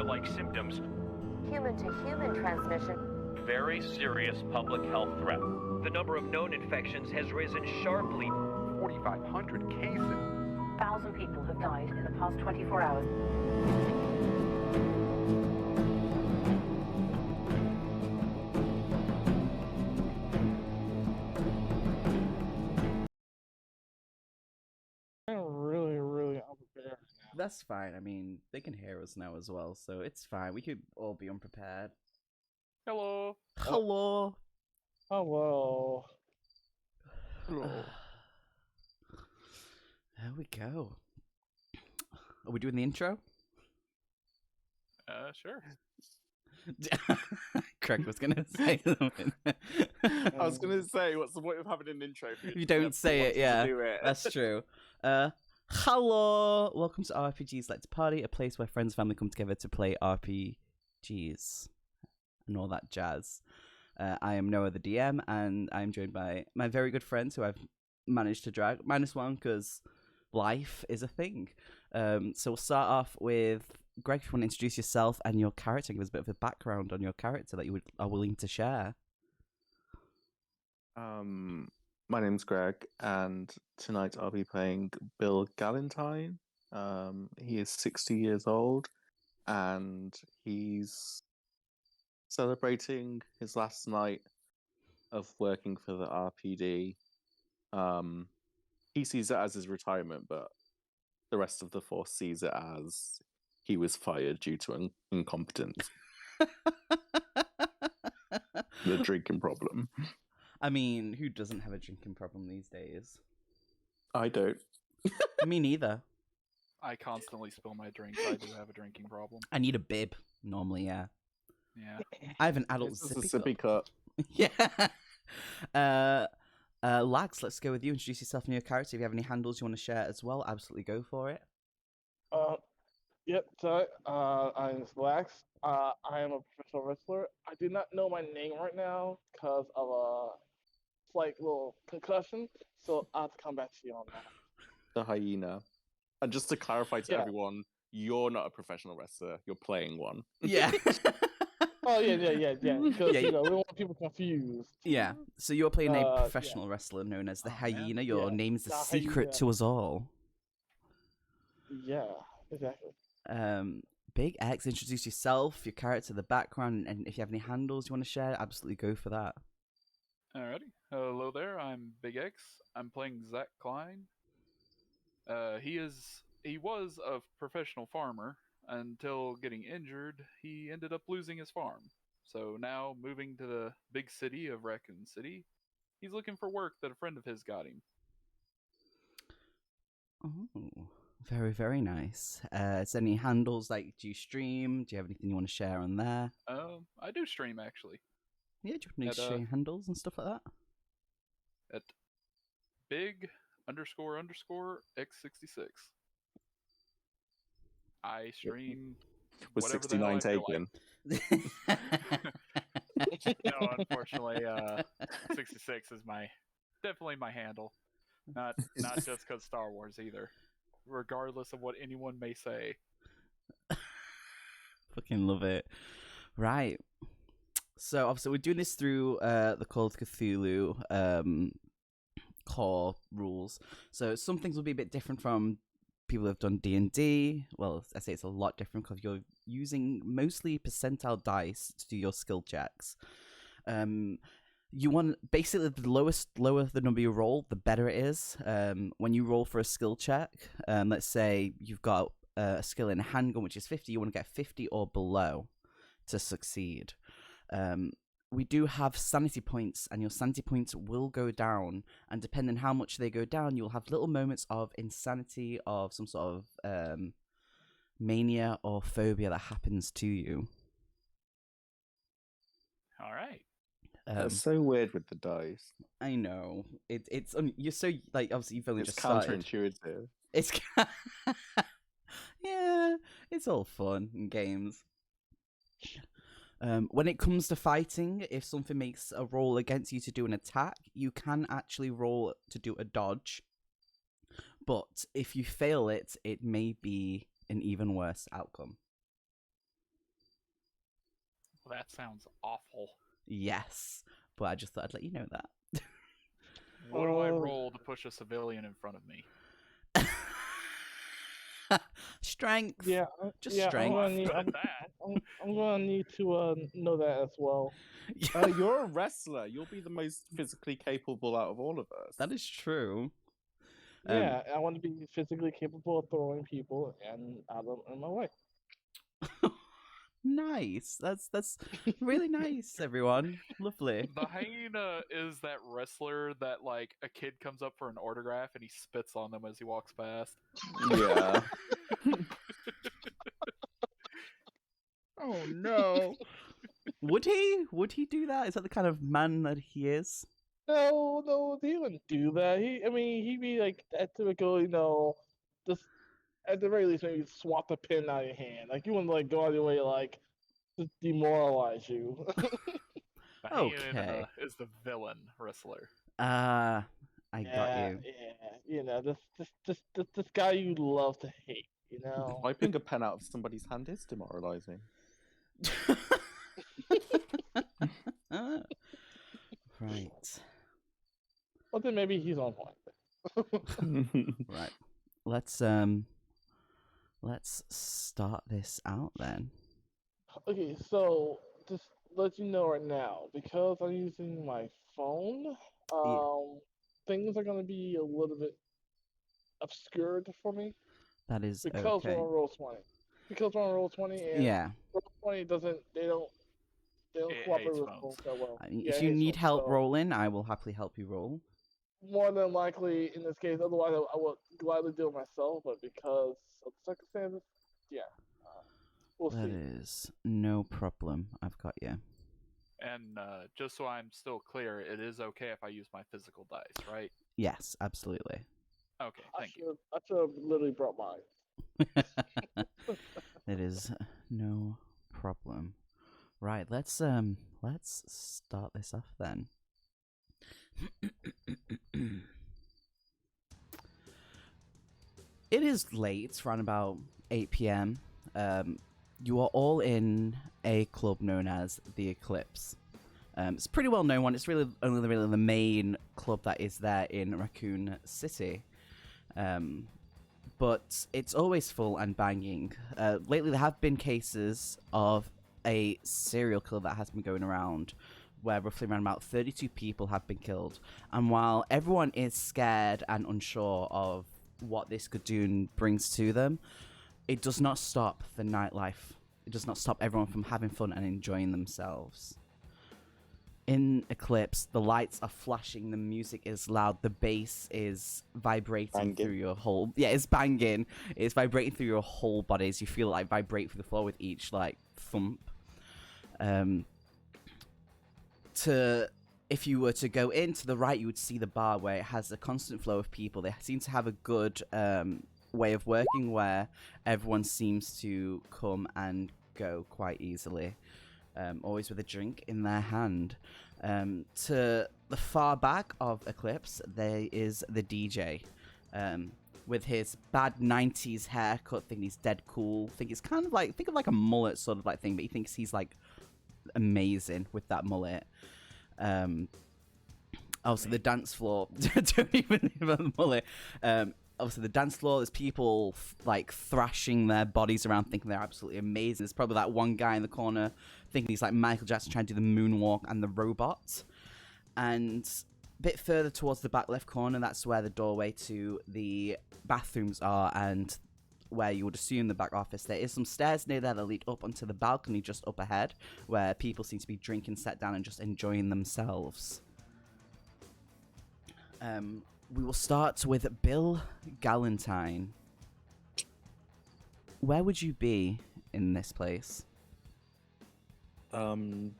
like symptoms. Human-to-human transmission. Very serious public health threat. The number of known infections has risen sharply. 4,500 cases. 1,000 people have died in the past 24 hours. I'm really unprepared now. That's fine. I mean, they can hear us now as well, so it's fine. We could all be unprepared. Hello. Hello. Hello. Hello. There we go. Are we doing the intro? Sure. Craig was gonna say something. I was gonna say, what's the point of having an intro if you don't say it? Yeah, do it? that's true. Hello, welcome to RPGs Let's Party, a place where friends and family come together to play RPGs and all that jazz. I am Noah the DM, and I'm joined by my very good friends who I've managed to drag -1 because life is a thing. So we'll start off with Greg. If you want to introduce yourself and your character, give us a bit of a background on your character that you are willing to share. My name's Greg, and tonight I'll be playing Bill Galentine. He is 60 years old, and he's celebrating his last night of working for the RPD. He sees it as his retirement, but the rest of the force sees it as he was fired due to incompetence. The drinking problem. I mean, who doesn't have a drinking problem these days? I don't. Me neither. I constantly spill my drinks. I do have a drinking problem. I need a bib normally. Yeah. Yeah. I have an adult This is a sippy sippy cup. Yeah. Lags, let's go with you. Introduce yourself and your character. If you have any handles you want to share as well, absolutely go for it. Yep, so, I'm Slax. I am a professional wrestler. I do not know my name right now because of a slight little concussion, so I'll have to come back to you on that. The hyena. And just to clarify to Yeah. everyone, you're not a professional wrestler. You're playing one. Yeah. Oh, yeah, because, Yeah, we don't want people confused. Yeah. So you're playing a Yeah. professional wrestler known as the Oh, man. hyena. Your Yeah, name's the the secret hyena. to us all. Yeah, exactly. Big X, introduce yourself, your character, the background, and if you have any handles you want to share, absolutely go for that. Alrighty. Hello there. I'm Big X. I'm playing Zach Klein. He was a professional farmer until getting injured. He ended up losing his farm. So now moving to the big city of Raccoon City, he's looking for work that a friend of his got him. Oh, very, very nice. Is there any handles, like, do you stream? Do you have anything you want to share on there? I do stream actually Yeah, do you want to At, share handles and stuff like that? at big__x66. I stream Was whatever the hell 69 I feel taken? like. No, unfortunately, 66 is definitely my handle. Not just because Star Wars either. Regardless of what anyone may say. Fucking love it. Right. So obviously we're doing this through the Call of Cthulhu core rules. So some things will be a bit different from people who have done D&D. Well, I say it's a lot different because you're using mostly percentile dice to do your skill checks. You want basically the lower the number you roll, the better it is. When you roll for a skill check, let's say you've got a skill in a handgun, which is 50, you want to get 50 or below to succeed. We do have sanity points, and your sanity points will go down, and depending on how much they go down, you'll have little moments of insanity, of some sort of mania or phobia that happens to you. All right. That's so weird with the dice. I know it's you're so, like, obviously you've only It's just started. counterintuitive. It's yeah, it's all fun in games. When it comes to fighting, if something makes a roll against you to do an attack, you can actually roll to do a dodge. But if you fail it, it may be an even worse outcome. that sounds awful. Yes, but I just thought I'd let you know that. What do I roll to push a civilian in front of me? Strength. Yeah, Just yeah. strength. I'm good at that. I'm gonna need to know that as well. You're a wrestler. You'll be the most physically capable out of all of us. That is true. Yeah, I want to be physically capable of throwing people and out of in my way. Nice. That's really nice, everyone. Lovely. The hyena is that wrestler that like a kid comes up for an autograph and he spits on them as he walks past. Yeah. Oh no. Would he? Would he do that? Is that the kind of man that he is? No, he wouldn't do that. He'd be like that typical, just at the very least, maybe swap the pin out of your hand. Like you wouldn't like go out of your way like to demoralize you. The Okay. hyena is the villain wrestler. I got you. Yeah, this guy you love to hate. Wiping a pen out of somebody's hand is demoralizing. Right. Well, then maybe he's on point. Right. Let's start this out then. Okay, so just let you know right now, because I'm using my phone, things are gonna be a little bit obscured for me That is because okay. we're on roll 20. Because we're on roll 20 and Yeah. roll 20 they don't It cooperate hates with phones. phones that well. I mean, Yeah, if it you hates need phones, help so rolling, I will happily help you roll. more than likely in this case, otherwise I would gladly do it myself, but because of the circumstances, yeah. We'll That see. is no problem. I've got you. And just so I'm still clear, it is okay if I use my physical dice, right? Yes, absolutely. Okay, thank you. I should have literally brought mine. It is no problem. Right, let's start this off then. It is late. It's around about 8 p.m. You are all in a club known as the Eclipse. It's a pretty well known one. It's really only really the main club that is there in Raccoon City. But it's always full and banging. Lately, there have been cases of a serial killer that has been going around, where roughly around about 32 people have been killed. And while everyone is scared and unsure of what this could do and brings to them, it does not stop the nightlife. It does not stop everyone from having fun and enjoying themselves. In Eclipse, the lights are flashing, the music is loud, the bass is vibrating through your whole... Yeah, it's banging. It's vibrating through your whole body as you feel like vibrate through the floor with each, like, thump. If you were to go in to the right, you would see the bar where it has a constant flow of people. They seem to have a good way of working where everyone seems to come and go quite easily. Always with a drink in their hand. To the far back of Eclipse, there is the DJ. With his bad 90s haircut, think he's dead cool. Think it's kind of like, think of like a mullet sort of like thing, but he thinks he's like amazing with that mullet. Also the dance floor, don't even think about the mullet. Obviously the dance floor, there's people like thrashing their bodies around thinking they're absolutely amazing. There's probably that one guy in the corner thinking he's like Michael Jackson trying to do the moonwalk and the robot. And a bit further towards the back left corner, that's where the doorway to the bathrooms are and where you would assume the back office. There is some stairs near there that lead up onto the balcony just up ahead where people seem to be drinking, sat down and just enjoying themselves. We will start with Bill Galentine. Where would you be in this place? Trying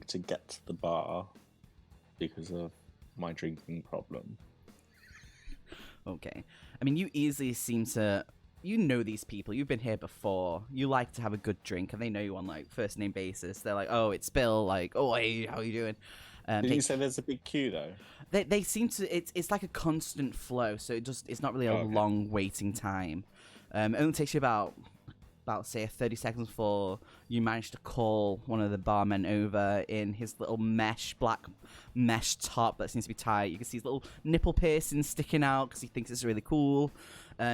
to get to the bar because of my drinking problem. Okay. I mean, you easily seem to... You know these people. You've been here before. You like to have a good drink, and they know you on, like, first name basis. They're like, oh, it's Bill. Like, oh, hey, how you doing? Did you say there's a big queue, though? They seem to... It's like a constant flow, so it's not really a long waiting time. It only takes you about about, say, 30 seconds before you manage to call one of the barmen over in his little black mesh top that seems to be tight. You can see his little nipple piercings sticking out because he thinks it's really cool.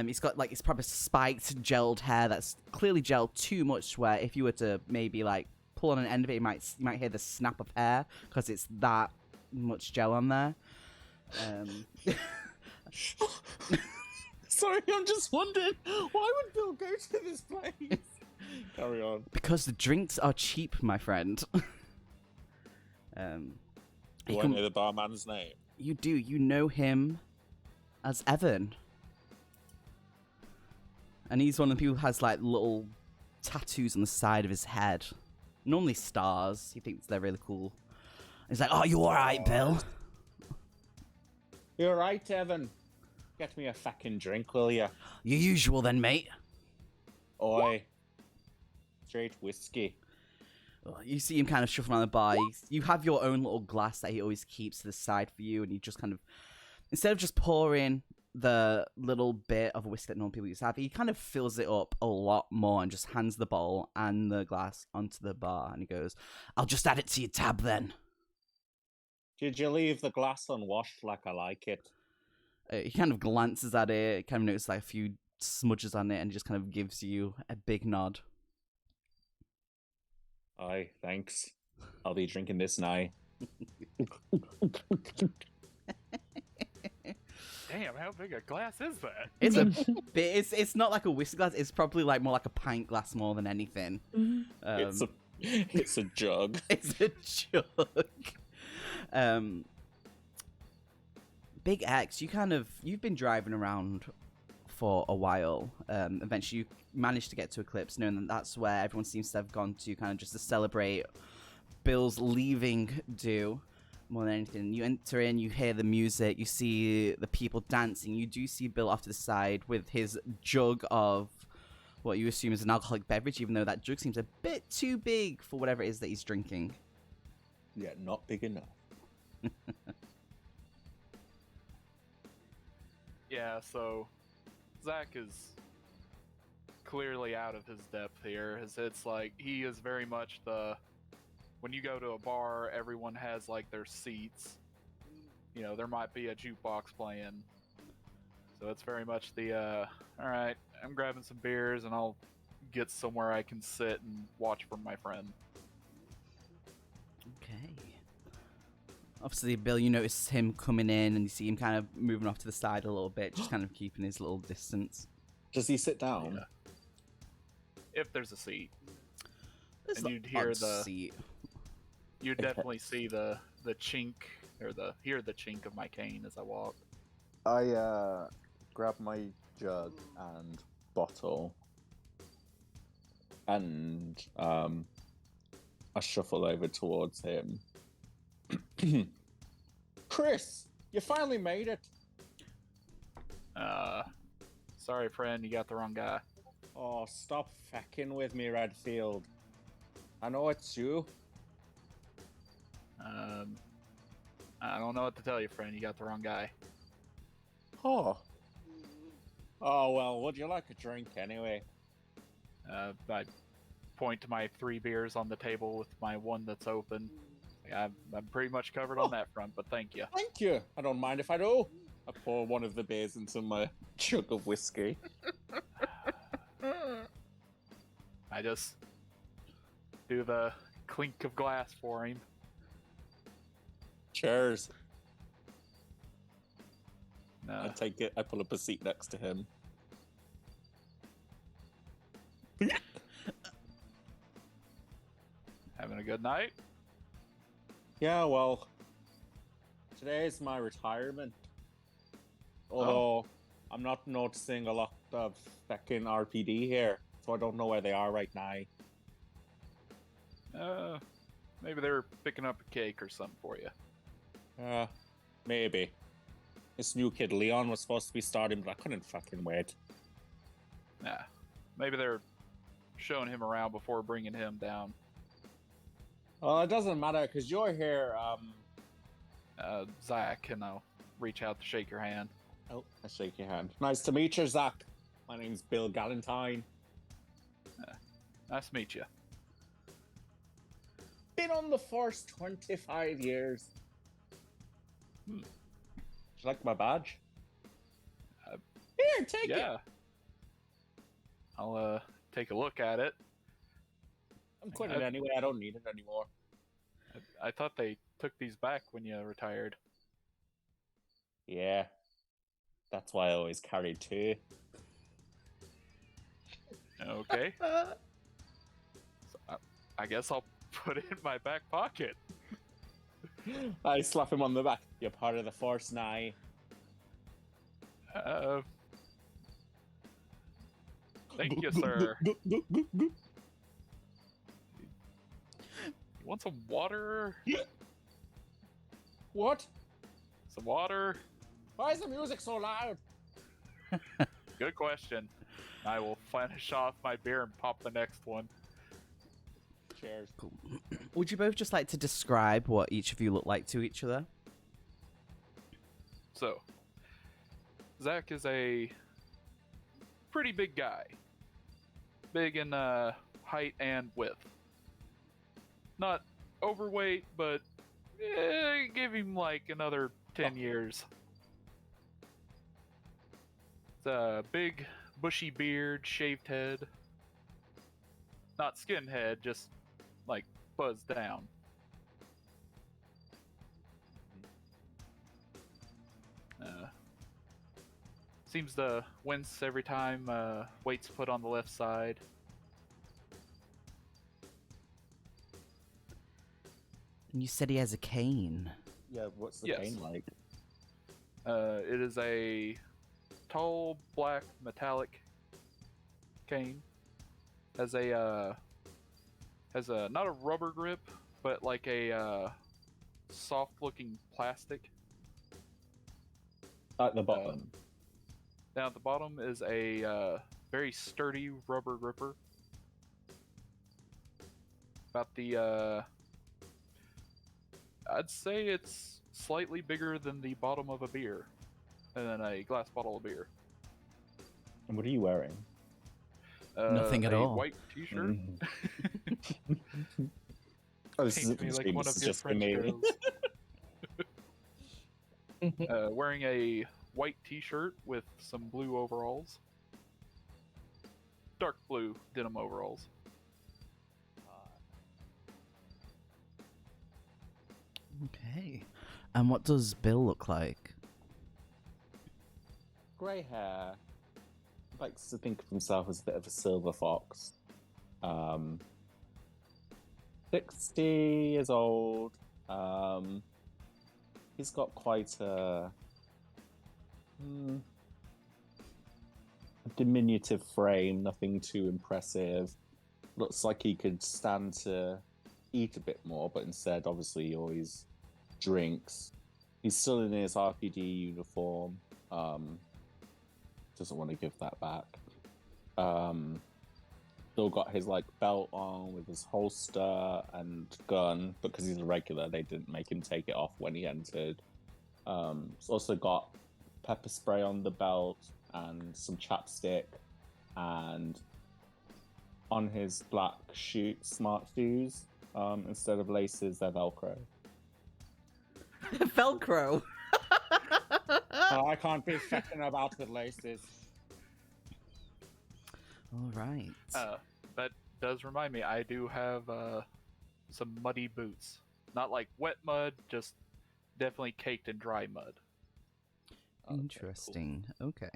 He's got like his proper spiked gelled hair that's clearly gelled too much, where if you were to maybe like pull on an end of it, you might hear the snap of hair because it's that much gel on there. Sorry, I'm just wondering, why would Bill go to this place? Carry on. Because the drinks are cheap, my friend. Do I know the barman's name? You do. You know him as Evan. And he's one of the people who has like little tattoos on the side of his head. Normally stars. He thinks they're really cool. He's like, "Oh, you alright, Bill?" You're right, Evan. Get me a fucking drink, will ya? Your usual then, mate. Oi. Straight whiskey. You see him kind of shuffle around the bar. You have your own little glass that he always keeps to the side for you, and you just kind of, instead of just pouring the little bit of whiskey that normal people used to have, he kind of fills it up a lot more and just hands the bottle and the glass onto the bar, and he goes, "I'll just add it to your tab then." Did you leave the glass unwashed like I like it? He kind of glances at it, kind of notices like a few smudges on it, and just kind of gives you a big nod. Aye, thanks. I'll be drinking this now. Damn, how big a glass is that? It's a bit. It's not like a whiskey glass. It's probably like more like a pint glass more than anything. It's a jug. It's a jug. Big X, you've been driving around for a while. Eventually you managed to get to Eclipse, knowing that that's where everyone seems to have gone to, kind of just to celebrate Bill's leaving due more than anything. You enter in, you hear the music, you see the people dancing. You do see Bill off to the side with his jug of what you assume is an alcoholic beverage, even though that jug seems a bit too big for whatever it is that he's drinking. Yeah, not big enough. Yeah, so Zach is clearly out of his depth here. It's like he is very much when you go to a bar, everyone has like their seats. You know, there might be a jukebox playing. So it's very much all right, I'm grabbing some beers and I'll get somewhere I can sit and watch from my friend. Okay. Obviously, Bill, you notice him coming in and you see him kind of moving off to the side a little bit, just kind of keeping his little distance. Does he sit down? Yeah. If there's a seat. There's And you'd hear seat. You'd definitely see the chink, or hear the chink of my cane as I walk. I grab my jug and bottle, and I shuffle over towards him. Chris, you finally made it. Sorry, friend, you got the wrong guy. Oh, stop fucking with me, Redfield. I know it's you. I don't know what to tell you, friend. You got the wrong guy. Oh. Oh, well, would you like a drink anyway? I point to my 3 beers on the table with my one that's open. I'm pretty much covered on that front, but thank you. Thank you. I don't mind if I do. I pour one of the beers into my jug of whiskey. I just do the clink of glass for him. Cheers. No. I take it, I pull up a seat next to him. Having a good night? Yeah, well, today's my retirement. Although, I'm not noticing a lot of fucking RPD here, so I don't know where they are right now. Maybe they were picking up a cake or something for you. Maybe. This new kid Leon was supposed to be starting, but I couldn't fucking wait. Nah. Maybe they're showing him around before bringing him down. Well, it doesn't matter, because you're here, Zach, and I'll reach out to shake your hand. Oh, I shake your hand. Nice to meet you, Zach. My name's Bill Galentine. Nice to meet you. Been on the force 25 years. Hmm. Do you like my badge? Uh, Here, take Yeah. it. I'll take a look at it. I'm quitting anyway. I don't need it anymore. I thought they took these back when you retired. Yeah. That's why I always carry two. Okay. So I guess I'll put it in my back pocket. I slap him on the back. You're part of the force now. Thank you, sir. You want some water? What? Some water? Why is the music so loud? Good question. I will finish off my beer and pop the next one. Cheers. Cool. Would you both just like to describe what each of you look like to each other? So, Zach is a pretty big guy. Big in height and width. Not overweight, but give him like another 10 years. It's a big, bushy beard, shaved head. Not skinhead, just like buzzed down. Seems to wince every time weight's put on the left side. And you said he has a cane. Yeah, what's the Yes. cane like? It is a tall, black, metallic cane. Has a not a rubber grip, but like a soft-looking plastic. At the bottom. Down at the bottom is a very sturdy rubber gripper. About the I'd say it's slightly bigger than the bottom of a beer, and then a glass bottle of beer. And what are you wearing? Nothing at a all. White T-shirt. Oh, this Paint isn't me for like stream, one this of is your just for French me. girls. Wearing a white T-shirt with some blue overalls. Dark blue denim overalls. Okay. And what does Bill look like? Grey hair. Likes to think of himself as a bit of a silver fox. 60 years old. He's got quite a diminutive frame, nothing too impressive. Looks like he could stand to eat a bit more, but instead, obviously, he always drinks. He's still in his RPD uniform. Doesn't want to give that back. Still got his like belt on with his holster and gun, because he's a regular, they didn't make him take it off when he entered. He's also got pepper spray on the belt and some chapstick, and on his black smart shoes, instead of laces, they're Velcro. Velcro. Oh, I can't be fucking about with laces. All right. That does remind me, I do have some muddy boots. Not like wet mud, just definitely caked in dry mud. Interesting. Okay.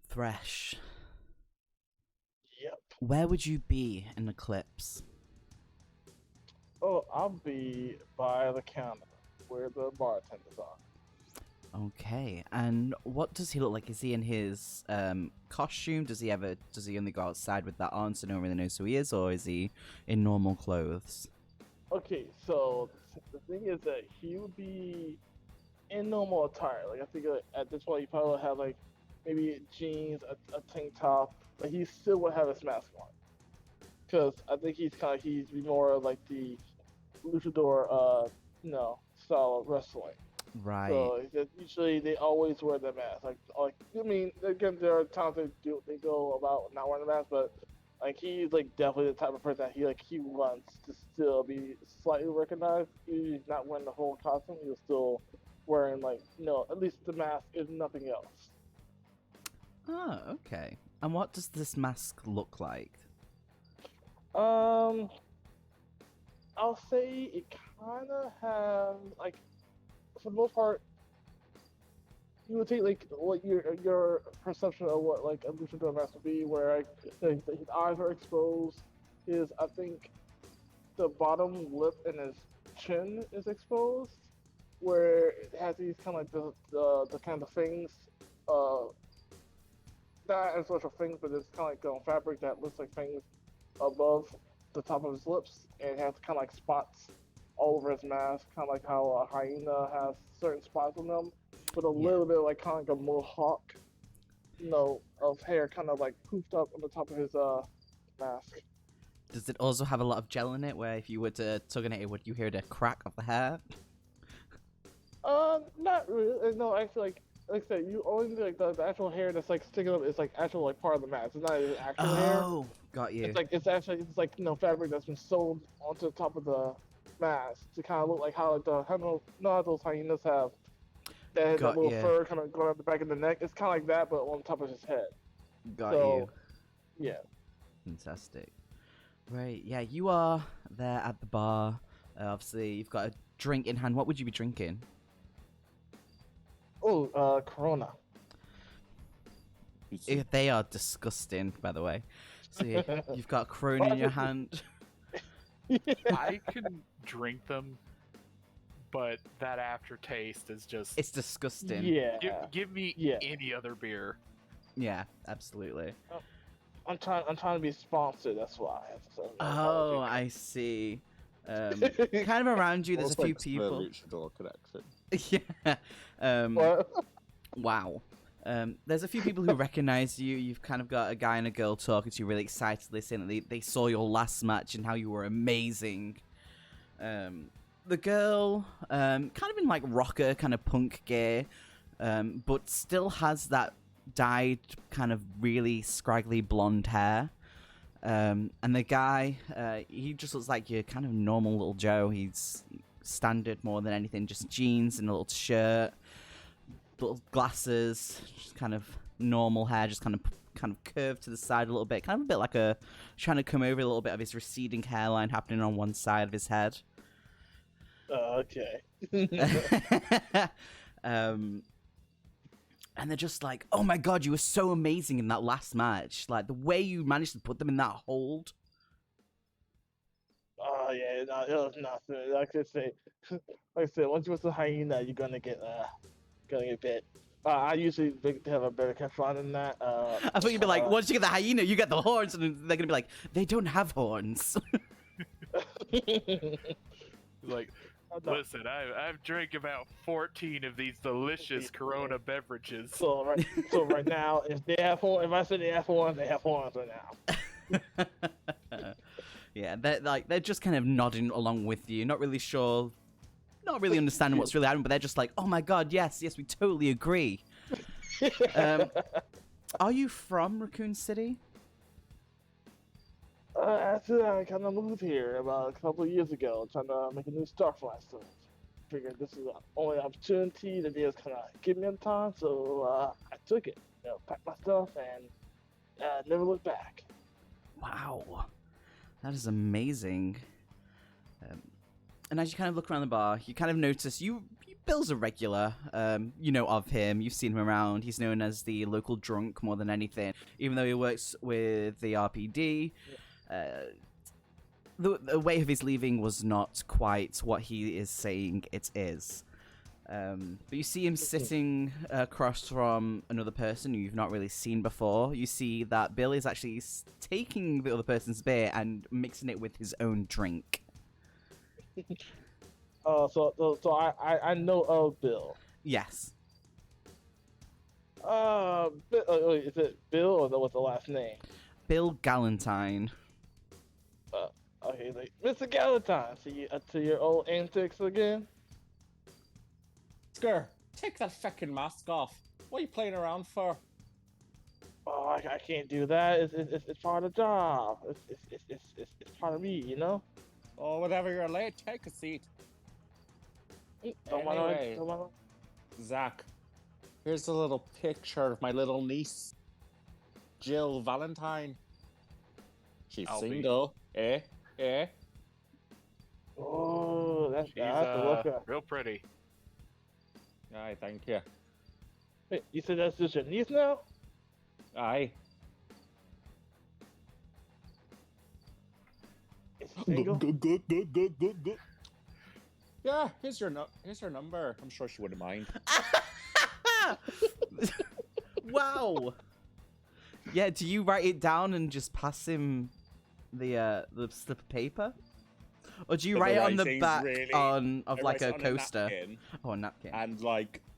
Thresh. Yep. Where would you be in Eclipse? Oh, I'll be by the counter where the bartenders are. Okay. And what does he look like? Is he in his costume? Does he only go outside with that on so no one really knows who he is, or is he in normal clothes? Okay, so the thing is that he would be in normal attire. Like, I think at this point he probably would have like maybe jeans, a tank top, but he still would have his mask on. Because I think he's more of like the luchador, style of wrestling. Right. So usually they always wear the mask. Like I mean, again, there are times they go about not wearing the mask, but like he's like definitely the type of person that he wants to still be slightly recognized. He's not wearing the whole costume. He's still wearing like at least the mask if nothing else. Oh, okay. And what does this mask look like? I'll say it kind of has like for the most part. You would take like what your perception of what like a luchador mask would be, where his eyes are exposed. I think the bottom lip and his chin is exposed, where it has these kind of like the kind of things, uh, not as much of things, but it's kind of like fabric that looks like things above the top of his lips, and it has kind of like spots all over his mask, kind of like how a hyena has certain spots on them, with a little bit like kind of like a mohawk, of hair kind of like poofed up on the top of his mask. Does it also have a lot of gel in it, where if you were to tug on it, would you hear the crack of the hair? Not really. No, actually, like I said, you only like the actual hair that's like sticking up is like actual like part of the mask. It's not his actual hair. Oh, got you. It's like fabric that's been sewed onto the top of the mask to kind of look like how how those hyenas have that little fur kind of going up the back of the neck. It's kind of like that, but on top of his head. Got you. Yeah. Fantastic. Right, yeah, you are there at the bar. Obviously, you've got a drink in hand. What would you be drinking? Oh, Corona. They are disgusting, by the way. So you've got Corona in your hand. I can drink them, but that aftertaste is just... It's disgusting. Yeah. Give me any other beer. Yeah, absolutely. I'm trying to be sponsored. That's why. Oh, I see. Kind of around you, there's a few people. Luchador connection. Yeah. Wow. There's a few people who recognize you. You've kind of got a guy and a girl talking to you really excitedly, saying that they saw your last match and how you were amazing. The girl, kind of in like rocker, kind of punk gear, but still has that dyed kind of really scraggly blonde hair. And the guy, he just looks like your kind of normal little Joe. He's standard more than anything, just jeans and a little shirt, little glasses, just kind of normal hair, just kind of curved to the side a little bit, kind of a bit like trying to come over a little bit of his receding hairline happening on one side of his head. Okay. And they're just like, oh my god, you were so amazing in that last match. Like, the way you managed to put them in that hold. Oh, yeah, no, it was nothing. Like I said, once you was a hyena, you're gonna get bit. I usually have a better catch on than that. I thought you'd be like, once you get the hyena, you get the horns, and they're gonna be like, they don't have horns. Like, listen, I've drank about 14 of these delicious Corona beverages. So right now, if they have horns, if I say they have horns right now. Yeah, they're just kind of nodding along with you, not really sure, not really understanding what's really happening, but they're just like, oh my god, yes, we totally agree. Are you from Raccoon City? Actually, I kind of moved here about a couple of years ago, trying to make a new start for myself. Figured this is the only opportunity that they was kind of give me at the time, so I took it. Packed my stuff and never looked back. Wow, that is amazing. And as you kind of look around the bar, you kind of notice Bill's a regular. You know of him. You've seen him around. He's known as the local drunk more than anything, even though he works with the RPD. The way of his leaving was not quite what he is saying it is. But you see him sitting across from another person who you've not really seen before. You see that Bill is actually taking the other person's beer and mixing it with his own drink. So I know of Bill. Yes. Is it Bill or what's the last name? Bill Galentine. Okay, like Mr. Galentine, to your old antics again. Oscar, take that fucking mask off. What are you playing around for? Oh, I can't do that. It's part of the job. It's part of me, you know. Oh, whenever you're late, take a seat. Don't mind. Anyway. Don't mind. Zach, here's a little picture of my little niece, Jill Valentine. She's I'll be- single. Eh? Oh, that's She's to look at. real pretty. Aye, thank you. Wait, you said that's just your niece now? Aye. Is she single? Good. Yeah, here's her number. I'm sure she wouldn't mind. Wow. Yeah, do you write it down and just pass him the slip of paper? Or do you But write the it on the writing's back really- of I like write a it on coaster? napkin, Oh, a napkin. and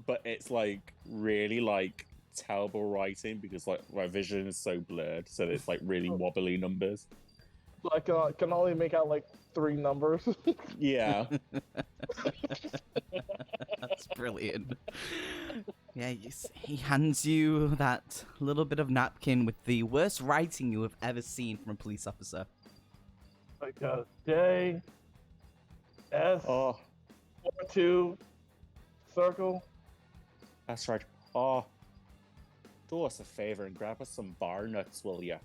but it's like really like terrible writing because like my vision is so blurred, so it's like really wobbly numbers. Like, can only make out like 3 numbers. Yeah. That's brilliant. Yeah, he hands you that little bit of napkin with the worst writing you have ever seen from a police officer. Like J S Oh, 42 circle. that's right. Oh, do us a favor and grab us some bar nuts, will ya?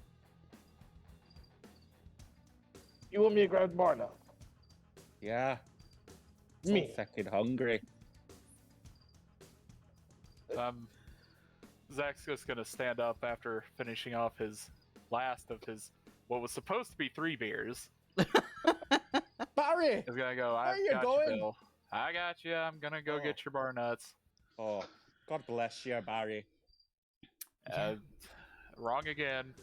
You want me to grab the bar now? Yeah. So Me. fucking hungry. Zach's just gonna stand up after finishing off his last of his what was supposed to be 3 beers. Barry! He's gonna go. I you got going? you, Bill. I got you. I'm gonna go Oh. get your bar nuts. Oh, God bless you, Barry. Wrong again.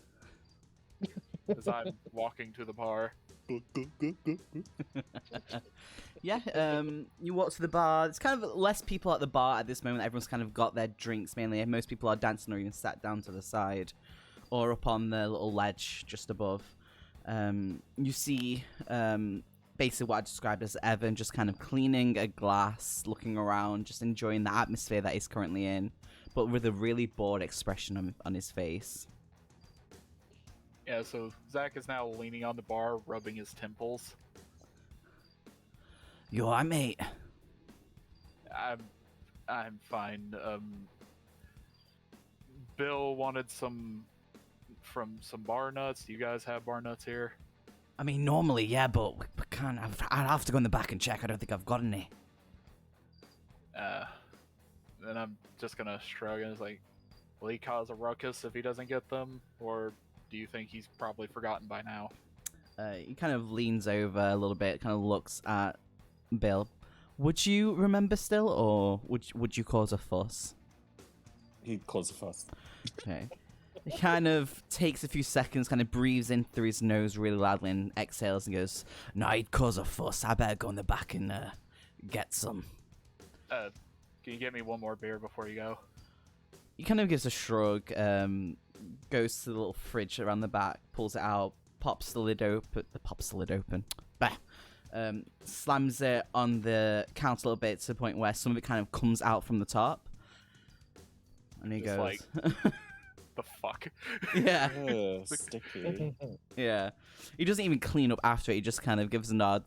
As I'm walking to the bar. Yeah, you walk to the bar. There's kind of less people at the bar at this moment. Everyone's kind of got their drinks mainly. Most people are dancing or even sat down to the side or up on the little ledge just above. You see basically what I described as Evan just kind of cleaning a glass, looking around, just enjoying the atmosphere that he's currently in, but with a really bored expression on his face. Yeah, so Zach is now leaning on the bar, rubbing his temples. You alright, mate? I'm fine. Bill wanted some bar nuts. Do you guys have bar nuts here? I mean, normally, yeah, but we can't. I'd have to go in the back and check. I don't think I've got any. Then I'm just gonna shrug and it's like, will he cause a ruckus if he doesn't get them, or do you think he's probably forgotten by now? He kind of leans over a little bit, kind of looks at Bill. Would you remember still, or would you cause a fuss? He'd cause a fuss. Okay. He kind of takes a few seconds, kind of breathes in through his nose really loudly and exhales and goes, "No, he'd cause a fuss. I better go in the back and get some." Can you get me one more beer before you go? He kind of gives a shrug, goes to the little fridge around the back, pulls it out, pops the lid open. Bah. Slams it on the counter a little bit to the point where some of it kind of comes out from the top. And he Just goes, The fuck? yeah. Ugh, sticky. Yeah, he doesn't even clean up after it. He just kind of gives a nod,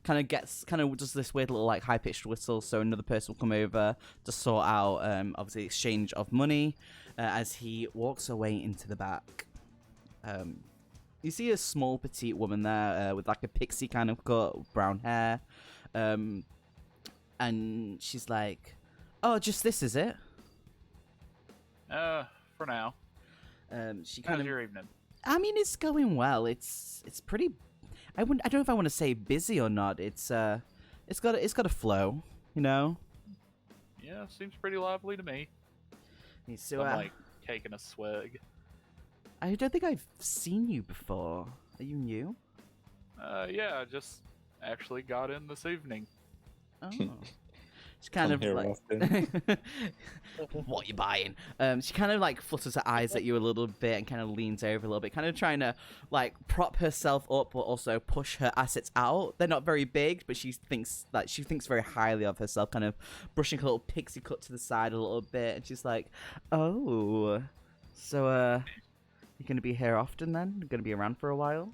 kind of does this weird little like high pitched whistle. So another person will come over to sort out, obviously exchange of money, as he walks away into the back. You see a small petite woman there with like a pixie kind of cut, brown hair, and she's like, "Oh, just this, is it?" For now. She How's kind of. your evening? I mean, it's going well. It's pretty. I don't know if I want to say busy or not. It's got a flow, you know. Yeah, seems pretty lively to me. So I'm like taking a swig. I don't think I've seen you before. Are you new? Yeah, I just actually got in this evening. Oh. She kind Come of here like, often. what you buying? She kind of like flutters her eyes at you a little bit and kind of leans over a little bit, kind of trying to like prop herself up, but also push her assets out. They're not very big, but she thinks very highly of herself, kind of brushing her little pixie cut to the side a little bit, and she's like, "Oh, so you're gonna be here often then? You're gonna be around for a while?"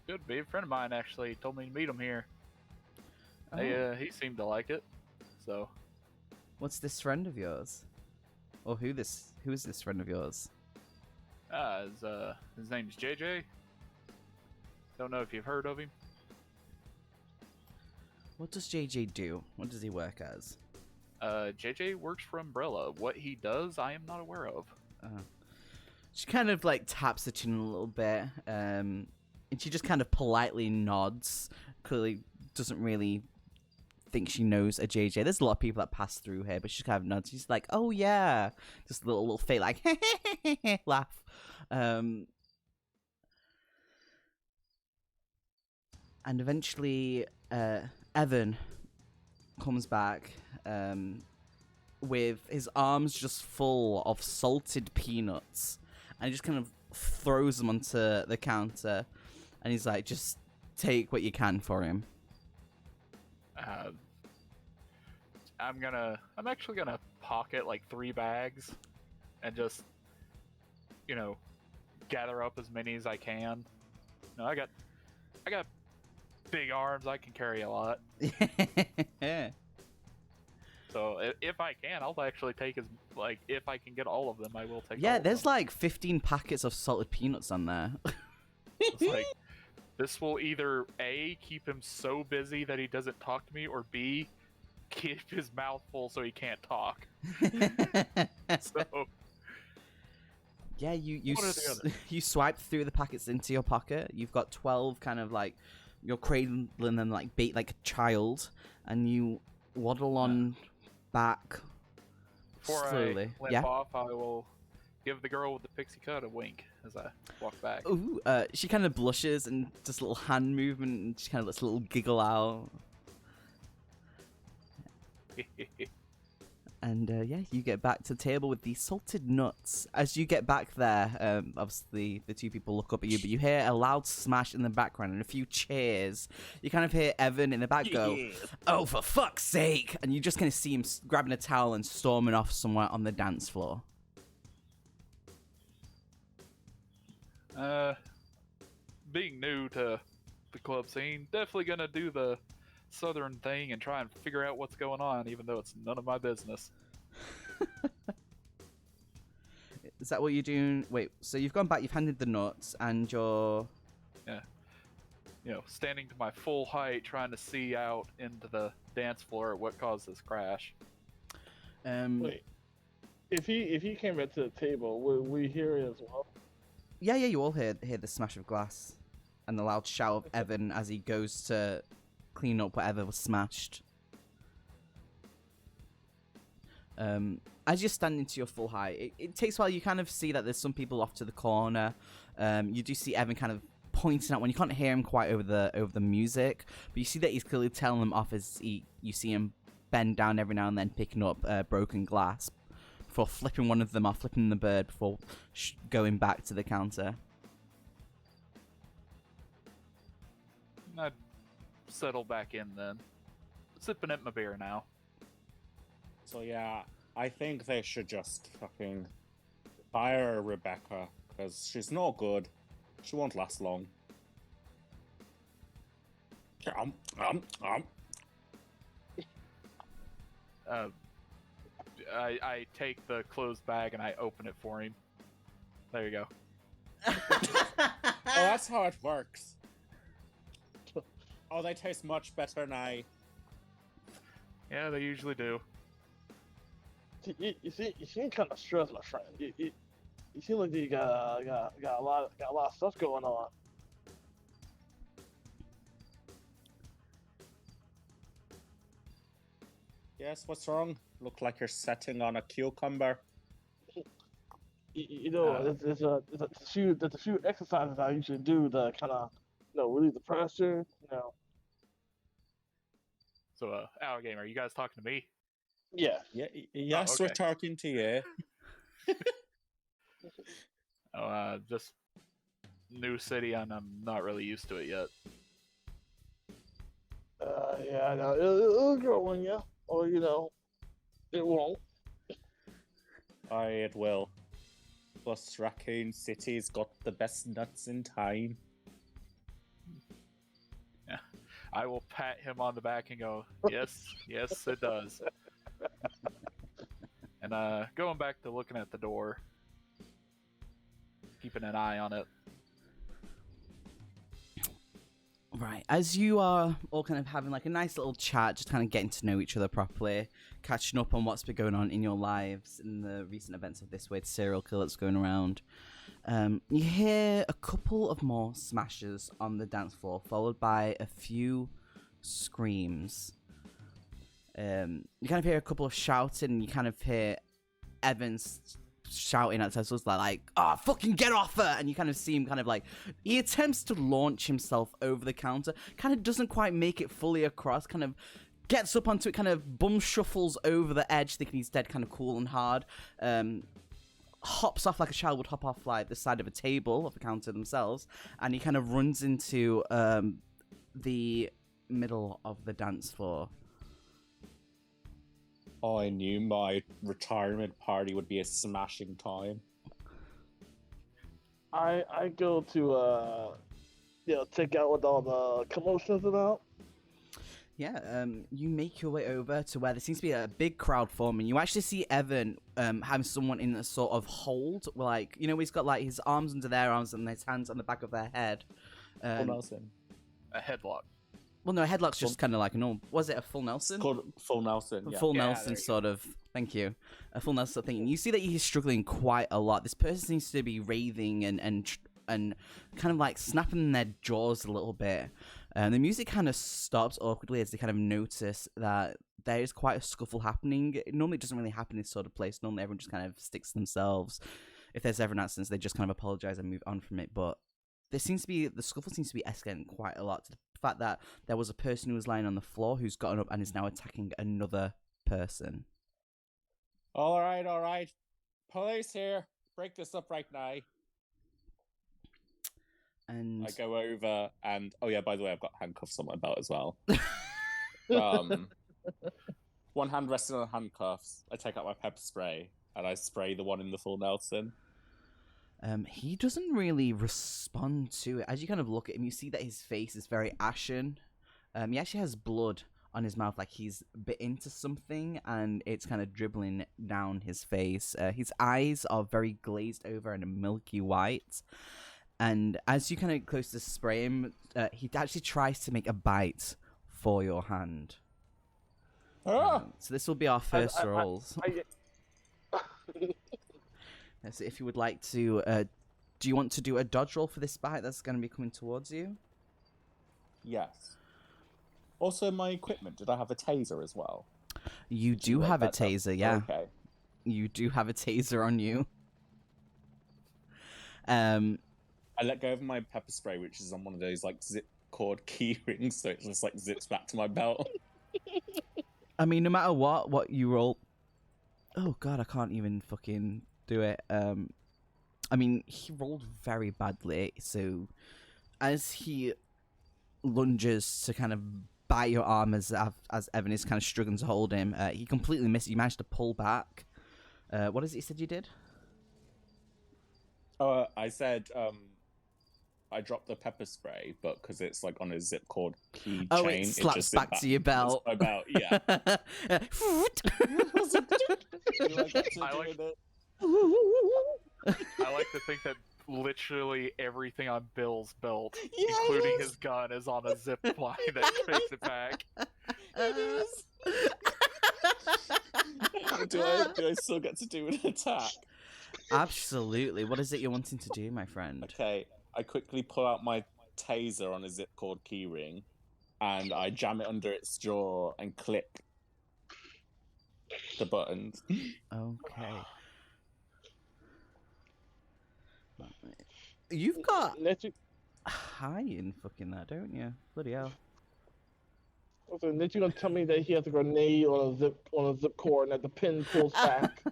Could be. A friend of mine actually told me to meet him here. Oh. He seemed to like it, so. What's this friend of yours? Or who is this friend of yours? His name's JJ. Don't know if you've heard of him. What does JJ do? What does he work as? JJ works for Umbrella. What he does, I am not aware of. She kind of like taps her chin a little bit, and she just kind of politely nods. Clearly doesn't really think she knows a JJ. There's a lot of people that pass through here, but she kind of nods. She's like, "Oh yeah," just a little fake like laugh. And eventually, Evan comes back with his arms just full of salted peanuts, and he just kind of throws them onto the counter, and he's like, "Just take what you can for him." I'm actually gonna pocket like 3 bags, and just, gather up as many as I can. No, I got big arms. I can carry a lot. So if I can, I'll actually take if I can get all of them, I will take. Yeah, all of there's them. like 15 packets of salted peanuts on there. It's like, this will either A, keep him so busy that he doesn't talk to me, or B, keep his mouth full so he can't talk. So yeah, you one or the other. you swipe through the packets into your pocket. You've got 12 kind of like, you're cradling them like like a child, and you waddle on back Before slowly. I limp off, I will give the girl with the pixie cut a wink as I walk back. Ooh, she kind of blushes and just a little hand movement, and she kind of lets a little giggle out. And yeah, you get back to the table with the salted nuts. As you get back there, obviously the two people look up at you, but you hear a loud smash in the background and a few cheers. You kind of hear Evan in the back go, "Oh, for fuck's sake!" And you just kind of see him grabbing a towel and storming off somewhere on the dance floor. Being new to the club scene, definitely gonna do the southern thing and try and figure out what's going on, even though it's none of my business. Is that what you're doing? Wait, so you've gone back, you've handed the nuts, and you're... Yeah. Standing to my full height, trying to see out into the dance floor at what caused this crash. Wait, if he came back to the table, would we hear it as well? Yeah, you all hear the smash of glass and the loud shout of Evan as he goes to clean up whatever was smashed. As you're standing to your full height, it takes a while. You kind of see that there's some people off to the corner. You do see Evan kind of pointing out when you can't hear him quite over the music, but you see that he's clearly telling them off as you see him bend down every now and then picking up broken glass before flipping one of them off, flipping the bird before going back to the counter. I'd settle back in then. Sipping at my beer now. So yeah, I think they should just fucking fire Rebecca, because she's no good. She won't last long. I take the closed bag and I open it for him. There you go. Oh, that's how it works. Oh, they taste much better now. Yeah, they usually do. You seem kind of stressed, my friend. You seem like you got a lot of stuff going on. Yes, what's wrong? Look like you're setting on a cucumber. There's a few exercises I usually do to kind of relieve the pressure. So, Algame, are you guys talking to me? Yeah. Yeah, yes, we're okay. talking to you. Just new city, and I'm not really used to it yet. Yeah, I know. It'll grow on you, or it won't. It will. Plus, Raccoon City's got the best nuts in town. Yeah, I will pat him on the back and go, yes, yes, it does. And going back to looking at the door, keeping an eye on it. Right, as you are all kind of having like a nice little chat, just kind of getting to know each other properly, catching up on what's been going on in your lives in the recent events of this weird serial killer that's going around, you hear a couple of more smashes on the dance floor, followed by a few screams. You kind of hear a couple of shouting, and you kind of hear Evans shouting at Tesla's like, "Oh, fucking get off her!" And you kind of see him kind of like, he attempts to launch himself over the counter, kind of doesn't quite make it fully across, kind of gets up onto it, kind of bum shuffles over the edge, thinking he's dead, kind of cool and hard, hops off like a child would hop off like the side of a table of the counter themselves, and he kind of runs into the middle of the dance floor. I knew my retirement party would be a smashing time. I go to check out what all the commotion's about. Yeah, you make your way over to where there seems to be a big crowd forming. You actually see Evan having someone in a sort of hold, like, he's got like his arms under their arms and his hands on the back of their head. Full Nelson. A headlock. Well, no, a headlock's just kind of like a normal. Was it a full Nelson? It's called Full Nelson. Yeah. Full Nelson sort of. Thank you. A full Nelson thing. And you see that he's struggling quite a lot. This person seems to be raving and kind of like snapping their jaws a little bit. The music kind of stops awkwardly as they kind of notice that there is quite a scuffle happening. Normally, it doesn't really happen in this sort of place. Normally, everyone just kind of sticks to themselves. If there's ever an accident, they just kind of apologize and move on from it. But the scuffle seems to be escalating quite a lot, to the fact that there was a person who was lying on the floor who's gotten up and is now attacking another person. All right. Police here. Break this up right now. And I go over and, oh yeah, by the way, I've got handcuffs on my belt as well. One hand resting on handcuffs. I take out my pepper spray and I spray the one in the Full Nelson. He doesn't really respond to it. As you kind of look at him, you see that his face is very ashen. He actually has blood on his mouth, like he's bit into something, and it's kind of dribbling down his face. His eyes are very glazed over and a milky white. And as you kind of close to spray him, he actually tries to make a bite for your hand. So this will be our first rolls. So if you would like to, do you want to do a dodge roll for this bite that's going to be coming towards you? Yes. Also, my equipment. Did I have a taser as well? You do have a taser, yeah. Okay. You do have a taser on you. I let go of my pepper spray, which is on one of those like zip cord key rings, so it just like zips back to my belt. I mean, no matter what you roll. Oh god, I can't even fucking do it. I mean, he rolled very badly, so as he lunges to kind of bite your arm as Evan is kind of struggling to hold him, he completely missed. You managed to pull back. What is it you said you did? I said I dropped the pepper spray, but because it's like on a zip cord key chain, it slaps just back to your belt. My belt, yeah. I like to think that literally everything on Bill's belt, Yeah, including his gun, is on a zip line that makes it back. It is. do I still get to do an attack? Absolutely. What is it you're wanting to do, my friend? Okay, I quickly pull out my taser on a zip cord keyring, and I jam it under its jaw and click the buttons. Okay. You've got high in fucking that, don't you? Bloody hell. So then you gonna tell me that he has a grenade on a zip cord and that the pin pulls back?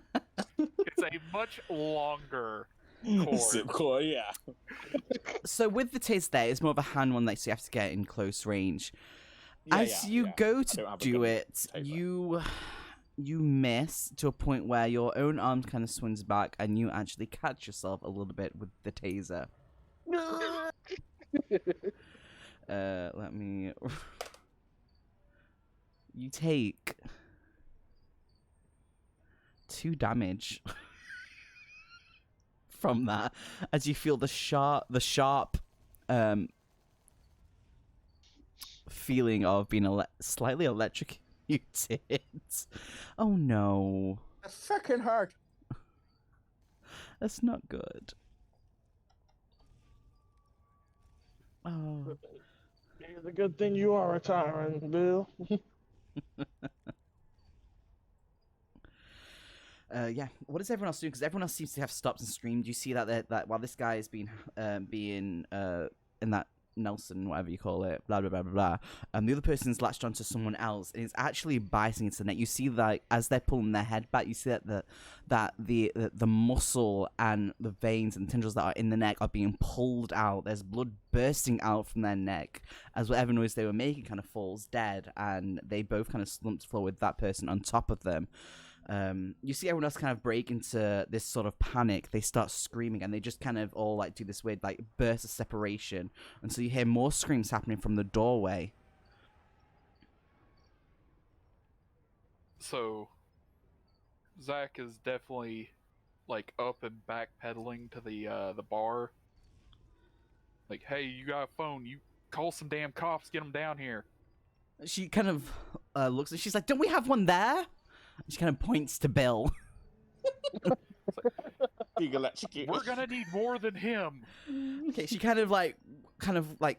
It's a much longer Zip cord. cord, yeah. So with the taser there, it's more of a hand one, like so you have to get in close range. As you go I to don't have a do gun it, taser. you miss to a point where your own arm kind of swings back, and you actually catch yourself a little bit with the taser. Let me. You take 2 damage from that as you feel the sharp feeling of being slightly electrocuted. Oh no, It fucking hurt. that's not good. Oh. It's a good thing you are retiring, Bill. Yeah. What does everyone else do? Because everyone else seems to have stopped and screamed. You see that while this guy is being in that Nelson, whatever you call it, blah blah blah blah blah. The other person's latched onto someone else, and it's actually biting into the neck. You see that as they're pulling their head back, you see that the muscle and the veins and tendrils that are in the neck are being pulled out. There's blood bursting out from their neck as whatever noise they were making kind of falls dead, and they both kind of slump to the floor with that person on top of them. You see everyone else kind of break into this sort of panic. They start screaming, and they just kind of all like do this weird like burst of separation, and so you hear more screams happening from the doorway. So Zach is definitely like up and backpedaling to the bar. Like, hey, you got a phone? You call some damn cops, get them down here. She kind of looks, and she's like, "Don't we have one there?" She kind of points to Bill. Being electrocuted. We're gonna need more than him. Okay, she kind of like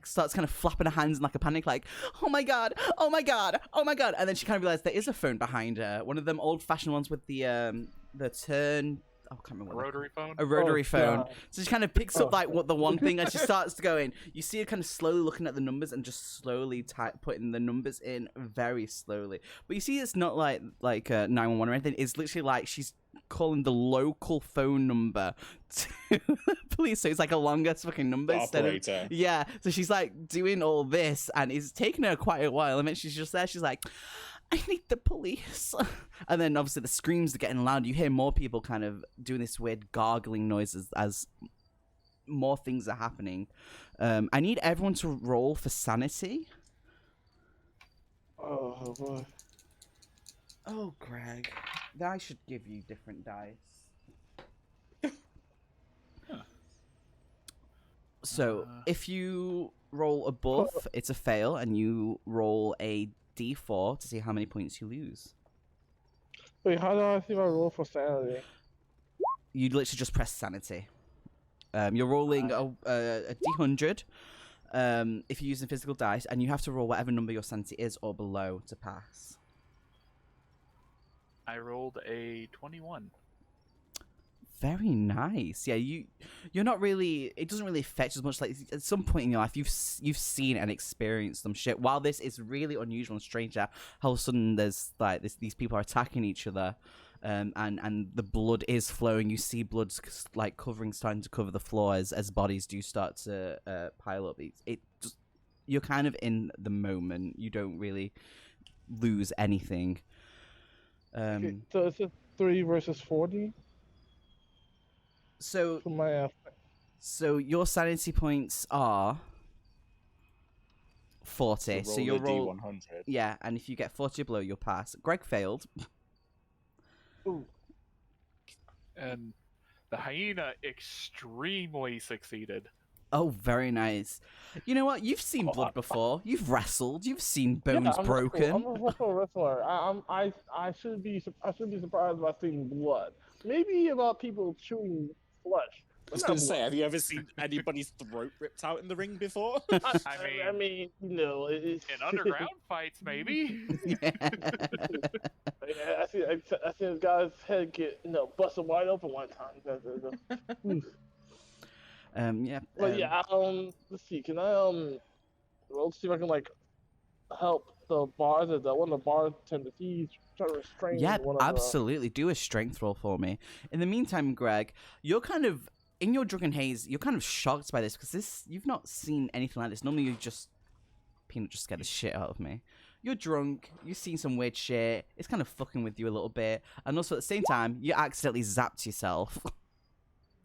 starts kind of flapping her hands in like a panic, like, "Oh my god, oh my god, oh my god!" And then she kind of realizes there is a phone behind her, one of them old-fashioned ones with the turn. Oh, I can't remember. Rotary phone. A rotary phone. God. So she kind of picks up like what the one thing, and she starts going. You see her kind of slowly looking at the numbers and just slowly putting the numbers in very slowly. But you see, it's not like 911 or anything. It's literally like she's calling the local phone number to the police. So it's like a longer fucking number. Operator. Yeah. So she's like doing all this, and it's taken her quite a while. And then she's just there. She's like, "I need the police." And then obviously the screams are getting louder. You hear more people kind of doing this weird gargling noises as more things are happening. I need everyone to roll for sanity. Oh boy. Oh, Greg. I should give you different dice. So, if you roll above, it's a fail, and you roll a d4 to see how many points you lose. Wait, how do I see my roll for sanity? You literally just press sanity. You're rolling a d100 if you're using physical dice, and you have to roll whatever number your sanity is or below to pass. I rolled a 21. Very nice. Yeah, you're not really. It doesn't really affect as much. Like at some point in your life, you've seen and experienced some shit. While this is really unusual and strange, how all of a sudden there's like these people are attacking each other, and the blood is flowing. You see blood like starting to cover the floor as bodies do start to pile up. It just, you're kind of in the moment. You don't really lose anything. Okay, so it's a 3 versus 40 So for my So your sanity points are 40. So you'll roll D100. Yeah, and if you get 40 or below, you'll pass. Greg failed. Ooh. And the hyena extremely succeeded. Oh, very nice. You know what? You've seen blood before. You've wrestled. You've seen bones broken. I'm a wrestler. I should be surprised by seeing blood. Maybe about people chewing flesh. I was going to say, have you ever seen anybody's throat ripped out in the ring before? I mean, you know, it's In underground fights, maybe. Yeah. I see this guy's head get busted wide open one time. Yeah. But yeah, let's see. Can I roll to see if I can like help the bars that one of the bartenders, he's trying to restrain Yeah, one of absolutely. Do a strength roll for me. In the meantime, Greg, you're kind of in your drunken haze. You're kind of shocked by this because you've not seen anything like this. Normally, you just Peanut just scared the shit out of me. You're drunk. You've seen some weird shit. It's kind of fucking with you a little bit, and also at the same time, you accidentally zapped yourself.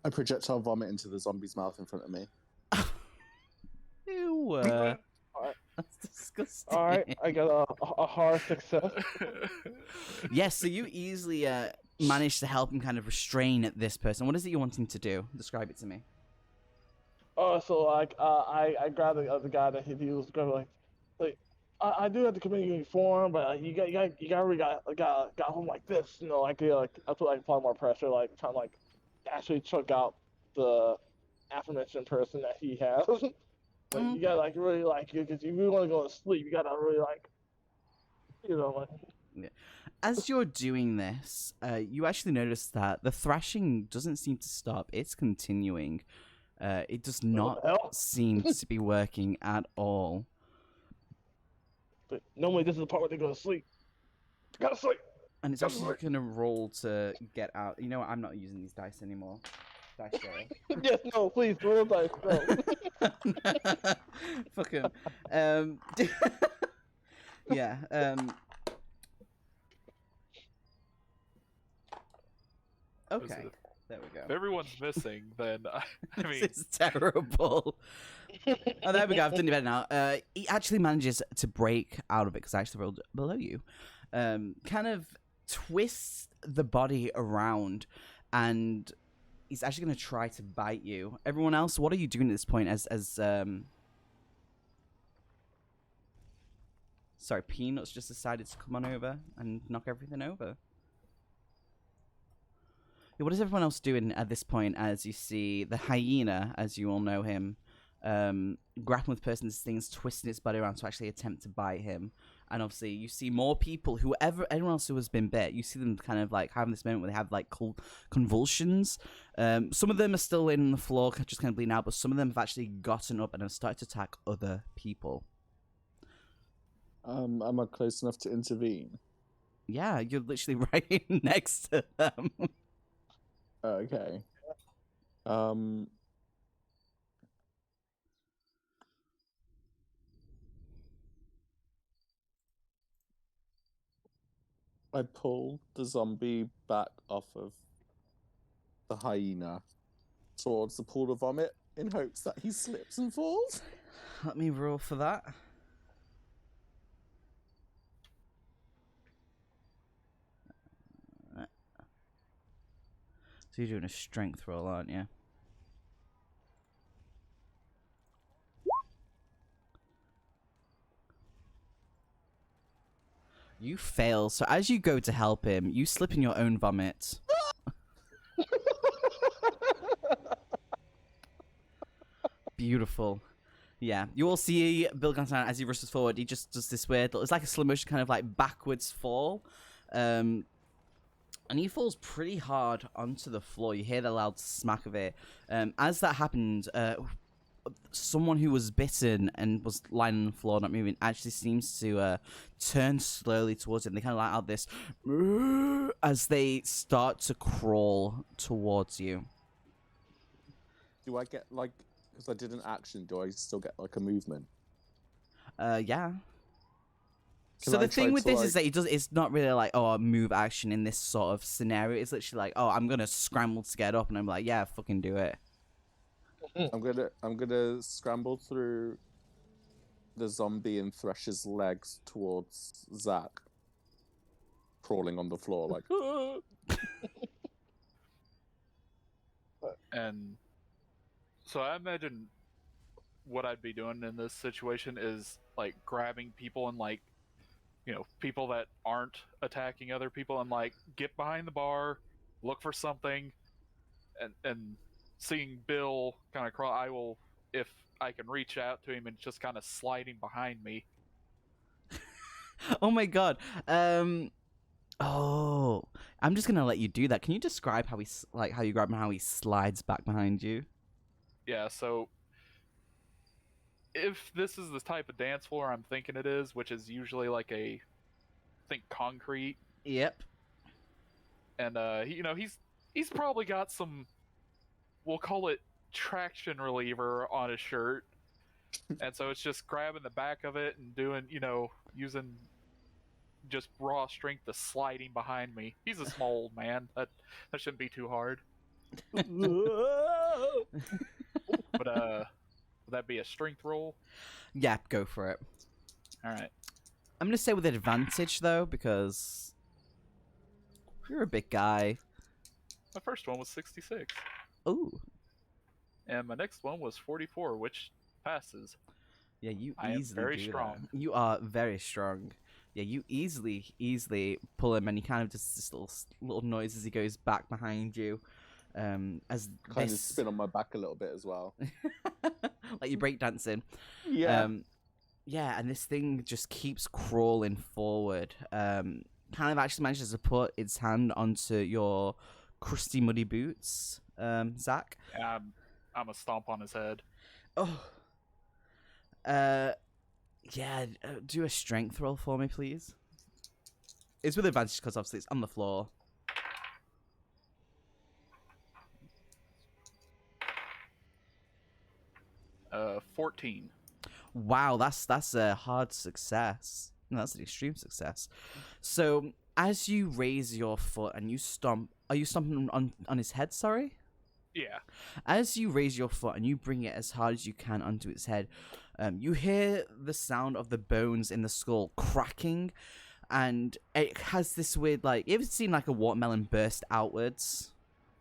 I projectile vomit into the zombie's mouth in front of me. Ew. That's disgusting. All right, I got a hard success. Yes, so you easily managed to help him kind of restrain this person. What is it you want him to do? Describe it to me. Oh, so like I grabbed the other guy that he was going like I do have the community form, but really got him like this, you know, like I put like far more pressure, like trying to like actually choke out the aforementioned person that he has. Like you gotta like really like because you really want to go to sleep, you gotta really like, you know, like. Yeah. As you're doing this, you actually notice that the thrashing doesn't seem to stop. It's continuing. It does not seem to be working at all. But normally this is the part where they go to sleep. Gotta sleep. And it's actually going to roll to get out. You know what? I'm not using these dice anymore. Dice roll. Yes, no, please, roll dice, no. Fuck him. Yeah. Okay. There we go. If everyone's missing, then I mean, This is terrible. Oh, there we go. I've done it better now. He actually manages to break out of it because I actually rolled below you. Kind of twists the body around, and he's actually going to try to bite you. Everyone else, what are you doing at this point? Sorry, Peanuts just decided to come on over and knock everything over. Yeah, what is everyone else doing at this point as you see the hyena, as you all know him, grappling with person's things, twisting its body around to actually attempt to bite him? And obviously you see more people, anyone else who has been bit, you see them kind of like having this moment where they have like convulsions. Some of them are still laying on the floor, just kind of bleeding out, but some of them have actually gotten up and have started to attack other people. Am I close enough to intervene? Yeah, you're literally right next to them. Okay. I pull the zombie back off of the hyena towards the pool of vomit in hopes that he slips and falls. Let me roll for that. So you're doing a strength roll, aren't you? You fail. So as you go to help him, you slip in your own vomit. Beautiful. Yeah, you all see Bill Gunton as he rushes forward. He just does this weird, it's like a slow motion kind of like backwards fall. And he falls pretty hard onto the floor. You hear the loud smack of it. As that happened, someone who was bitten and was lying on the floor, not moving, actually seems to turn slowly towards it. And they kind of let out this as they start to crawl towards you. Do I get, like, because I did an action, do I still get, like, a movement? Yeah. Can So I the thing try with to, this like- is that it's not really like, oh, a move action in this sort of scenario. It's literally like, oh, I'm going to scramble to get up. And I'm like, yeah, fucking do it. I'm gonna scramble through the zombie and Thresh's legs towards Zach, crawling on the floor like. and so I imagine what I'd be doing in this situation is like grabbing people and like, you know, people that aren't attacking other people and like get behind the bar, look for something, and seeing Bill kind of crawl, I will, if I can reach out to him and just kind of sliding behind me. Oh my god. Oh, I'm just gonna let you do that. Can you describe how how you grab him, how he slides back behind you? Yeah, so if this is the type of dance floor I'm thinking it is, which is usually like think concrete, Yep. and he's probably got some, we'll call it traction reliever on his shirt, and so it's just grabbing the back of it and doing, using just raw strength to sliding behind me. He's a small old man. That shouldn't be too hard. But would that be a strength roll? Yeah, go for it. All right. I'm gonna say with advantage though, because you're a big guy. My first one was 66. Ooh. And my next one was 44, which passes. Yeah, you I am easily very do strong. that. You are very strong. Yeah, you easily pull him, and he kind of just this little noise as he goes back behind you. As Kind of spin on my back a little bit as well. like you're breakdancing. Yeah. Yeah, and this thing just keeps crawling forward. Kind of actually manages to put its hand onto your crusty, muddy boots, Zach. I'm a stomp on his head. Oh. Yeah, do a strength roll for me, please. It's with advantage because obviously it's on the floor. 14. Wow, that's a hard success. No, that's an extreme success. So as you raise your foot and you stomp, are you stomping on his head? Sorry. Yeah. As you raise your foot and you bring it as hard as you can onto its head, you hear the sound of the bones in the skull cracking, and it has this weird, like, you ever seen like a watermelon burst outwards?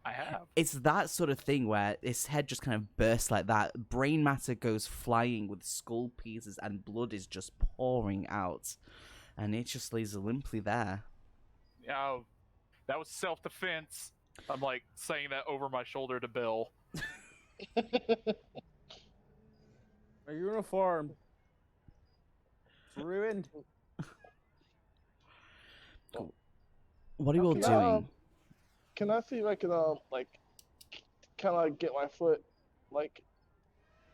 I have. It's that sort of thing where its head just kind of bursts like that. Brain matter goes flying with skull pieces and blood is just pouring out. And it just lays limply there. Oh, that was self-defense. I'm like saying that over my shoulder to Bill. My uniform. It's ruined. What are you all Can doing? Can I see if I can kind of like get my foot like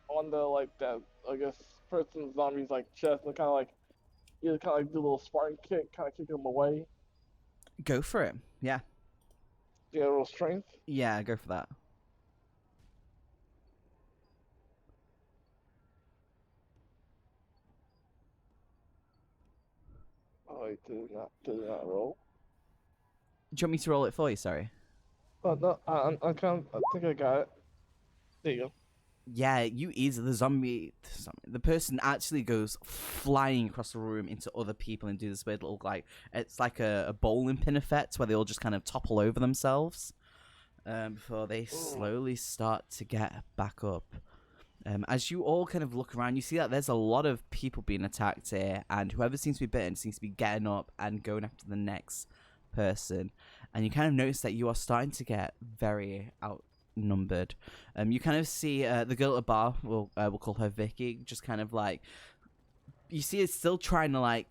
on the that I guess person zombie's chest and kind of either kind of do a little Spartan kick, kind of kick him away. Go for it. Yeah. Get a little strength. Yeah, go for that. Oh, it did not roll. Do you want me to roll it for you? Sorry. Oh no, I think I got it. There you go. Yeah, you easily the person actually goes flying across the room into other people and do this weird little it's like a bowling pin effect where they all just kind of topple over themselves before they slowly start to get back up. As you all kind of look around, you see that there's a lot of people being attacked here, and whoever seems to be bitten seems to be getting up and going after the next person. And you kind of notice that you are starting to get very outnumbered. You kind of see the girl at the bar, we'll call her Vicky, just kind of you see her still trying to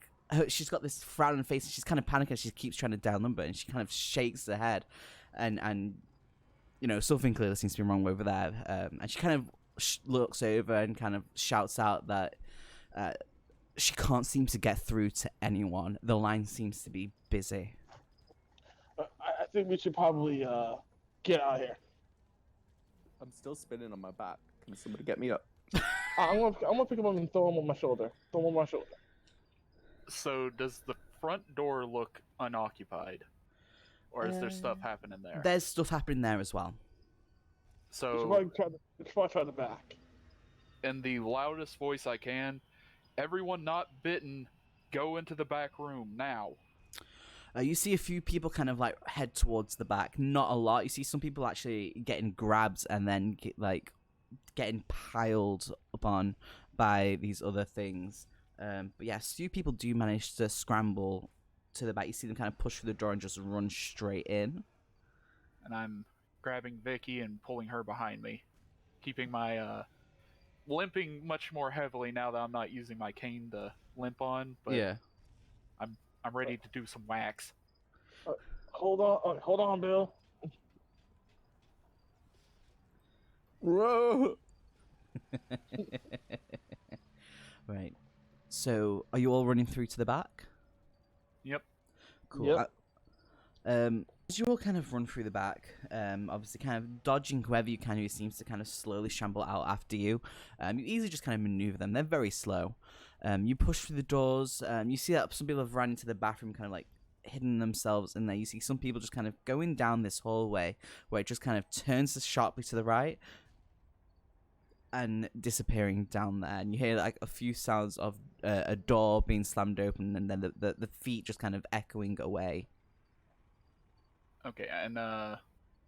she's got this frown on her face, and she's kind of panicking, she keeps trying to down-number, and she kind of shakes her head, and something clearly seems to be wrong over there, and she kind of looks over and kind of shouts out that she can't seem to get through to anyone. The line seems to be busy. I think we should probably get out of here. I'm still spinning on my back. Can somebody get me up? I'm gonna pick him up and throw him on my shoulder. So does the front door look unoccupied? Or is there stuff happening there? There's stuff happening there as well. So, We should probably try the back. in the loudest voice I can, everyone not bitten, go into the back room now. You see a few people kind of head towards the back. Not a lot. You see some people actually getting grabbed and then getting piled upon by these other things. But yeah, few people do manage to scramble to the back. You see them kind of push through the door and just run straight in. And I'm grabbing Vicky and pulling her behind me, keeping my limping much more heavily now that I'm not using my cane to limp on. But yeah, I'm ready to do some wax. Hold on, Bill. Right. So, are you all running through to the back? Yep. Cool. Yep. As you all kind of run through the back, obviously kind of dodging whoever you can who seems to kind of slowly shamble out after you, you easily just kind of maneuver them. They're very slow. You push through the doors. You see that some people have ran into the bathroom, kind of like hidden themselves in there. You see some people just kind of going down this hallway where it just kind of turns sharply to the right and disappearing down there. And you hear like a few sounds of a door being slammed open and then the feet just kind of echoing away. Okay, and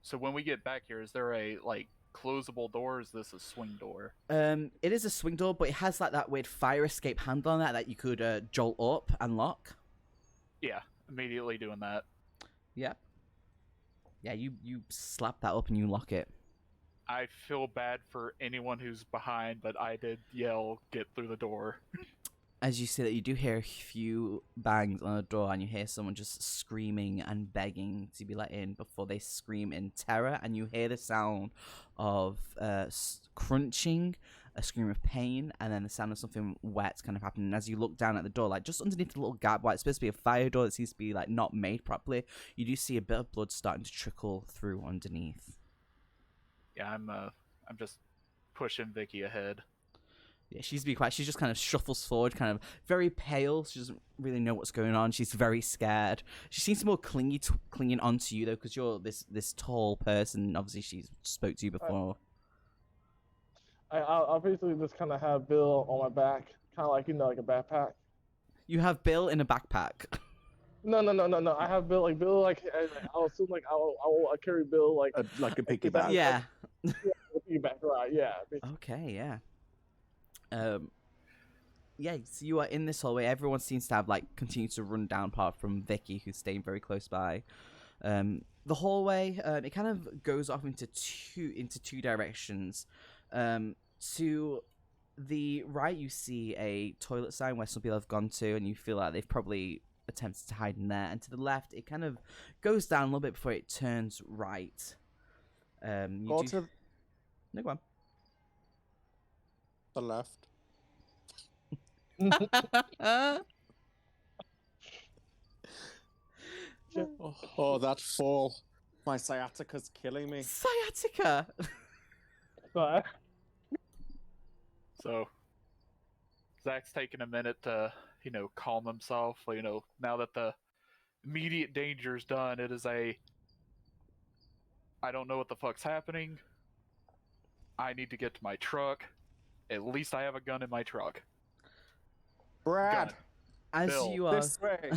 so when we get back here, is there a like closable door? Or is this a swing door? It is a swing door, but it has like that weird fire escape handle on that you could jolt up and lock. Yeah, immediately doing that. Yeah. Yeah, you slap that up and you lock it. I feel bad for anyone who's behind, but I did yell, "Get through the door!" As you see that, you do hear a few bangs on the door, and you hear someone just screaming and begging to be let in before they scream in terror, and you hear the sound of crunching, a scream of pain, and then the sound of something wet kind of happening. And as you look down at the door, like just underneath the little gap, where it's supposed to be a fire door that seems to be like not made properly, you do see a bit of blood starting to trickle through underneath. Yeah, I'm just pushing Vicky ahead. Yeah, she's she just kind of shuffles forward, kind of very pale. She doesn't really know what's going on. She's very scared. She seems more clinging onto you though, because you're this tall person. Obviously, she spoke to you before. I'll basically just kind of have Bill on my back, kind of like like a backpack. You have Bill in a backpack. No. I have Bill I'll assume like I'll carry Bill like a piggyback. Yeah. Piggyback, right? Yeah. Okay. Yeah. Yeah, so you are in this hallway. Everyone seems to have continued to run down, apart from Vicky, who's staying very close by. The hallway, it kind of goes off into two directions. To the right, you see a toilet sign where some people have gone to, and you feel like they've probably attempted to hide in there. And to the left, it kind of goes down a little bit before it turns right. No, go on. The left. Oh, that fall. My sciatica's killing me. Sciatica! But So Zach's taking a minute to, calm himself. Now that the immediate danger's done, it is I don't know what the fuck's happening. I need to get to my truck. At least I have a gun in my truck. Brad, Gun. As Bill, you are, this way.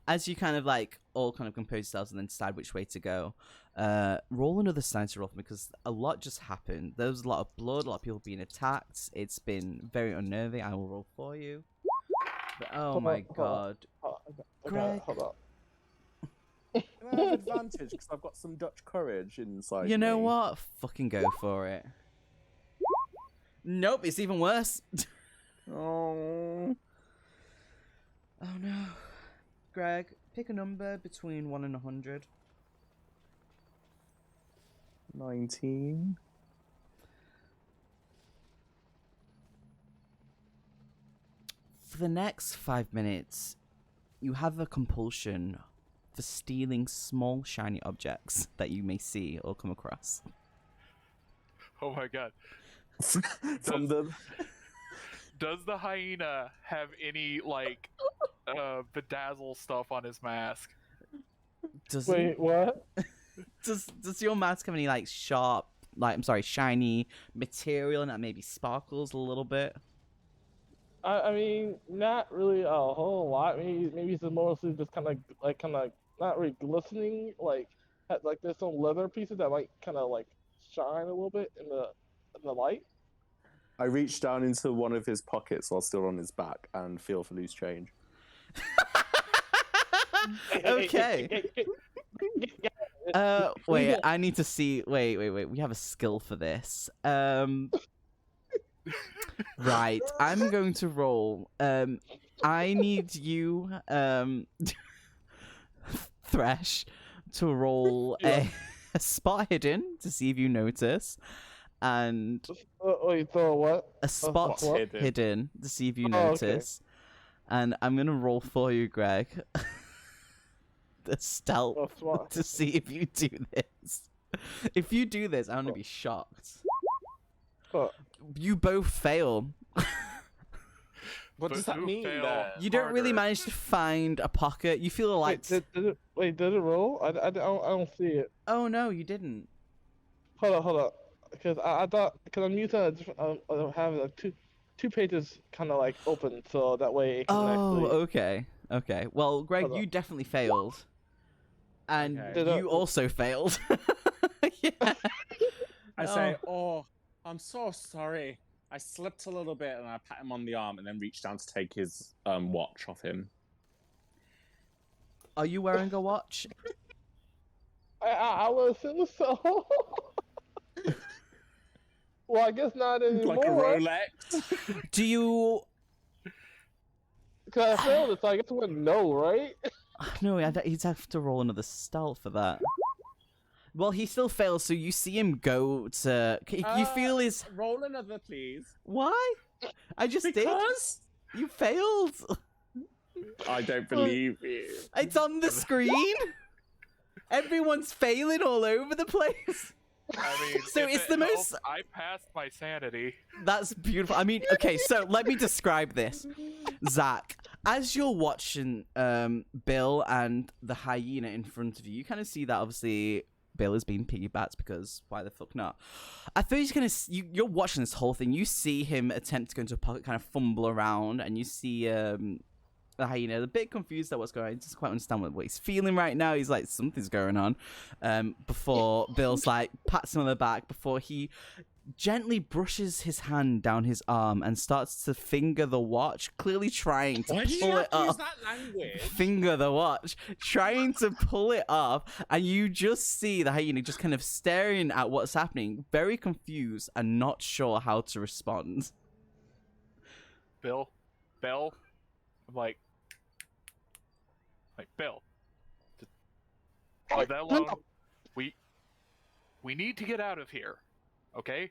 as you kind of all kind of compose yourselves and then decide which way to go, roll another science roll for me, because a lot just happened. There was a lot of blood, a lot of people being attacked. It's been very unnerving. I will roll for you. But, oh my god. Greg. Hold on. I have advantage because I've got some Dutch courage inside. You know me. what? Fucking go for it. Nope, it's even worse. Oh. Oh no. Greg, pick a number between 1 and 100. 19. For the next 5 minutes, you have a compulsion for stealing small shiny objects that you may see or come across. Oh my god. From the Does the hyena have any bedazzle stuff on his mask? Does Wait, what? does your mask have any shiny material and that maybe sparkles a little bit? I mean, not really a whole lot. Maybe it's mostly just kind of not really glistening. There's some leather pieces that might kind of shine a little bit in the light. I reach down into one of his pockets while still on his back and feel for loose change. Okay. Wait, I need to see. Wait. We have a skill for this. Right, I'm going to roll. I need you, Thresh, to roll a spot hidden to see if you notice, and You throw what? a spot what? hidden to see if you Oh, okay. notice. And I'm gonna roll for you, Greg. The stealth Oh, smart. to see if you do this. If you do this, I'm gonna be shocked. What? You both fail. What does that who mean failed? then? You don't really Harder. manage to find a pocket. You feel like, Did it roll? I don't see it. oh no, you didn't. Hold on. Because I thought, because I'm using a different, I have like two pages kind of like open, so that way it can Oh, actually. okay. Well, Greg, Hold you on. definitely failed, and Okay. Did I- you also failed. Yeah. I say, oh, I'm so sorry. I slipped a little bit and I pat him on the arm and then reached down to take his watch off him. Are you wearing a watch? I would assume so. Well, I guess not anymore. Like a Rolex. Do you? Because I failed it, so I guess it went no, right? No, he'd have to roll another stealth for that. Well, he still fails, so you see him go to. You feel his. Roll another, please. Why? I just Because did. You failed. I don't believe you. It's on the screen. Everyone's failing all over the place. I mean, So if it's it the helps, most- I passed my sanity. That's beautiful. I mean, okay, so let me describe this. Zach, as you're watching Bill and the hyena in front of you, you kind of see that obviously Bill is being piggybacked because why the fuck not? I thought he's gonna. You're watching this whole thing. You see him attempt to go into a pocket, kind of fumble around, and you see the hyena a bit confused at what's going on. He doesn't quite understand what he's feeling right now. He's like, something's going on. Before Bill's like pats him on the back before he gently brushes his hand down his arm and starts to finger the watch, clearly trying to Why did you pull have it to use off. that language? Finger the watch, trying to pull it off, and you just see the hyena just kind of staring at what's happening, very confused and not sure how to respond. Bill, I'm like, Bill, leave that alone. We need to get out of here, okay?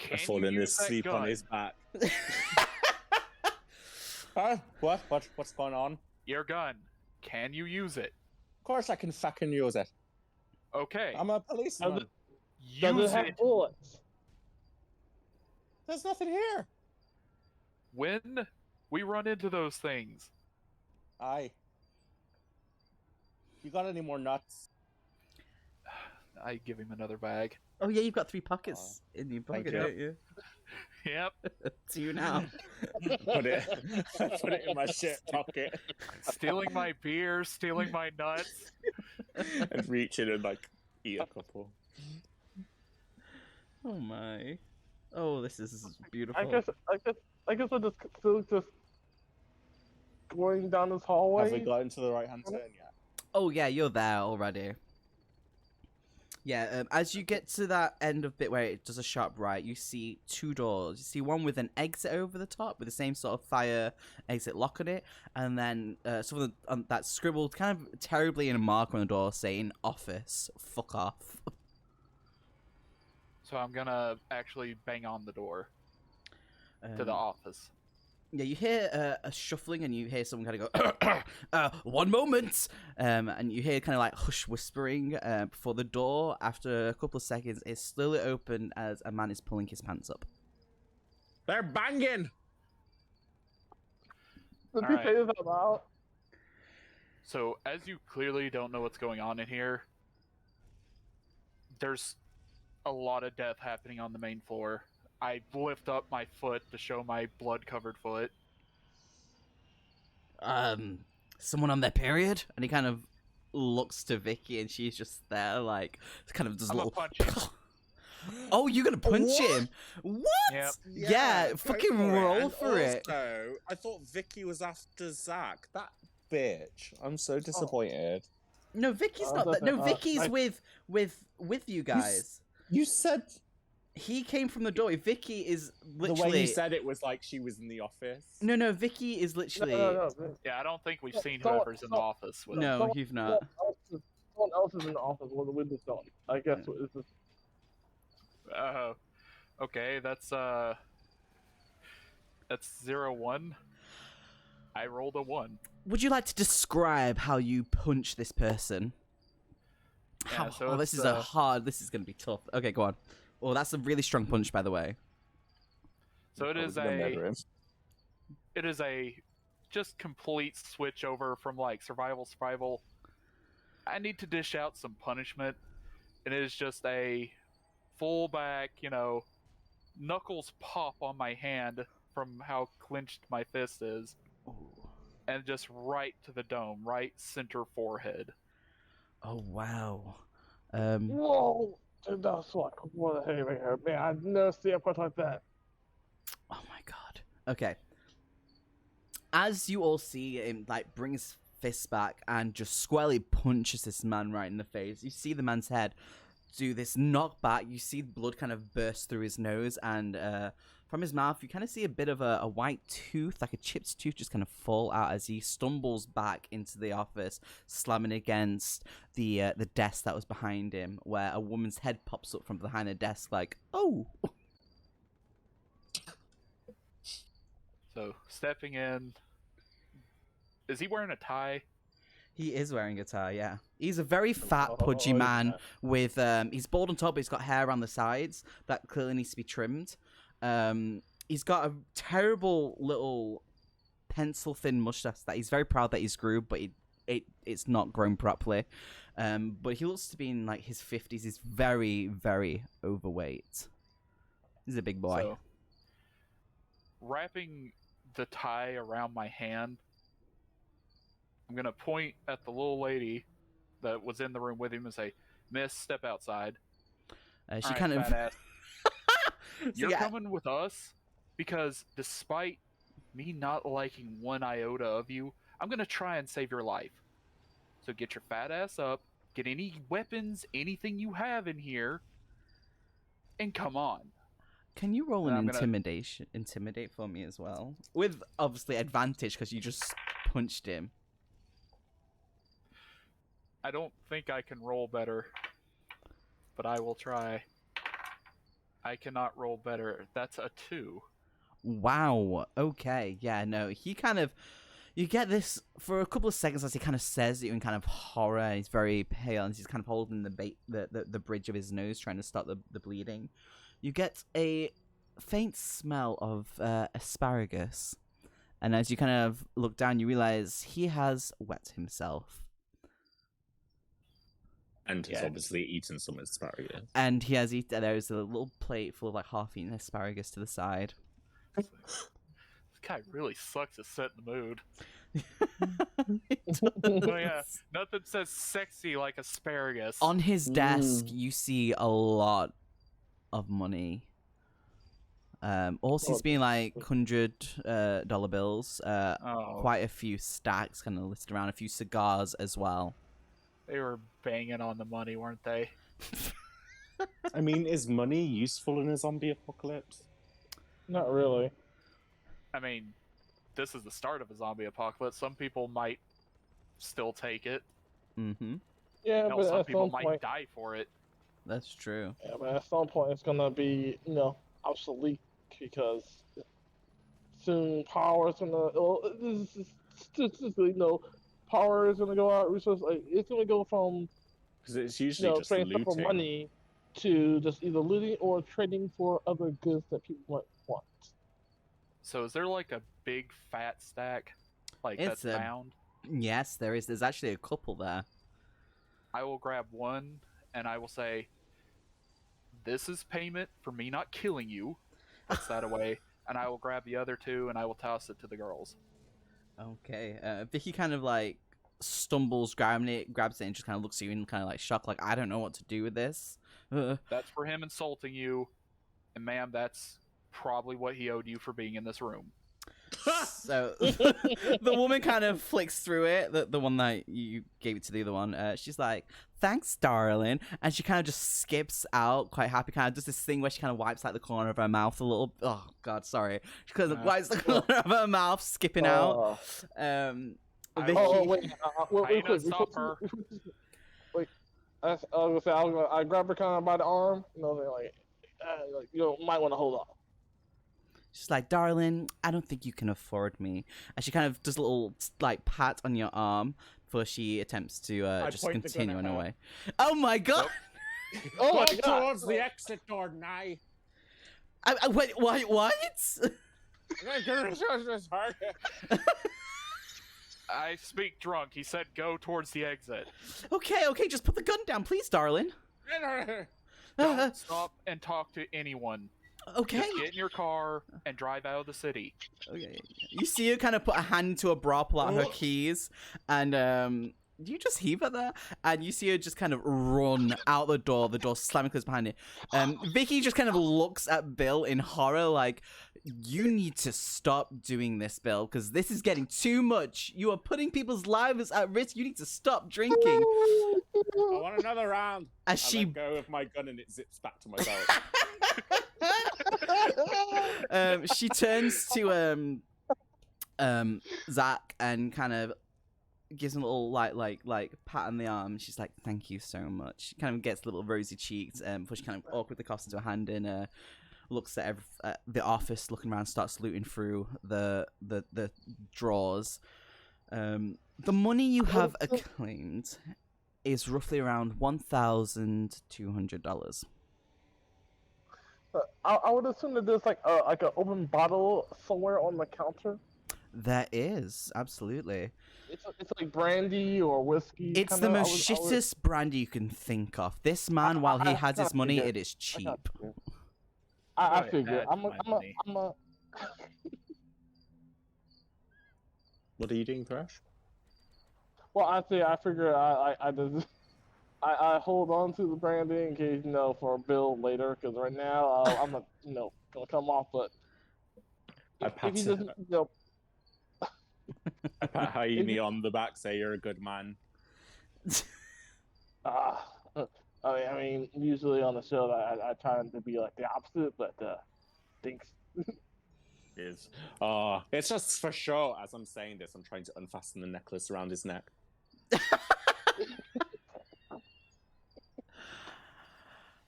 I Can fall you in use his that sleep on gun? his back. Huh? What's going on? Your gun. Can you use it? Of course I can fucking use it. Okay. I'm a policeman. Does Use it have it bullets? There's nothing here. when we run into those things. Aye. You got any more nuts? I give him another bag. Oh yeah, you've got 3 pockets in your Thank pocket, you. don't you? Yep. 2 now. Put it in my shit pocket Stealing my beer, stealing my nuts. and reach in and like eat a couple. Oh my. Oh, this is beautiful. I guess we're just still just going down this hallway. Have we got into the right hand turn yet? Oh yeah, you're there already. Yeah, as you get to that end of bit where it does a sharp right, you see 2 doors. You see one with an exit over the top with the same sort of fire exit lock on it, and then something that's scribbled kind of terribly in a mark on the door saying "Office, fuck off." So I'm gonna actually bang on the door to the office. Yeah, you hear a shuffling, and you hear someone kind of go, 1 moment! And you hear kind of like hush whispering before the door, after a couple of seconds, is slowly opened as a man is pulling his pants up. They're banging! Did All you right. say this out loud? So, as you clearly don't know what's going on in here, there's a lot of death happening on the main floor. I lift up my foot to show my blood-covered foot. Someone on their period? And he kind of looks to Vicky, and she's just there, like, kind of does a I'm little... gonna punch him. Oh, you're gonna punch What? him? What? Yep. Yeah, go fucking for it. roll And for it. also, I thought Vicky was after Zach. That bitch. I'm so disappointed. No, Vicky's Oh, not that. No, okay, Vicky's with you guys. You said He came from the door. Vicky is the literally... way you said it was like she was in the office. No, Vicky is literally... No. Yeah, I don't think we've seen Someone- whoever's in the office with him. No, you've not. Someone else is in the office when the window's down. I guess it's just... Oh. Okay, that's 0-1. I rolled a 1. Would you like to describe how you punch this person? Yeah, How? so Oh, this it's, is this is going to be tough. Okay, go on. Oh, that's a really strong punch, by the way. So You're it is probably gonna murder him. it is a just complete switch over from like survival. I need to dish out some punishment, and it is just a full back, knuckles pop on my hand from how clenched my fist is, and just right to the dome, right center forehead. Oh wow. Whoa! Dude, that's like what a haymaker, man. I've never seen a punch like that. Oh my god. Okay. As you all see him, like, bring his fist back and just squarely punches this man right in the face. You see the man's head do this knockback. You see blood kind of burst through his nose, and from his mouth, you kind of see a bit of a white tooth, like a chipped tooth, just kind of fall out as he stumbles back into the office, slamming against the desk that was behind him, where a woman's head pops up from behind the desk, like, oh. So stepping in, is he wearing a tie? He is wearing a tie, yeah. He's a very fat, pudgy Oh, man yeah. with, he's bald on top, but he's got hair around the sides that clearly needs to be trimmed. He's got a terrible little pencil-thin mustache that he's very proud that he's grew, but it's not grown properly. But he looks to be in, like, his 50s. He's very, very overweight. He's a big boy. So, wrapping the tie around my hand, I'm going to point at the little lady that was in the room with him and say, "Miss, step outside." She All right, kind of... fat ass. So, You're yeah, coming with us because despite me not liking one iota of you, I'm going to try and save your life. So get your fat ass up, get any weapons, anything you have in here, and come on. Can you roll And an I'm gonna- intimidate for me as well? With, obviously, advantage, because you just punched him. I don't think I can roll better, but I will try. I cannot roll better. That's a 2. Wow. Okay. Yeah, no. He kind of... You get this for a couple of seconds as he kind of says it in kind of horror. And he's very pale and he's kind of holding the bridge of his nose, trying to stop the bleeding. You get a faint smell of asparagus. And as you kind of look down, you realize he has wet himself. And he's Yeah. obviously eaten some asparagus. And he has eaten... There's a little plate full of, like, half-eaten asparagus to the side. This guy really sucks at setting the mood. Oh yeah, nothing says sexy like asparagus. On his desk, you see a lot of money. All seems to be like $100 bills. Quite a few stacks kind of listed around. A few cigars as well. They were banging on the money, weren't they? I mean, is money useful in a zombie apocalypse? Not really. I mean, this is the start of a zombie apocalypse. Some people might still take it. Mm-hmm. Yeah, Hell, but some at people some might point, die for it. That's true. yeah, but at some point it's gonna be, obsolete because soon power is gonna. Well, this is statistically, power is gonna go out. Resources, like, it's gonna go from Because it's usually just trading stuff for looting. money to just either looting or trading for other goods that people might want. So is there like a big fat stack, like It's that's a- bound? Yes, there is. There's actually a couple there. I will grab one and I will say, "This is payment for me not killing you." Puts that away, and I will grab the other 2 and I will toss it to the girls. Okay. Vicky kind of like stumbles, grabs it, and just kind of looks at you in kind of like shock, like, I don't know what to do with this. That's for him insulting you, and ma'am, that's probably what he owed you for being in this room. So the woman kind of flicks through it, the one that you gave it to the other one. She's like, "Thanks, darling," and she kind of just skips out, quite happy. Kind of does this thing where she kind of wipes like the corner of her mouth a little. Oh God, sorry. She kind of wipes the corner of her mouth, skipping out. Vicky... Wait, real quick, stop her. Wait, I was gonna say, I grab her kind of by the arm, like, might want to hold off. She's like, darling, I don't think you can afford me. And she kind of does a little like pat on your arm before she attempts to just point the gun continue at on her her. way. Oh my god! Oh my Go god! towards the exit door now. Wait, what? I speak drunk. He said go towards the exit. Okay, just put the gun down, please, darling. Don't stop and talk to anyone. Okay. Just get in your car and drive out of the city. Okay. You see her kind of put a hand to her bra, pull out her keys, and do you just heave her there? And you see her just kind of run out the door slamming closed behind her. Vicky just kind of looks at Bill in horror, like, you need to stop doing this, Bill, because this is getting too much. You are putting people's lives at risk. You need to stop drinking. I want another round. As I she let go with my gun and it zips back to my belt. she turns to Zach and kind of gives him a little like pat on the arm. She's like, "Thank you so much." She kind of gets a little rosy cheeked, before she kind of awkwardly coughs into her hand and looks at the office, looking around, starts looting through the drawers. The money you have acclaimed is roughly around $1,200. I would assume that there's like an open bottle somewhere on the counter. There is, absolutely. It's like brandy or whiskey. It's the most shittest brandy you can think of. This man, while he has his money, it is cheap. I figure. I'm a. What are you doing, Thresh? Well, I figure I hold on to the brandy in case for Bill later, because right now I'm not gonna come off. But if he doesn't, I pat Haimi on the back, say you're a good man. I mean, usually on the show I try to be like the opposite, but thanks. It's just for show. As I'm saying this, I'm trying to unfasten the necklace around his neck.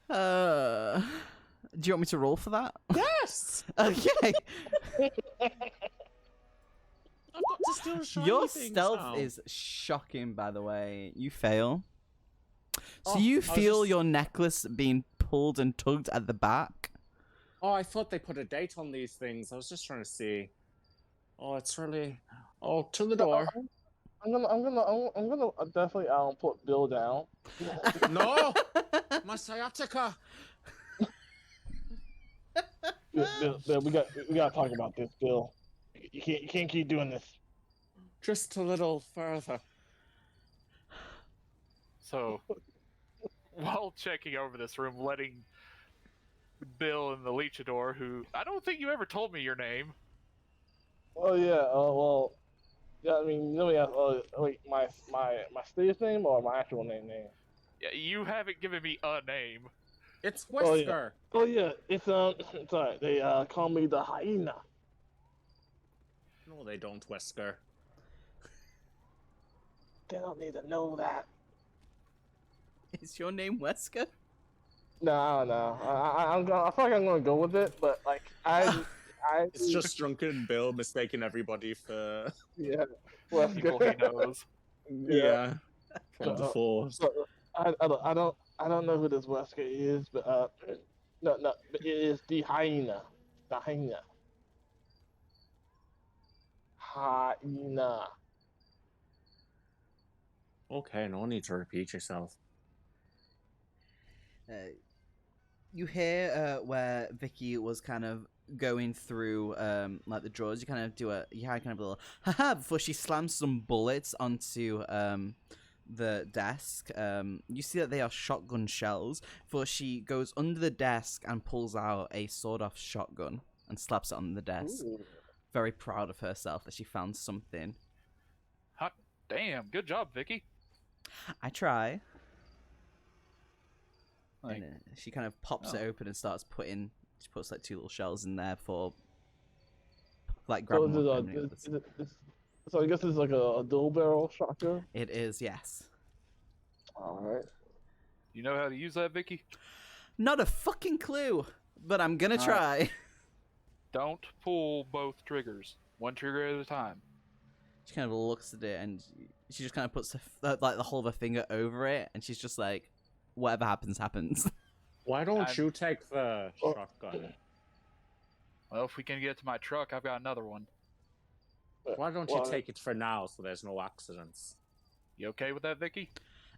Do you want me to roll for that? Yes. Okay. I've got to still shiny Your things stealth now. is shocking, by the way. You fail. So Oh, you I was feel just- your necklace being pulled and tugged at the back. Oh, I thought they put a date on these things. I was just trying to see. Oh, it's really. Oh, to the door. I'm gonna definitely put Bill down. No, my sciatica. Bill, we gotta talk about this, Bill. You can't keep doing this. Just a little further. So, while checking over this room, letting Bill and the Leechador, who I don't think you ever told me your name. Oh yeah. Well. Yeah. I mean, let me ask. Wait, my stage name or my actual name? Yeah, you haven't given me a name. It's Oh, yeah. Whisker. Oh yeah. It's Sorry. They call me the hyena. No, they don't, Whisker. They don't need to know that. Is your name Wesker? No. I feel like I'm gonna go with it, but like It's just drunken Bill mistaking everybody for yeah. Well, People he knows. yeah from the force. I don't know who this Wesker is, but no, it is the hyena. The hyena. Hyena. Okay, no need to repeat yourself. You hear where Vicky was kind of going through like the drawers. You kind of do a little haha before she slams some bullets onto the desk. You see that they are shotgun shells. Before she goes under the desk and pulls out a sawed-off shotgun and slaps it on the desk. Ooh. Very proud of herself that she found something. Hot damn, good job, Vicky. I try. Like, And she kind of pops it Oh. open and starts putting. She puts like 2 little shells in there for like So grabbing more permanent others. so I guess it's like a dual barrel shotgun. It is, yes. All right. you know how to use that, Vicky? Not a fucking clue. but I'm gonna try. Don't pull both triggers. One trigger at a time. She kind of looks at it and she just kind of puts like the whole of her finger over it, and she's just like, whatever happens, happens. Why don't you take the shotgun? Well, if we can get to my truck, I've got another one. Why don't you take it for now so there's no accidents? You okay with that, Vicky?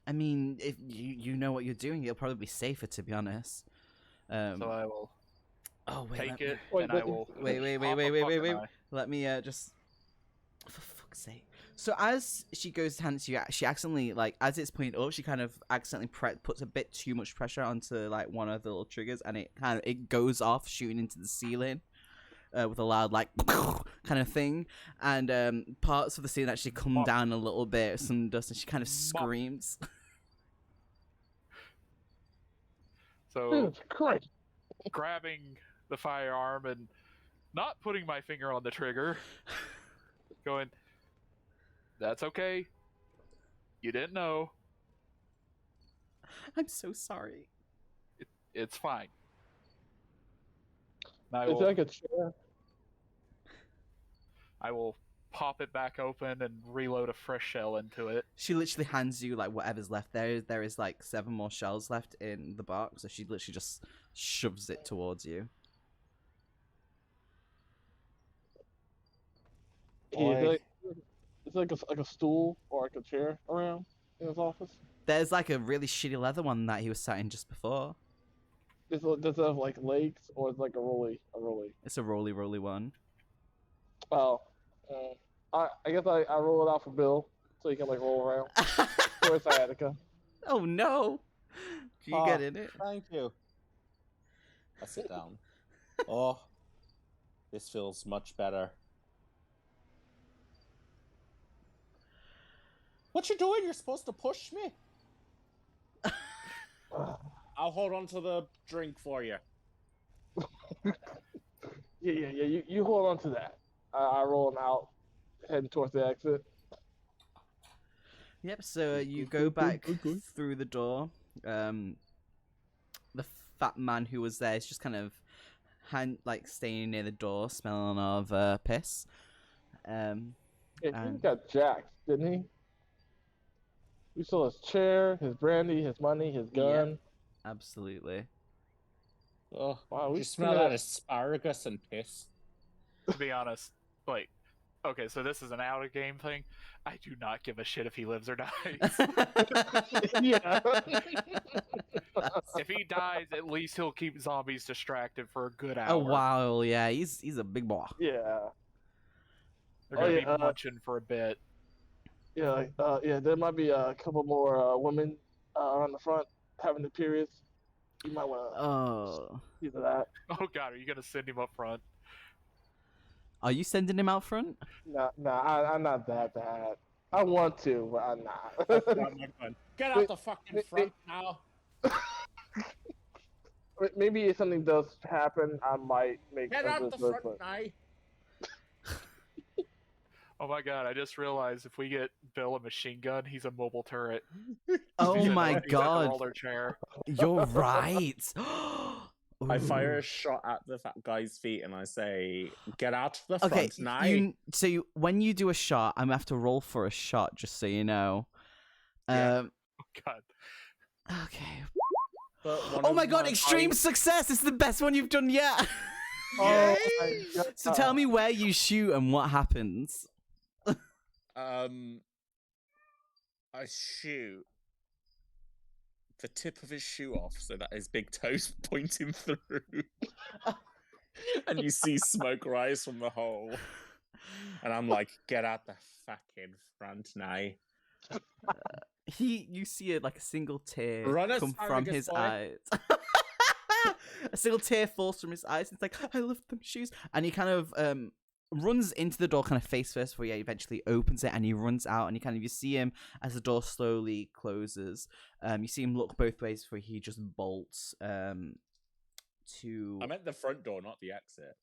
I mean, if you know what you're doing, it'll probably be safer, to be honest. So I will take it, and I will. Wait. Let me just. For fuck's sake. So as she goes to hand it to you, she accidentally, like, as it's pointed up, she kind of accidentally puts a bit too much pressure onto, like, one of the little triggers, and it goes off, shooting into the ceiling with a loud, like, kind of thing. And parts of the ceiling actually come down a little bit, some dust, and she kind of screams. So, grabbing the firearm and not putting my finger on the trigger, going, that's okay. You didn't know. I'm so sorry. It's fine. It's like a chair. I will pop it back open and reload a fresh shell into it. She literally hands you, like, whatever's left. There is like 7 more shells left in the box, so she literally just shoves it towards you. It's like a stool or like a chair around in his office. There's like a really shitty leather one that he was sat in just before. Does it have like legs, or is it like a rolly? It's a rolly one. Oh, I guess I roll it out for Bill so he can like roll around. Or sciatica. Oh no! Can you get in it? Thank you. I sit down. Oh, this feels much better. What you doing? You're supposed to push me. I'll hold on to the drink for you. Yeah. You hold on to that. I roll him out, heading towards the exit. Yep. So you go back through the door. The fat man who was there is just kind of staying near the door, smelling of piss. Yeah, he got jacked, didn't he? We saw his chair, his brandy, his money, his gun. Yep, absolutely. Oh, wow, we you smell that asparagus and piss. To be honest, like, okay, so this is an out of game thing. I do not give a shit if he lives or dies. Yeah. If he dies, at least he'll keep zombies distracted for a good hour. Oh wow, yeah, he's a big boy. Yeah. They're gonna be munching for a bit. Yeah, there might be a couple more women on the front having the periods. You might want to see that. Oh god, are you gonna send him up front? Are you sending him out front? Nah, I'm not that bad. I want to, but I'm not. Get out the fucking front now. Maybe if something does happen, I might make. Get out the front now. Oh my god, I just realized if we get Bill a machine gun, he's a mobile turret. Oh my god. Roller chair. You're right. I fire a shot at the fat guy's feet and I say, get out the front now. When you do a shot, I'm going to have to roll for a shot, just so you know. Oh god. Okay. Oh my god, extreme success! It's the best one you've done yet! Oh, so tell me where you shoot and what happens. I shoot the tip of his shoe off so that his big toe's pointing through. And you see smoke rise from the hole. And I'm like, get out the fucking front now. You see a single tear come from asparagus his boy. eyes. A single tear falls from his eyes. It's like, I love them shoes. And he kind of runs into the door kind of face first before he eventually opens it, and he runs out, and you see him as the door slowly closes. You see him look both ways before he just bolts to... I meant the front door, not the exit.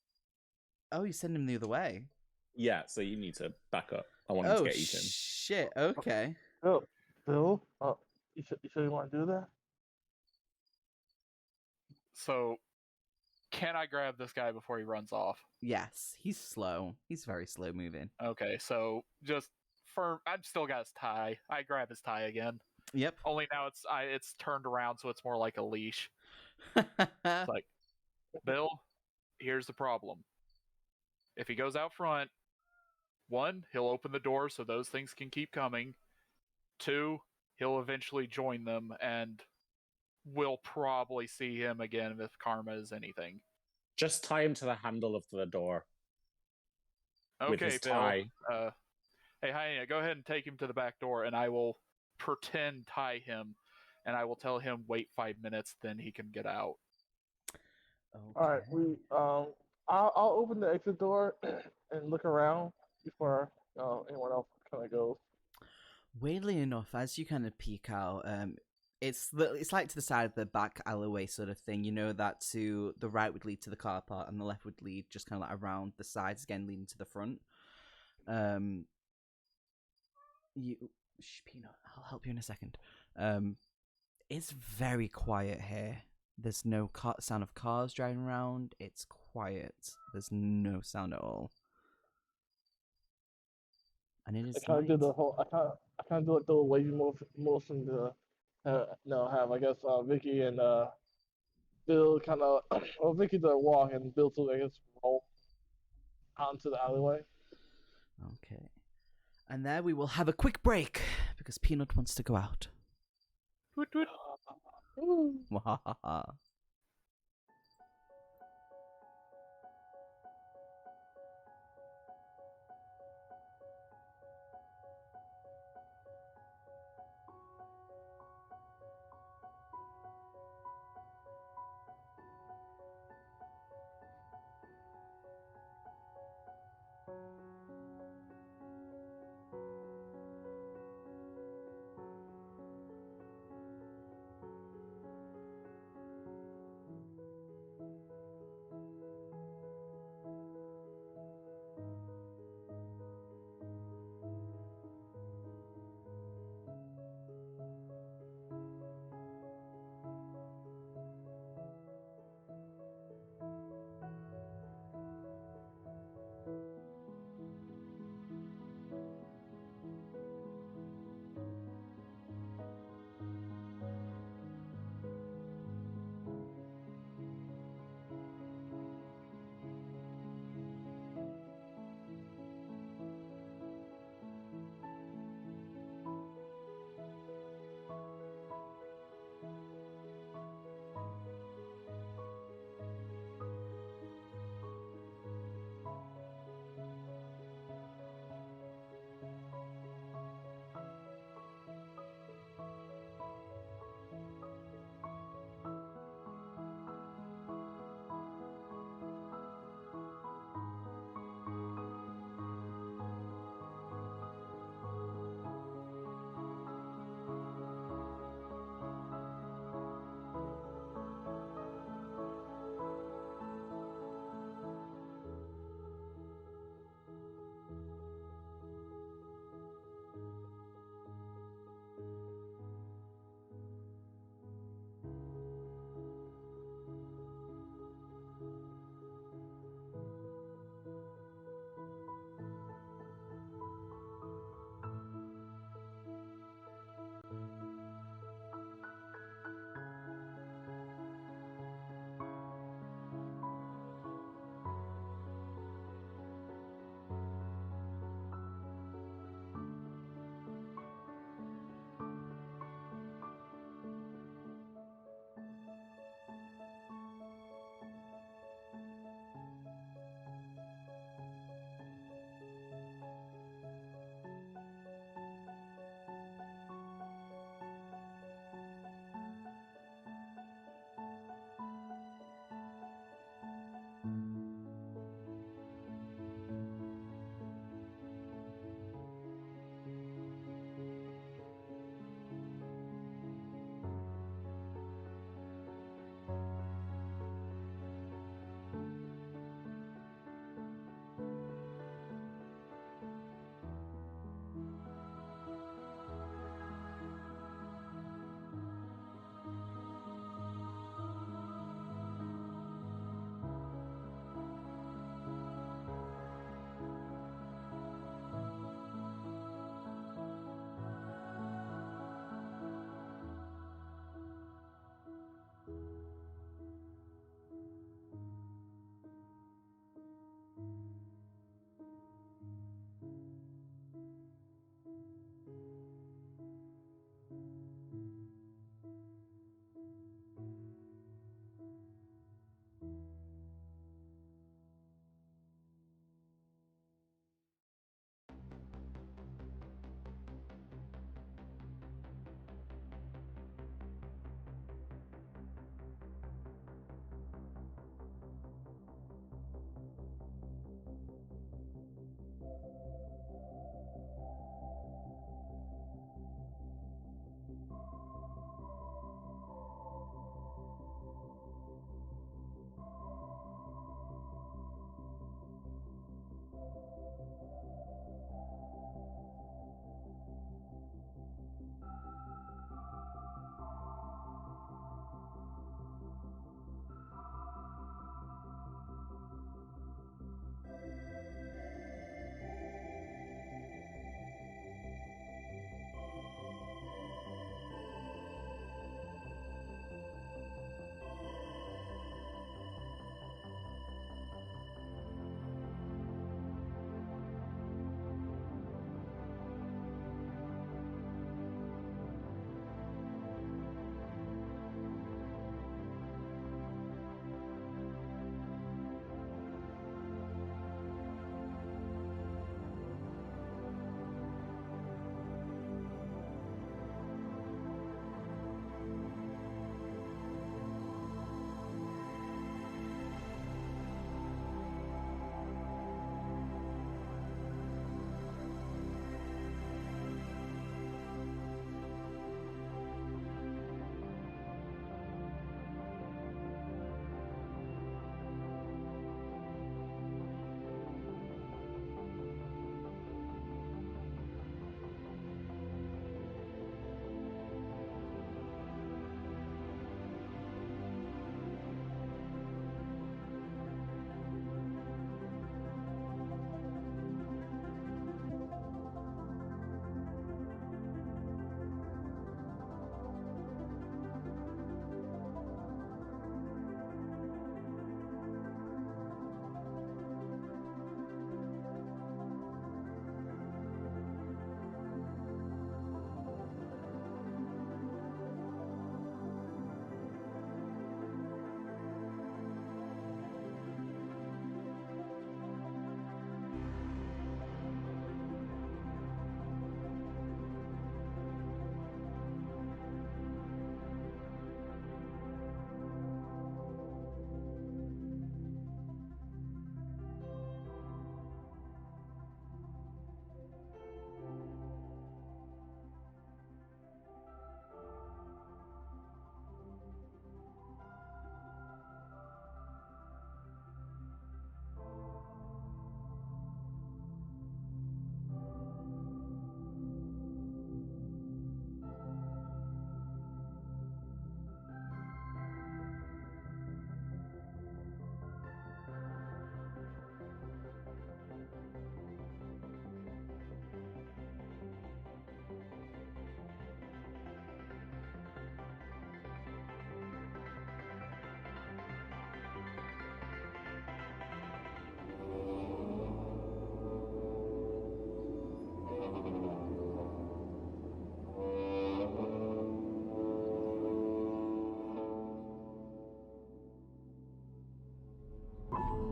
Oh, you send him the other way? Yeah, so you need to back up. I want him to get eaten. Shit, okay. Oh, Bill? You sure you want to do that? So, Can I grab this guy before he runs off? Yes, he's slow. He's very slow moving. Okay, so just I've still got his tie. I grab his tie again. Yep. Only now it's turned around, so it's more like a leash. It's like, Bill, here's the problem. If he goes out front, 1, he'll open the door so those things can keep coming. 2, he'll eventually join them, and we'll probably see him again if karma is anything. Just tie him to the handle of the door. With Okay, his Bill. tie. Hey, Hyena, go ahead and take him to the back door, and I will pretend tie him, and I will tell him wait 5 minutes, then he can get out. Okay. All right, I'll open the exit door and look around before anyone else kind of goes. Weirdly enough, as you kind of peek out, it's like to the side of the back alleyway sort of thing. You know that to the right would lead to the car park, and the left would lead just kind of like around the sides again, leading to the front. Peanut, I'll help you in a second. It's very quiet here. There's no sound of cars driving around. It's quiet. There's no sound at all. And it is. I kind of do the whole. I kind of do like the wavy motion to have I guess Vicky and Bill kind of well Vicky to walk and Bill to I guess roll onto the alleyway. Okay. And there we will have a quick break because Peanut wants to go out. Toot toot. Wahahaha.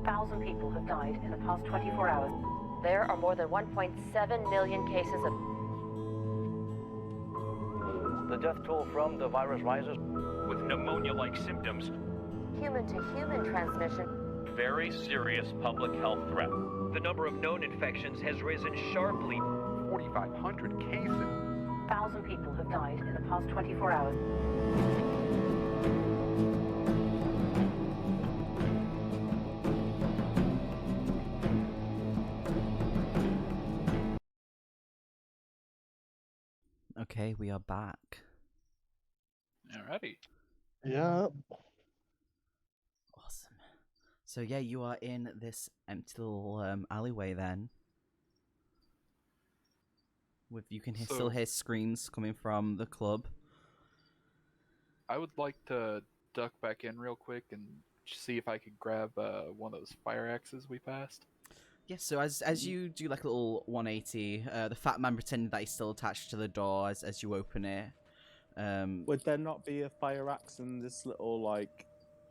1,000 people have died in the past 24 hours. There are more than 1.7 million cases of... The death toll from the virus rises with pneumonia-like symptoms. human-to-human transmission. Very serious public health threat. The number of known infections has risen sharply. 4,500 cases. 1,000 people have died in the past 24 hours. Okay, we are back. Alrighty. Yeah. Awesome. So yeah, you are in this empty little alleyway then. With you can still hear screams coming from the club. I would like to duck back in real quick and see if I could grab one of those fire axes we passed. Yeah, so as you do like a little 180, the fat man pretending that he's still attached to the door as you open it. Would there not be a fire axe in this little like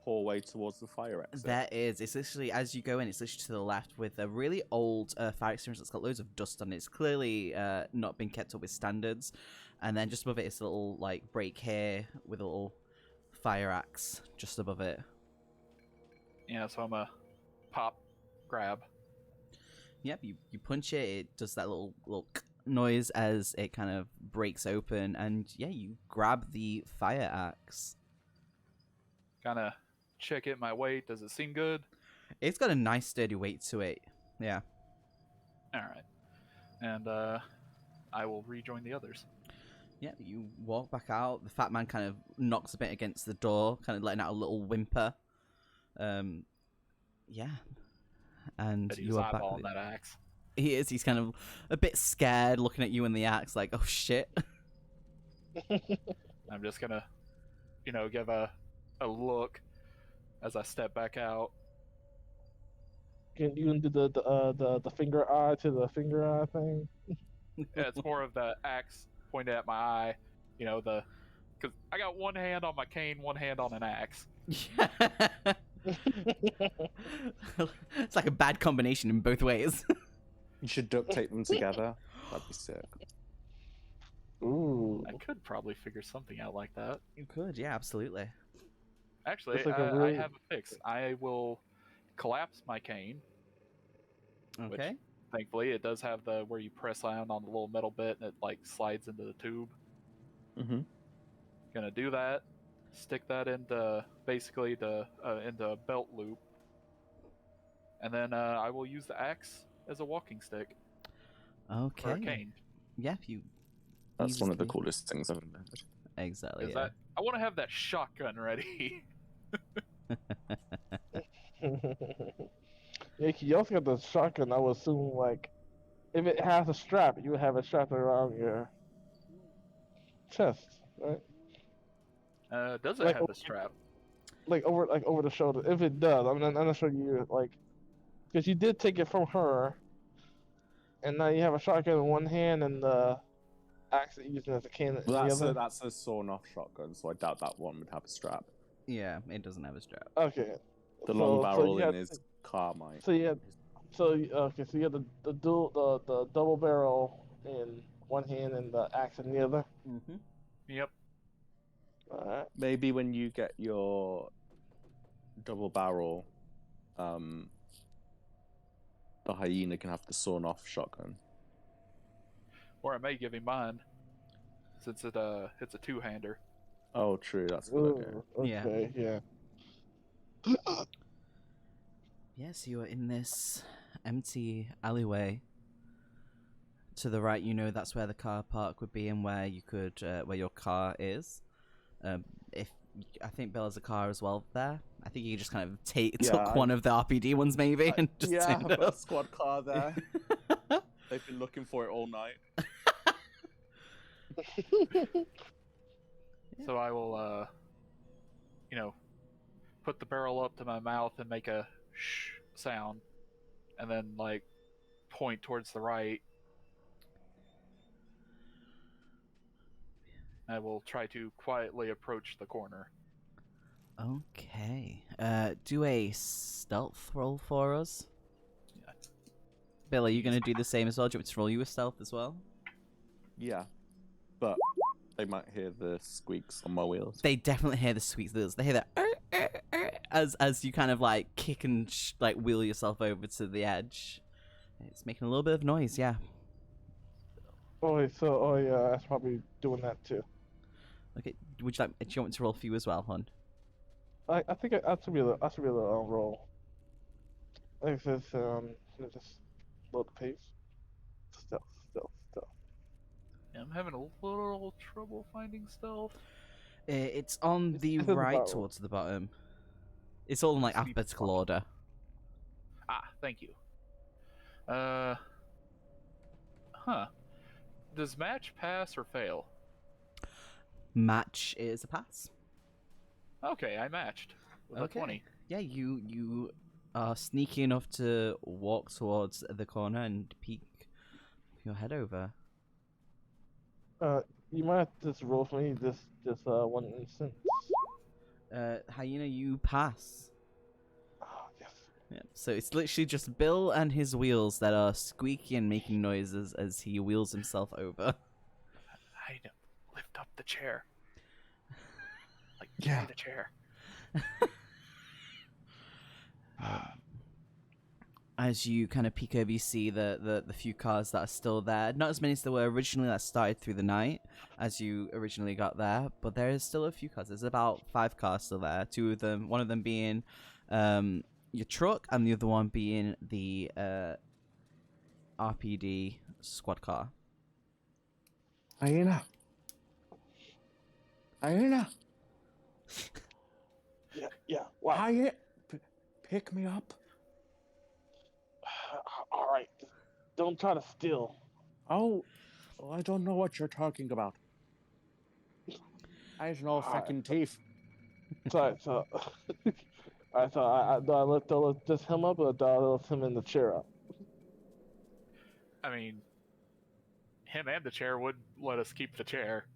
hallway towards the fire exit? There is. It's literally as you go in. It's literally to the left with a really old fire extinguisher that's got loads of dust on it. It's clearly not been kept up with standards. And then just above it is a little like break here with a little fire axe just above it. Yeah, so I'm a pop, grab. Yep, you punch it. It does that little noise as it kind of breaks open, and yeah, you grab the fire axe. Kind of check it my weight. Does it seem good? It's got a nice sturdy weight to it. Yeah. All right. And I will rejoin the others. Yeah, you walk back out. The fat man kind of knocks a bit against the door, kind of letting out a little whimper. Yeah. And you are back with that axe. He is. He's kind of a bit scared looking at you in the axe, like, oh shit. I'm just gonna, give a look as I step back out. Can you do the finger eye to the finger eye thing? Yeah, it's more of the axe pointed at my eye, because I got one hand on my cane, one hand on an axe. It's like a bad combination in both ways. You should duct tape them together. That'd be sick. Ooh. I could probably figure something out like that. You could, yeah, absolutely. Actually, Like I have a fix. I will collapse my cane. Okay. Which, thankfully, it does have the where you press down on the little metal bit and it like slides into the tube. Mm-hmm. Gonna do that. Stick that into basically into a belt loop, and then I will use the axe as a walking stick. Okay. Or a cane. Yeah, you. That's one of the easily- coolest things I've invented. Exactly. Is Yeah. that? I want to have that shotgun ready. Yeah, you also got the shotgun. I would assume, like, if it has a strap, you would have it strapped around your chest, right? Does it Like, have the strap? Like over the shoulder. If it does, I'm not sure you like, because you did take it from her, and now you have a shotgun in one hand and the axe that you're using as a cane in the other. That's a sawn-off shotgun, so I doubt that one would have a strap. Yeah, it doesn't have a strap. Okay. The long barrel you in had- his car might. So you had, so you have the double barrel in one hand and the axe in the other. Mm-hmm. Yep. All right. Maybe when you get your double barrel, the hyena can have the sawn-off shotgun. Or I may give him mine, since it's a two-hander. Oh, true. That's a good idea. Ooh, Yeah. okay, yeah. Yes, you are in this empty alleyway. To the right, that's where the car park would be, and where you could, where your car is. If I think Bill has a car as well there. I think you just kind of took one of the RPD ones, maybe, and just Yeah, turned I've it got a up. squad car there. They've been looking for it all night. So I will, put the barrel up to my mouth and make a shh sound, and then like point towards the right. I will try to quietly approach the corner. Okay. Do a stealth roll for us. Yeah. Bill, are you going to do the same as well? Do you want me to roll you a stealth as well? Yeah, but they might hear the squeaks on my wheels. They definitely hear the squeaks. They hear that as you kind of like kick and like wheel yourself over to the edge. It's making a little bit of noise, yeah. Oh, wait, so yeah, that's probably doing that too. Okay, do you want me to roll for you as well, hon? I think I should be able to roll. Like I said, just load the pace. Stealth. Yeah, I'm having a little trouble finding stealth. It's on the it's at the right bottom. towards the bottom. It's all in like Steep alphabetical bottom. order. Ah, thank you. Does match pass or fail? Match is a pass. Okay, I matched with a 20. Yeah, you are sneaky enough to walk towards the corner and peek your head over. You might have to just roll for me this one instance. Hyena, you pass. Oh, yes. Yeah, so it's literally just Bill and his wheels that are squeaky and making noises as he wheels himself over. I lift up the chair. Like, Yeah. carry the chair. As you kind of peek over, you see the few cars that are still there. Not as many as there were originally that started through the night as you originally got there, but there is still a few cars. There's about 5 cars still there. One of them being your truck, and the other one being the RPD squad car. Hyena. Yeah. Wow. Hyena, pick me up. All right. Don't try to steal. Oh, I don't know what you're talking about. I have no Alright. fucking teeth. So, alright. So do I lift this him up, or do I lift him in the chair up? I mean, him and the chair would let us keep the chair.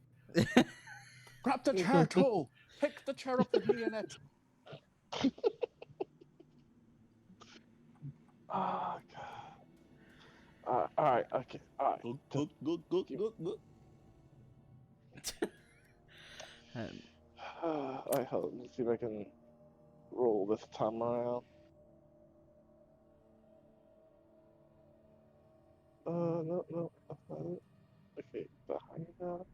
Grab the chair too. Pick the chair up with me in it. Oh God. Alright. Okay. Alright. Good. Alright. Hold on. Let's see if I can roll this time around. No. That's not it. Okay. Behind that.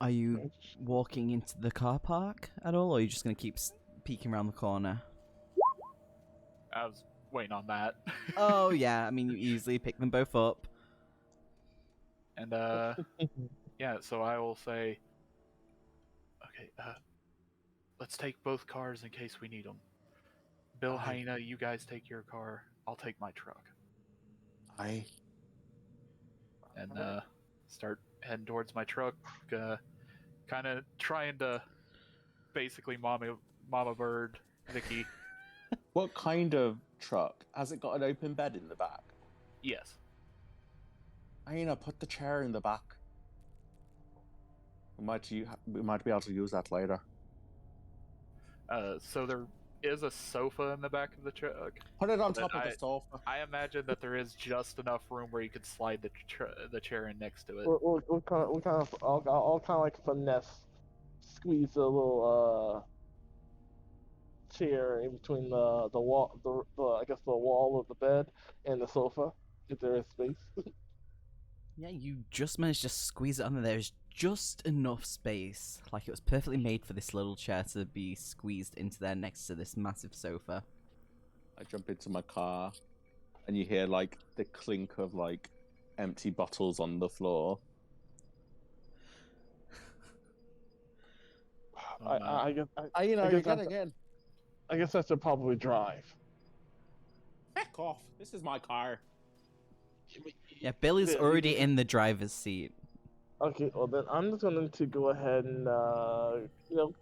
Are you walking into the car park at all, or are you just going to keep peeking around the corner? I was waiting on that. Oh, yeah. I mean, you easily pick them both up. And, yeah, so I will say, okay, let's take both cars in case we need them. Bill, Hyena, you guys take your car. I'll take my truck. Aye. And, start heading towards my truck, kind of trying to basically Mama Bird Vicky. What kind of truck? Has it got an open bed in the back? Yes. Hyena, put the chair in the back. We might be able to use that later. So there is a sofa in the back of the truck. Put it on top of the sofa. I imagine that there is just enough room where you could slide the chair in next to it. We'll kind of like finesse, squeeze a little chair in between the wall, I guess the wall of the bed and the sofa, if there is space. Yeah, you just managed to squeeze it under. There's just enough space. Like, it was perfectly made for this little chair to be squeezed into there next to this massive sofa. I jump into my car, and you hear, like, the clink of, like, empty bottles on the floor. I guess You're getting in. I guess I should probably drive. Heck off. This is my car. Yeah, Billy's already in the driver's seat. Okay, well then I'm just going to go ahead and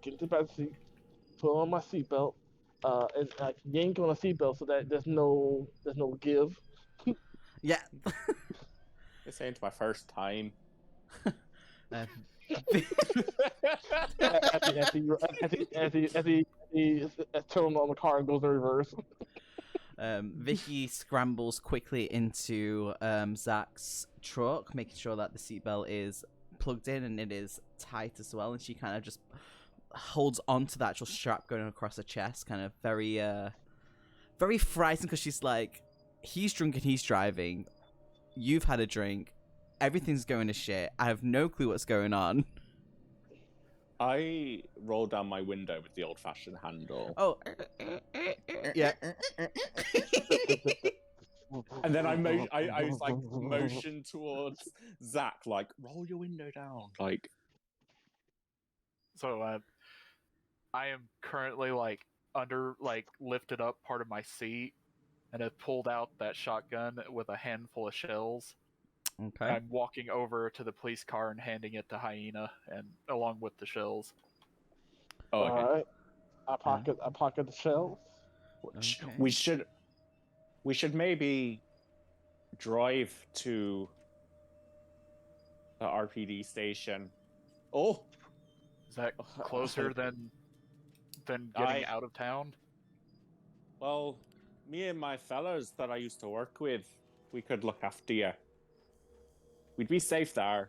get into the back seat, put on my seatbelt, and yank on a seatbelt so that there's no give. Yeah. This ain't my first time. Uh, As he turns on the car and goes in reverse. Vicky scrambles quickly into Zach's truck, making sure that the seatbelt is plugged in and it is tight as well. And she kind of just holds onto the actual strap going across her chest, kind of very frightened because she's like, he's drunk and he's driving. You've had a drink. Everything's going to shit. I have no clue what's going on. I roll down my window with the old-fashioned handle. Oh, yeah. And then I was like motion towards Zach, like roll your window down, like. So I am currently like under lifted up part of my seat and have pulled out that shotgun with a handful of shells. Okay. I'm walking over to the police car and handing it to Hyena and along with the shells. Oh, okay. All right. I pocket the shells. Okay. We should maybe drive to the RPD station. Oh, Is that closer than getting out of town? well, me and my fellows that I used to work with, we could look after you. We'd be safe there.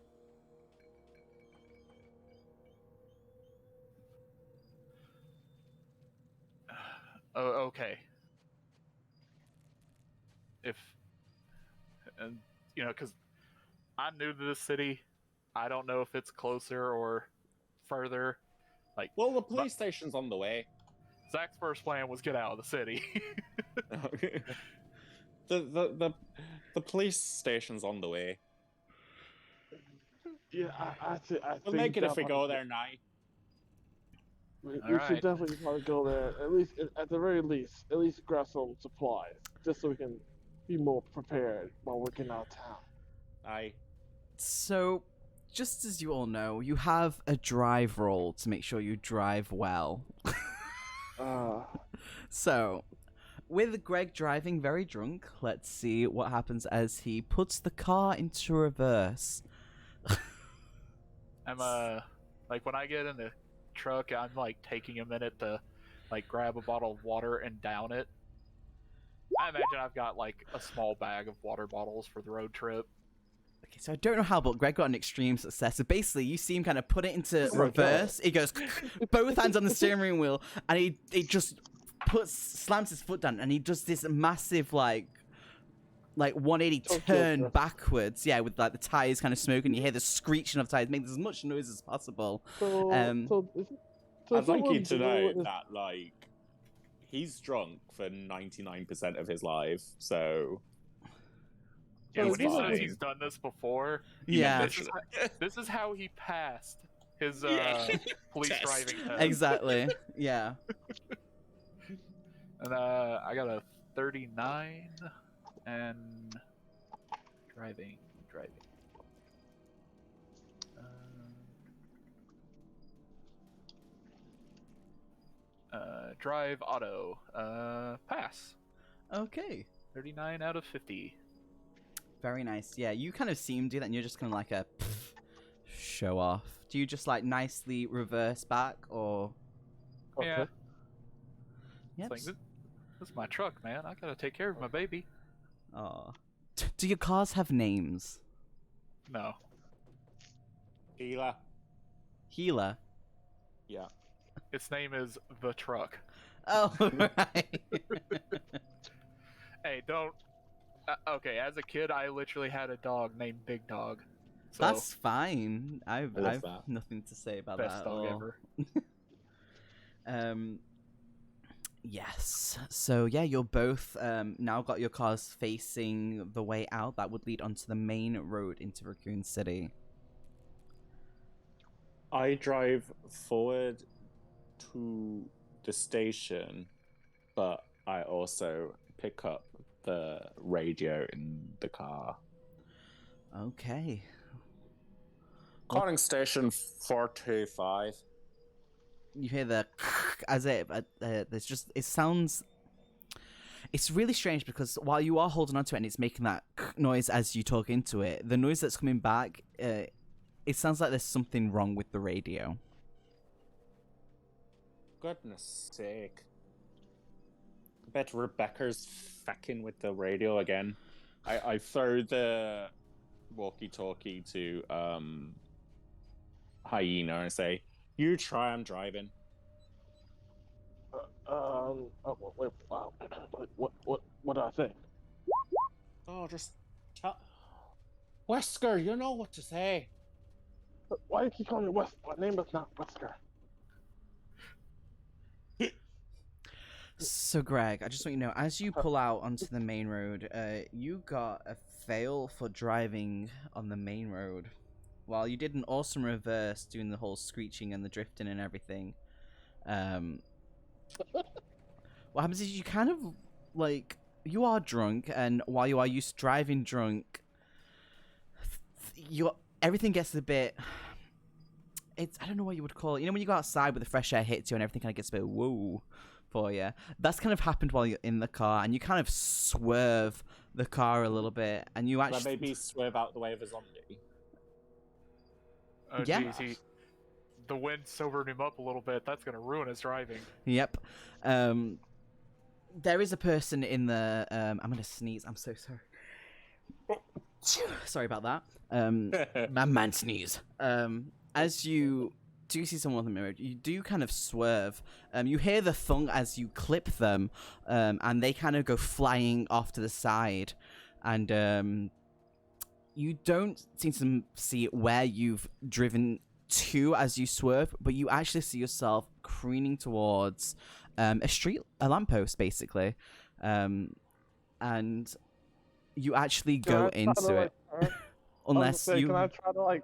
Oh, okay. And because I'm new to this city, I don't know if it's closer or further. Well, the police station's on the way. Zach's first plan was get out of the city. the police station's on the way. Yeah, I think We'll make it if we go there now. We Alright. should definitely probably go there. At the very least, grab some supplies, just so we can be more prepared while we're getting out of town. Aye. So, just as you all know, you have a drive roll to make sure you drive well. So, with Greg driving very drunk, let's see what happens as he puts the car into reverse. I'm when I get in the truck, I'm taking a minute to grab a bottle of water and down it. I imagine I've got a small bag of water bottles for the road trip. Okay, so I don't know how, but Greg got an extreme success. So basically, you see him kind of put it into reverse. He goes both hands on the steering wheel, and he just slams his foot down, and he does this massive 180 turn backwards. Yeah, with the tires kind of smoking. You hear the screeching of tires, make as much noise as possible. I'd like you to know that he's drunk for 99% of his life, so. Yeah, when he says he's done this before, yeah, this is how he passed his police driving test. Exactly. Yeah. And I got a 39 and driving. Drive auto. Pass. Okay. 39 out of 50. Very nice. Yeah, you kind of see him do that, and you're just kind of show off. Do you just nicely reverse back, or? Yeah. Yep. It's this is my truck, man. I gotta take care of my baby. Aw. Do your cars have names? No. Healer. Healer. Yeah. Its name is the truck. Oh, right. Hey, don't. Okay, as a kid, I literally had a dog named Big Dog. So, That's fine. I've love that. nothing to say about best that. dog at all. ever. Yes. So yeah, you're both now got your cars facing the way out that would lead onto the main road into Raccoon City. I drive forward to the station, but I also pick up the radio in the car. Okay. Calling station 425. You hear the as it there's just it It's really strange because while you are holding onto it and it's making that noise as you talk into it, the noise that's coming back, it sounds like there's something wrong with the radio. Goodness sake. I bet Rebecca's fucking with the radio again. I throw the walkie-talkie to Hyena and I say, "You try, I'm driving." Oh, wait, wow. What did I say? Oh, just tell Wesker, you know what to say. Why do you keep calling me Wes? My name is not Wesker. So, Greg, I just want you to know, as you pull out onto the main road, you got a fail for driving on the main road. While you did an awesome reverse, doing the whole screeching and the drifting and everything, what happens is you kind of, like, you are drunk, and while you are used to driving drunk, everything gets a bit... I don't know what you would call it. You know when you go outside with the fresh air hits you and everything kind of gets a bit whoa for you? That's kind of happened while you're in the car, and you kind of swerve the car a little bit, and you actually... Maybe swerve out the way of a zombie. Oh, Yeah. geez, the wind sobered him up a little bit. That's going to ruin his driving. Yep. There is a person in the... I'm going to sneeze. I'm so sorry. Sorry about that. My man sneeze. As you do see someone on the mirror, you do kind of swerve. You hear the thunk as you clip them, and they kind of go flying off to the side. And you don't seem to see where you've driven to as you swerve, but you actually see yourself careening towards a lamppost, basically. And you actually go into it. Unless you... Can I try to, like...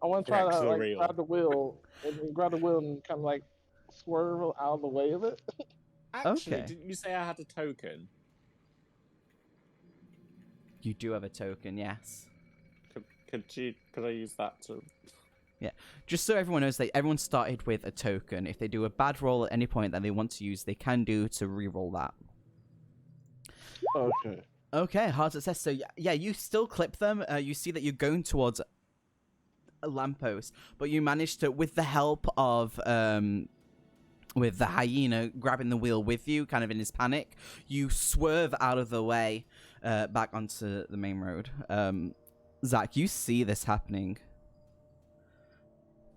I want to try to, like, grab the wheel and kind of, like, swerve out of the way of it. Actually, Okay. didn't you say I had a token? You do have a token, yes. Could I use that to... Yeah. Just so everyone knows, that everyone started with a token. If they do a bad roll at any point that they want to use, they can do to re-roll that. Okay. Okay, hard success. So, yeah, you still clip them. You see that you're going towards a lamppost, but you managed to, with the help of... with the hyena grabbing the wheel with you, kind of in his panic, you swerve out of the way back onto the main road. Zach, you see this happening.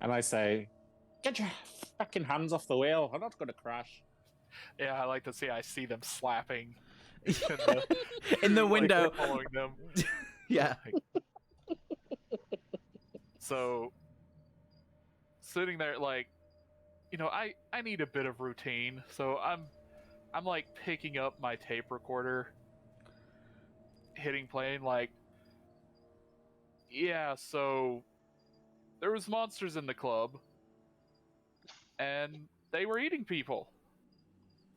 And I say, "Get your fucking hands off the wheel. I'm not going to crash." Yeah, I like to see. I see them slapping in the window, like, following them. Yeah. So, sitting there, like, you know, I need a bit of routine. So I'm like picking up my tape recorder, hitting play, and like, yeah. So there was monsters in the club, and they were eating people.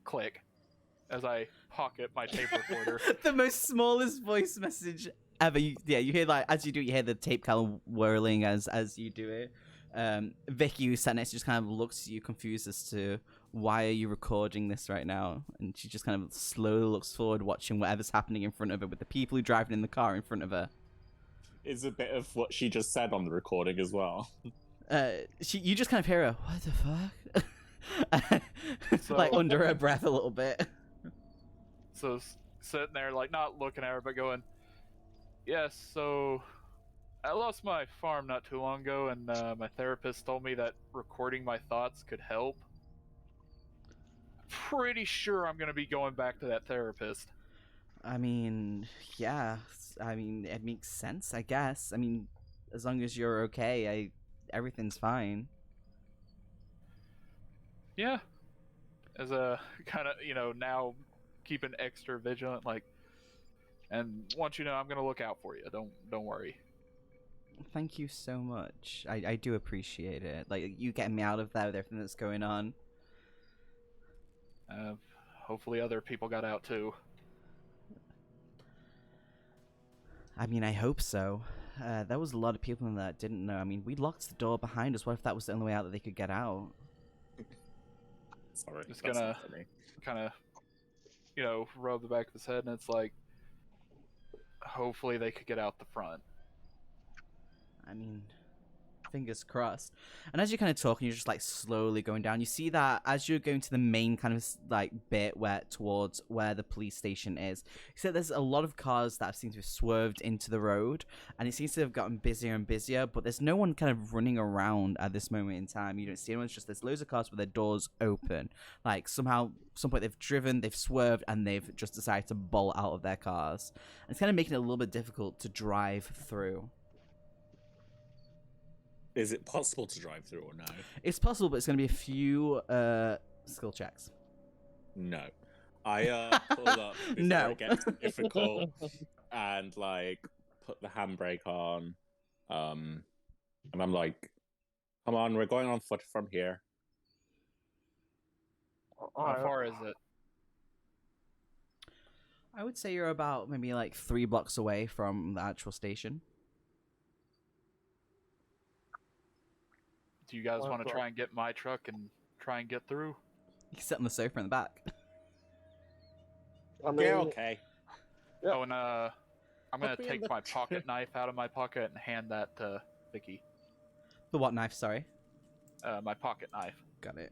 Click, as I pocket my tape recorder. The most smallest voice message ever. You hear, like, as you do, you hear the tape kind of whirling as you do it. Vicky, who sat next to you, just kind of looks at you confused as to why are you recording this right now, and she just kind of slowly looks forward, watching whatever's happening in front of her with the people who are driving in the car in front of her. Is a bit of what she just said on the recording as well. You just kind of hear her, what the fuck? Like under her breath a little bit. So sitting there, like, not looking at her, but going, yes, so I lost my farm not too long ago, and my therapist told me that recording my thoughts could help. Pretty sure I'm going to be going back to that therapist. I mean, yeah. I mean, it makes sense, I guess. I mean, as long as you're okay, everything's fine. Yeah. As a kind of, you know, now keeping extra vigilant, like, and once you know, I'm going to look out for you. Don't worry. Thank you so much. I do appreciate it. Like, you getting me out of there with everything that's going on. Hopefully other people got out too. I mean, I hope so. There was a lot of people in there that didn't know. I mean, we locked the door behind us. What if that was the only way out that they could get out? Sorry, Just gonna kind of rub the back of his head, and it's like, hopefully they could get out the front. I mean, fingers crossed. And as you're kind of talking, you're just like slowly going down. You see that as you're going to the main kind of like bit towards where the police station is, you see that there's a lot of cars that seem to have swerved into the road, and it seems to have gotten busier and busier, but there's no one kind of running around at this moment in time. You don't see anyone. It's just there's loads of cars with their doors open. Like somehow, some point they've driven, they've swerved, and they've just decided to bolt out of their cars. And it's kind of making it a little bit difficult to drive through. Is it possible to drive through or no? It's possible, but it's going to be a few skill checks. No. I pull up before No. it gets difficult and like put the handbrake on. And I'm like, come on, we're going on foot from here. How far is it? I would say you're about maybe like 3 blocks away from the actual station. Do you guys want to try and get my truck and try and get through? You can sit on the sofa in the back. I mean, Yeah, okay. Yeah. Oh, and I'm gonna Put me in take the my truck. pocket knife out of my pocket and hand that to Vicky. The what knife, sorry? My pocket knife. Got it.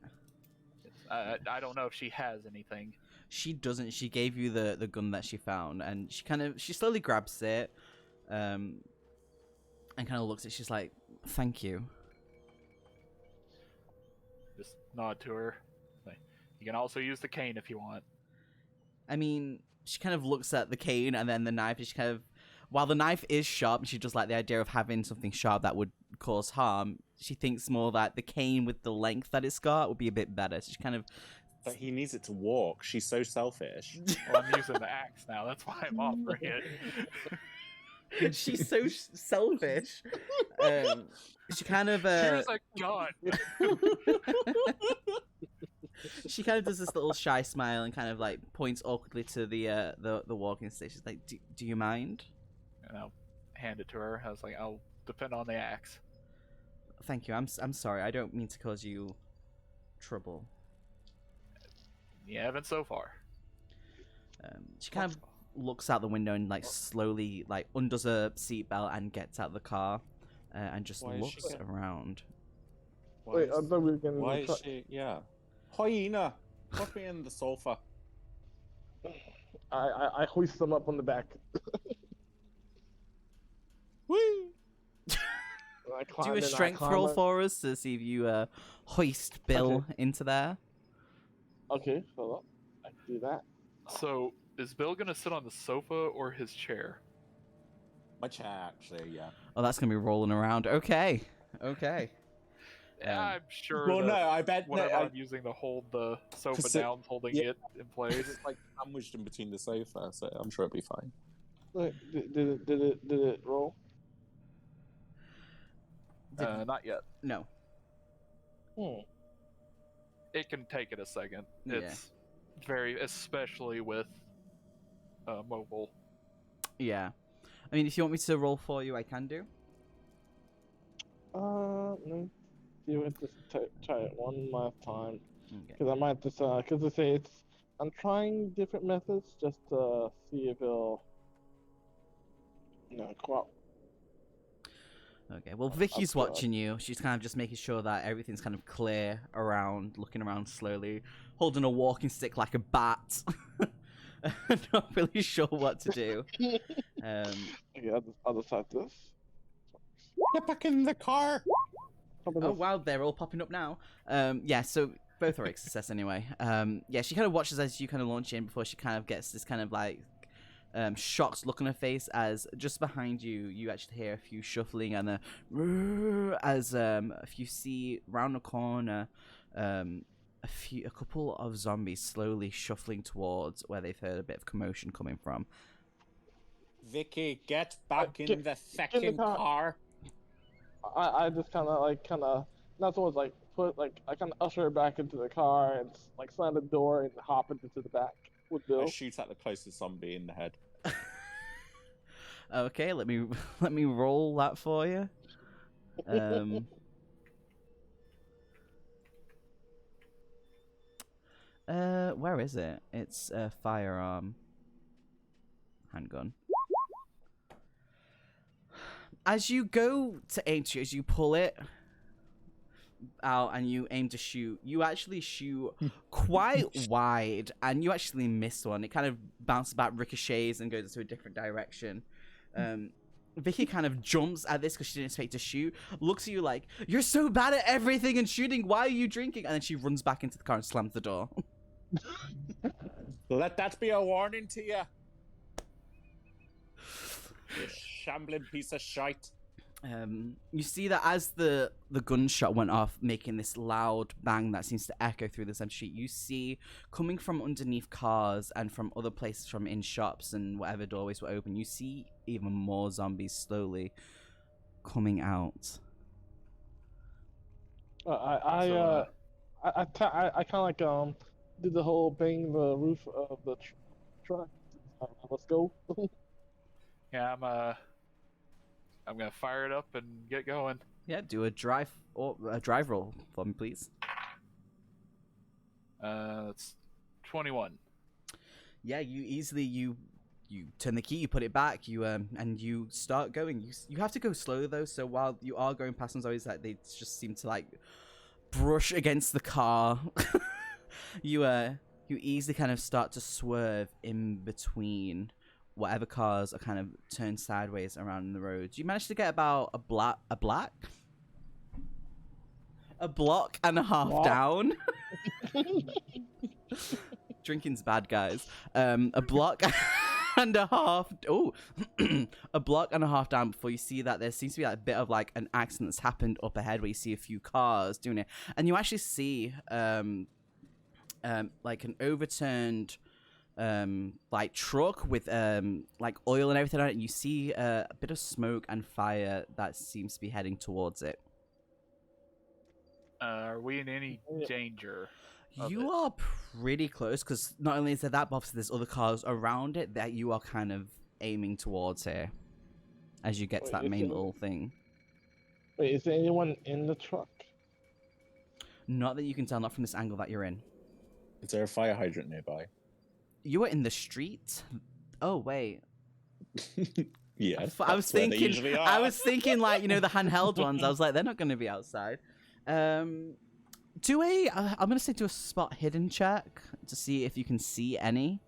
I don't know if she has anything. She doesn't. She gave you the gun that she found, and she slowly grabs it, and kind of looks at it. She's like, thank you. Just nod to her. Like, you can also use the cane if you want. I mean, she kind of looks at the cane and then the knife, and she kind of, while the knife is sharp, and she does like the idea of having something sharp that would cause harm, she thinks more that the cane with the length that it's got would be a bit better. So she kind of... But he needs it to walk. She's so selfish. Well, I'm using the axe now. That's why I'm offering it. She's so selfish. She kind of... Here's a gun. She kind of does this little shy smile and kind of like points awkwardly to the walking stick. She's like, "Do you mind?" And I'll hand it to her. I was like, I'll depend on the axe. Thank you. I'm sorry. I don't mean to cause you trouble. You haven't so far. She kind of looks out the window and like slowly like undoes her seatbelt and gets out of the car and just Why is she looks around. Wait, I thought we were going Why to is she? Yeah. Hyena, put me in the sofa. I hoist them up on the back. Woo! I Do climb a in, I strength climb roll in. for us to see if you hoist Bill Okay. into there. Okay, hold up. I can do that. So, is Bill gonna sit on the sofa or his chair? My chair, actually, yeah. Oh, that's gonna be rolling around. Okay. I'm sure Well, that no, I bet whatever no, I'm using to hold the sofa 'Cause down, holding yeah. it in place. it's like sandwiched in between the sofa, so I'm sure it'll be fine. Wait, did it roll? Not yet. No. It can take it a second. Yeah. It's very, especially with mobile. Yeah. I mean, if you want me to roll for you, I can do. No. You want to try it one last time. Okay. Because I might just, because I say I'm trying different methods just to see if it'll, cooperate. Okay, well, Vicky's God. watching you. She's kind of just making sure that everything's kind of clear around, looking around slowly, holding a walking stick like a bat. Not really sure what to do. Okay, I'll decide this. Get back in the car! Oh, wow, they're all popping up now. Yeah, so both are a success anyway. Yeah, she kind of watches as you kind of launch in before she kind of gets this kind of like shocked look on her face as just behind you, you actually hear a few shuffling and as if you see round the corner, a couple of zombies slowly shuffling towards where they've heard a bit of commotion coming from. Vicky, get back in get the in fucking the car. car. I just kind of not so much like I kind of usher her back into the car and like slam the door and hop into the back with Bill. I shoot at the closest zombie in the head. Okay, let me roll that for you. Where is it? It's a firearm. Handgun. As you go to aim to, as you pull it out and you aim to shoot, you actually shoot quite wide, and you actually miss one. It kind of bounces back, ricochets, and goes into a different direction. Vicky kind of jumps at this because she didn't expect to shoot, looks at you like, "You're so bad at everything and shooting, why are you drinking?" And then she runs back into the car and slams the door. Let that be a warning to you. You shambling piece of shite. You see that as the gunshot went off, making this loud bang that seems to echo through this empty street, you see coming from underneath cars and from other places, from in shops and whatever doorways were open, you see even more zombies slowly coming out. I kind of like did the whole bang the roof of the truck. Let's go. Yeah, I'm gonna fire it up and get going. Yeah, do a drive roll for me, please. That's 21. Yeah, you easily you turn the key, you put it back, you and you start going. You have to go slow though, so while you are going past them, always like they just seem to like brush against the car. You easily kind of start to swerve in between whatever cars are kind of turned sideways around the roads. You manage to get about a block and a half down. Drinking's bad, guys. A block and a half. Oh, a block and a half down before you see that there seems to be like a bit of like an accident that's happened up ahead, where you see a few cars doing it, and you actually see like an overturned like truck with like oil and everything on it, and you see a bit of smoke and fire that seems to be heading towards it. Are we in any danger? You are pretty close, because not only is there that, but obviously there's other cars around it that you are kind of aiming towards here as you get to that main little thing. Wait, is there anyone in the truck? Not that you can tell, not from this angle that you're in. Is there a fire hydrant nearby? You are in the street. Oh wait. Yeah. I was thinking like, you know, the handheld ones. I was like, they're not going to be outside. I'm going to say do a spot hidden check to see if you can see any.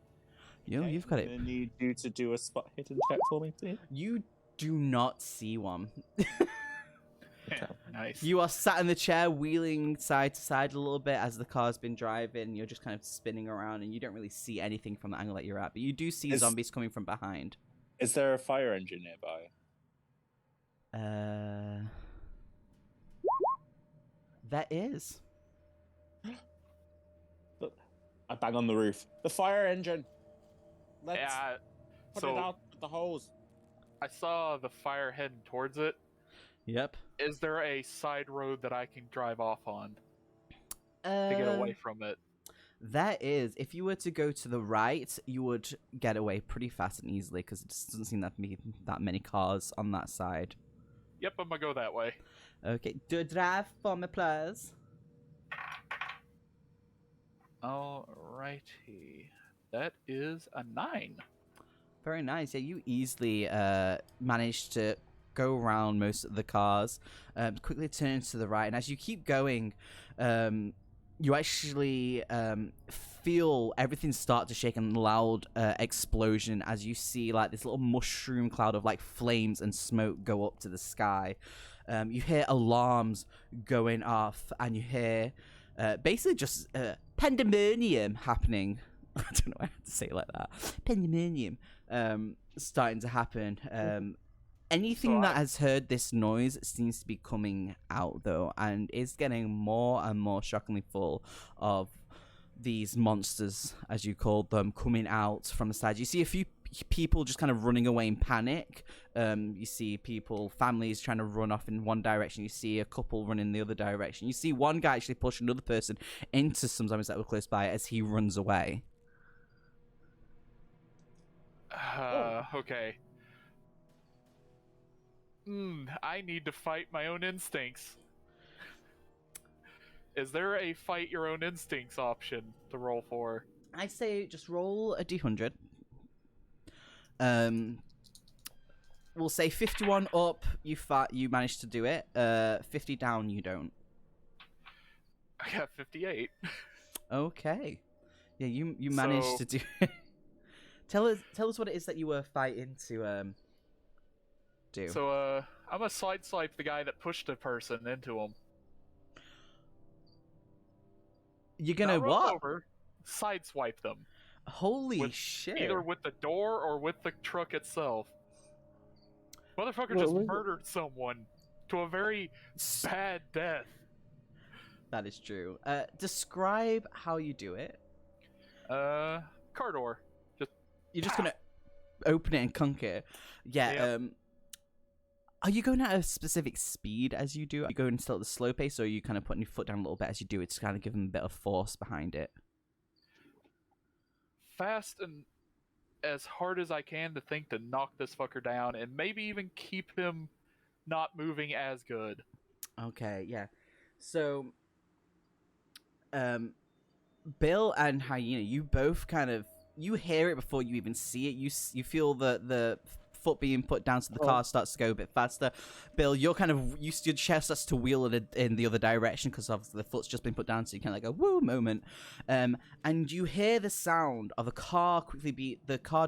You've got it. I need you to do a spot hidden check for me, please. You do not see one. Nice. You are sat in the chair, wheeling side to side a little bit as the car's been driving. You're just kind of spinning around, and you don't really see anything from the angle that you're at. But you do see zombies coming from behind. Is there a fire engine nearby? There is. I bang on the roof. The fire engine. Let's put it out with the hose. I saw the fire heading towards it. Yep. Is there a side road that I can drive off on to get away from it? There is. If you were to go to the right, you would get away pretty fast and easily, because it just doesn't seem to be that many cars on that side. Yep, I'm gonna go that way. Okay, do a drive for me, please. Alrighty. That is a 9. Very nice. Yeah, you easily managed to go around most of the cars, quickly turn to the right, and as you keep going, you actually feel everything start to shake and loud explosion as you see like this little mushroom cloud of like flames and smoke go up to the sky. You hear alarms going off, and you hear basically just pandemonium happening. I don't know why I have to say it like that. Pandemonium starting to happen. Anything that has heard this noise seems to be coming out, though, and is getting more and more shockingly full of these monsters, as you called them, coming out from the side. You see a few people just kind of running away in panic. You see families trying to run off in one direction. You see a couple running the other direction. You see one guy actually push another person into some zombies that were close by as he runs away. Okay. I need to fight my own instincts. Is there a fight your own instincts option to roll for? I say just roll a d100. We'll say 51 up, you managed to do it. 50 down, you don't. I got 58. Okay. Yeah, you managed So- to do it. Tell us what it is that you were fighting to do. So, I'm gonna sideswipe the guy that pushed a person into him. You're gonna Not run what? over, sideswipe them. Holy with- shit. Either with the door or with the truck itself. Motherfucker just Really? murdered someone to a very bad death. That is true. Describe how you do it. Car door. You're just gonna open it and conk it. Yeah. Yep. Are you going at a specific speed as you do it? Are you going still at the slow pace, or are you kind of putting your foot down a little bit as you do it to kind of give them a bit of force behind it? Fast and as hard as I can to think to knock this fucker down and maybe even keep him not moving as good. Okay, yeah. So, Bill and Hyena, you both kind of you hear it before you even see it. You feel the foot being put down, so the car starts to go a bit faster. Bill, you're kind of your chest starts to wheel in the other direction because of the foot's just been put down, so you kind of like a woo moment. And you hear the sound of the car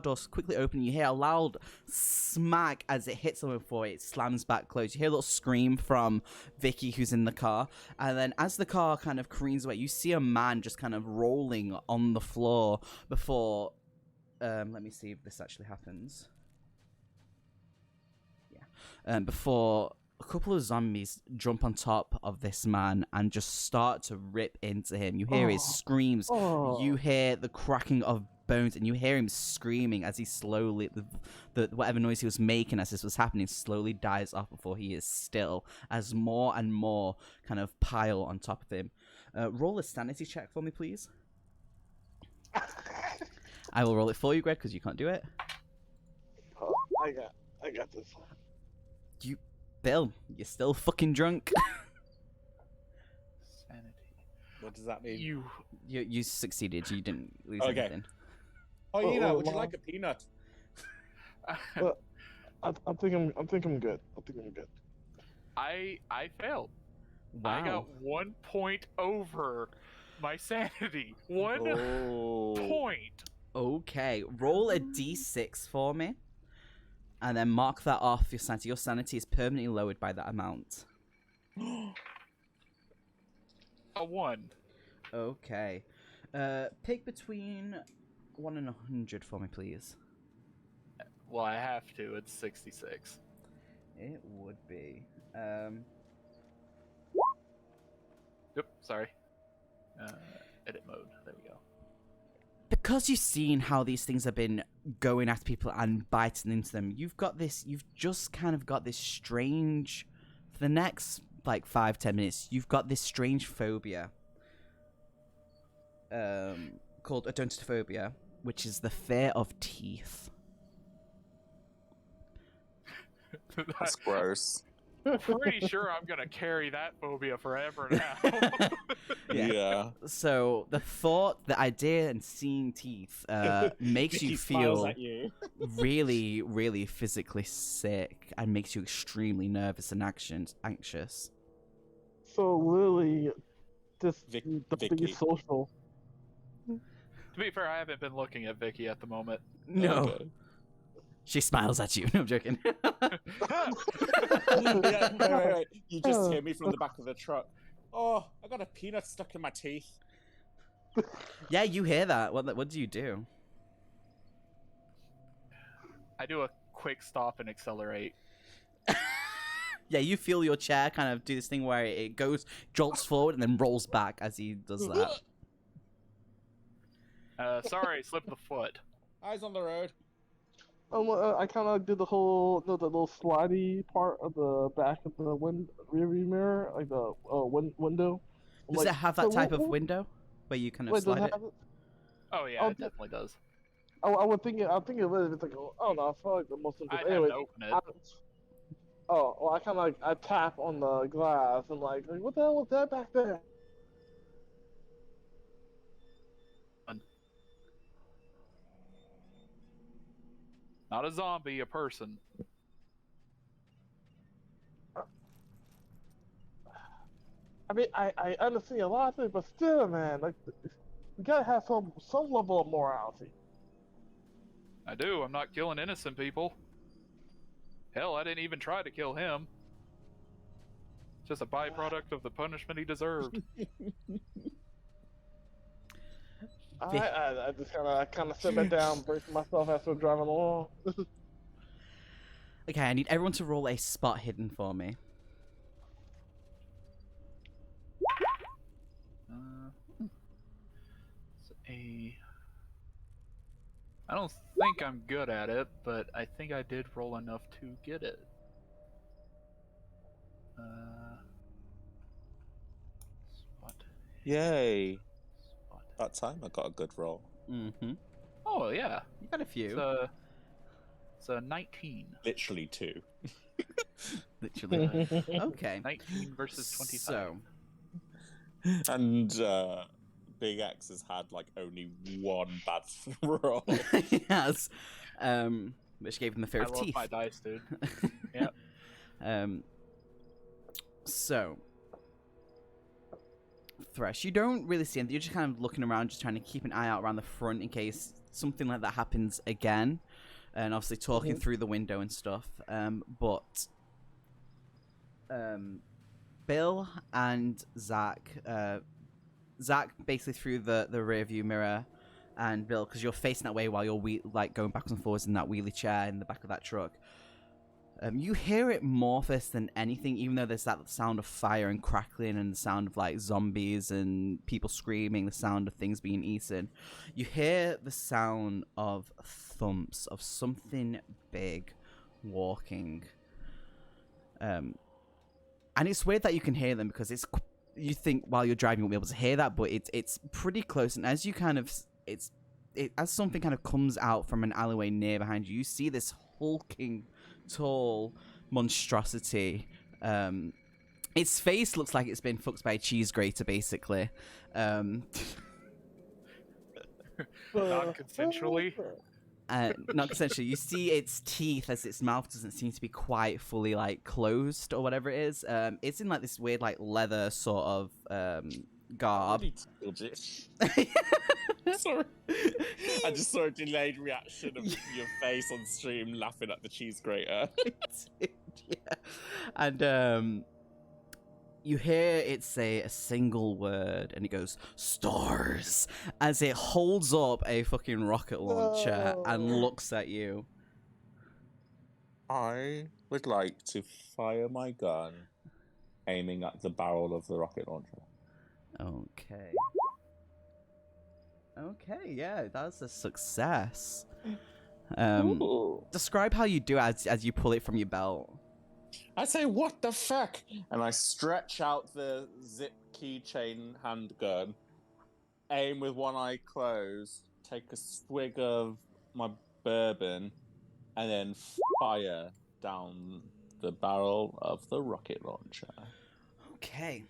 doors quickly open. You hear a loud smack as it hits something before it slams back closed. You hear a little scream from Vicky, who's in the car, and then as the car kind of careens away, you see a man just kind of rolling on the floor before. Let me see if this actually happens. Before a couple of zombies jump on top of this man and just start to rip into him. You hear his screams, you hear the cracking of bones, and you hear him screaming as he slowly, the whatever noise he was making as this was happening slowly dies off before he is still, as more and more kind of pile on top of him. Roll a sanity check for me, please. I will roll it for you, Greg, because you can't do it. I got this. Bill, you're still fucking drunk. Sanity. What does that mean? You succeeded. You didn't lose Okay. anything. Oh, you know, Oh, would you wow. like a peanut? I think I'm good. I failed. Wow. I got 1 point over my sanity. 1 Oh. point. Okay, roll a d6 for me, and then mark that off your sanity. Your sanity is permanently lowered by that amount. A 1. Okay. Pick between 1 and 100 for me, please. Well, I have to. It's 66. It would be. Yep, sorry. Edit mode. There we go. Because you've seen how these things have been going at people and biting into them, you've just kind of got this strange, for the next like 5-10 minutes, you've got this strange phobia called odontophobia, which is the fear of teeth. That's gross. Pretty sure I'm gonna carry that phobia forever now. Yeah. So the thought, the idea, and seeing teeth makes you Vicky smiles feel at you. really, really physically sick and makes you extremely nervous and anxious. So Lily, just Vicky. be social. To be fair, I haven't been looking at Vicky at the moment. No. Okay. She smiles at you. No, I'm joking. Yeah, wait. You just hear me from the back of the truck. Oh, I got a peanut stuck in my teeth. Yeah, you hear that. What do you do? I do a quick stop and accelerate. Yeah, you feel your chair kind of do this thing where it jolts forward and then rolls back as he does that. Sorry, slipped the foot. Eyes on the road. I kind of did the whole, the little slidey part of the back of the rearview mirror, like the window. Does it have that type of window where you kind of slide it? Oh yeah, it definitely does. I would think it. I think it was. It's like, I don't know. I feel like the most simple. I'd Anyway, have to open it. I kind of I tap on the glass and like what the hell was that back there? Not a zombie, a person. I mean, I understand a lot of things, but still, man, like, we gotta have some level of morality. I do. I'm not killing innocent people. Hell, I didn't even try to kill him. Just a byproduct of the punishment he deserved. I just kind of sit back down, brace myself as we're driving along. Okay, I need everyone to roll a spot hidden for me. I don't think I'm good at it, but I think I did roll enough to get it. Spot. Yay! Spot. That time I got a good roll. Mm-hmm. Oh yeah, You got a few. It's a 19. Literally 2. Literally. Okay. 19 versus 25. So, And Big X has had like only one bad roll. yes. Which gave him the fear I of love teeth. my dice, dude. Yep. So, Thresh, you don't really see anything. You're just kind of looking around, just trying to keep an eye out around the front in case something like that happens again. And obviously talking through the window and stuff. But Bill and Zach, Zach basically through the rear view mirror, and Bill, because you're facing that way while you're going backwards and forwards in that wheelie chair in the back of that truck. You hear it morphous than anything, even though there's that sound of fire and crackling and the sound of like zombies and people screaming, the sound of things being eaten. You hear the sound of thumps of something big walking. And it's weird that you can hear them because you think while you're driving you'll be able to hear that, but it's pretty close. And as you as something kind of comes out from an alleyway near behind you, you see this hulking tall monstrosity. Its face looks like it's been fucked by a cheese grater, basically. Not consensually. Not consensually. You see its teeth as its mouth doesn't seem to be quite fully like closed or whatever it is. It's in like this weird like leather sort of garb. Sorry. I just saw a delayed reaction of your face on stream laughing at the cheese grater. Yeah. And you hear it say a single word and it goes, "Stars," as it holds up a fucking rocket launcher and looks at you. I would like to fire my gun aiming at the barrel of the rocket launcher. Okay. Okay, yeah, that's a success. Describe how you do it as you pull it from your belt. I say, "What the fuck?" And I stretch out the zip keychain handgun, aim with one eye closed, take a swig of my bourbon, and then fire down the barrel of the rocket launcher. Okay.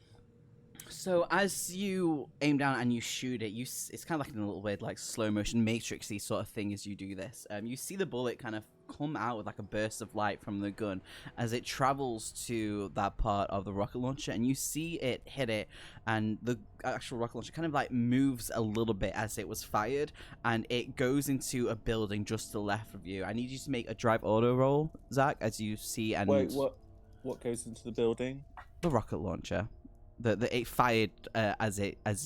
So as you aim down and you shoot it, it's kind of like in a little weird, like slow motion Matrix-y sort of thing as you do this. You see the bullet kind of come out with like a burst of light from the gun as it travels to that part of the rocket launcher, and you see it hit it, and the actual rocket launcher kind of like moves a little bit as it was fired, and it goes into a building just to the left of you. I need you to make a drive auto roll, Zach, as you see. And wait, what goes into the building? The rocket launcher. It fired as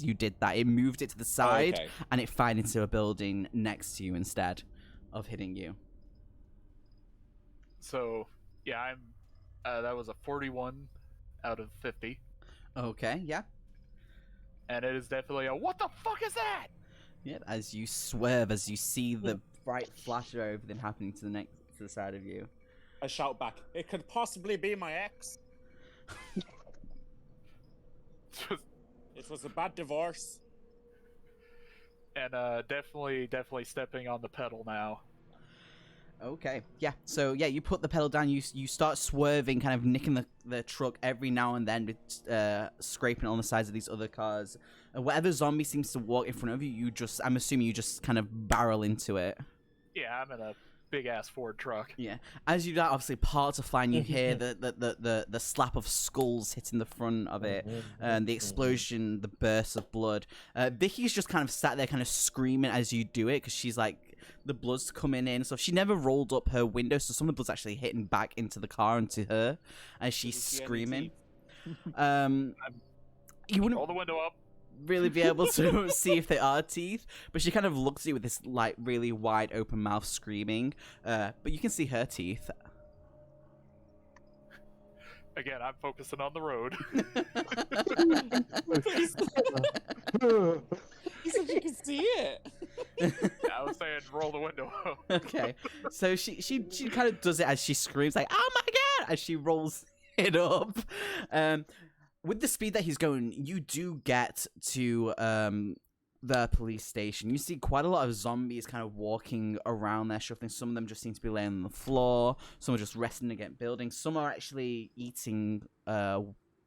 you did that. It moved it to the side, okay. And it fired into a building next to you instead of hitting you. So yeah, I'm. That was a 41 out of 50. Okay, yeah. And it is definitely a "what the fuck is that?" Yep. As you swerve, as you see the bright flash of everything happening to the side of you. I shout back, "It could possibly be my ex. It was a bad divorce." And definitely stepping on the pedal now. Okay, yeah. So yeah, you put the pedal down. You start swerving, kind of nicking the truck every now and then, with scraping on the sides of these other cars. Whatever zombie seems to walk in front of you, I'm assuming you just kind of barrel into it. Yeah, I'm gonna big ass Ford truck. Yeah. As you do that, obviously parts are flying. You hear the slap of skulls hitting the front of it, and the explosion, the bursts of blood. Vicky's just kind of sat there, kind of screaming as you do it, because she's like, the blood's coming in. So she never rolled up her window, so some of the blood's actually hitting back into the car and to her as she's screaming. You wouldn't Roll the window up. really be able to see if they are teeth, but she kind of looks at you with this like really wide open mouth screaming, but you can see her teeth. Again, I'm focusing on the road. You said you can see it. I was saying roll the window up. Okay, so she kind of does it as she screams like, "Oh my god!" as she rolls it up. With the speed that he's going, you do get to the police station. You see quite a lot of zombies kind of walking around there, shuffling. Some of them just seem to be laying on the floor. Some are just resting against buildings. Some are actually eating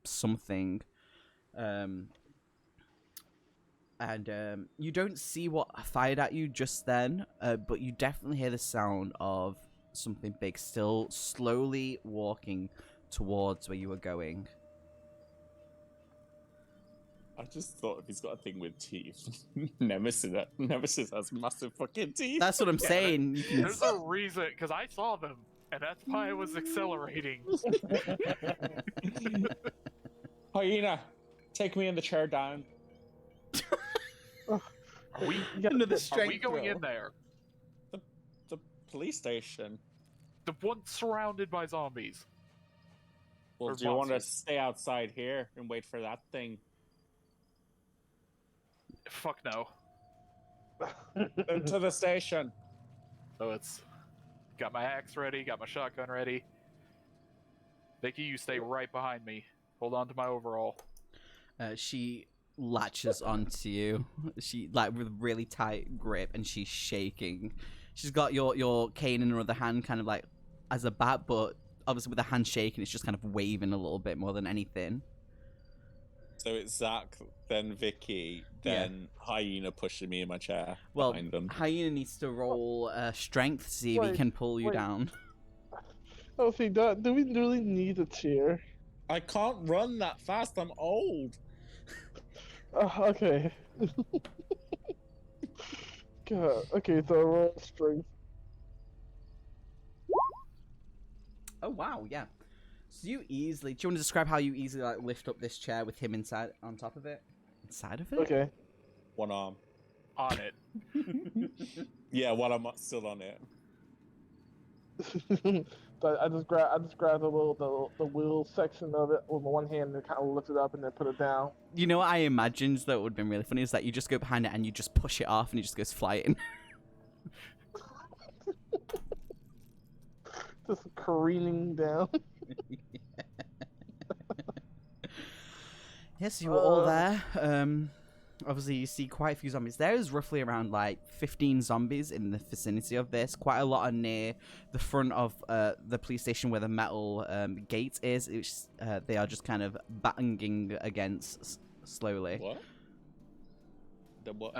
something. And you don't see what fired at you just then, but you definitely hear the sound of something big still slowly walking towards where you were going. I just thought if he's got a thing with teeth, Nemesis has massive fucking teeth. That's what I'm saying. You can... There's a reason, because I saw them, and that's why I was accelerating. Hyena, take me in the chair down. Are we going in there? The police station. The one surrounded by zombies. Well, Or do you want to monsters. stay outside here and wait for that thing? Fuck no. Into the station. So it's got my axe ready, got my shotgun ready. Vicky, you stay right behind me. Hold on to my overall. She latches onto you. She like with a really tight grip, and she's shaking. She's got your cane in her other hand, kind of like as a bat, but obviously with the hand shaking, it's just kind of waving a little bit more than anything. So it's Zach, then Vicky, then Hyena pushing me in my chair behind them. Hyena needs to roll strength to see if he can pull you down. Oh, see, do we really need a chair? I can't run that fast. I'm old. Okay. God. Okay, so roll strength. Oh wow, yeah. So you easily. Do you want to describe how you easily like lift up this chair with him inside on top of it? Inside of it? Okay. One arm. On it. Yeah, while I'm still on it. So I just grab the wheel section of it with my one hand and kind of lift it up and then put it down. You know what I imagined that would have been really funny is that you just go behind it and you just push it off and it just goes flying. Just careening down. Yes, you were all there. Obviously, you see quite a few zombies. There is roughly around like 15 zombies in the vicinity of this. Quite a lot are near the front of the police station where the metal gate is. Which they are just kind of banging against slowly. What? The what?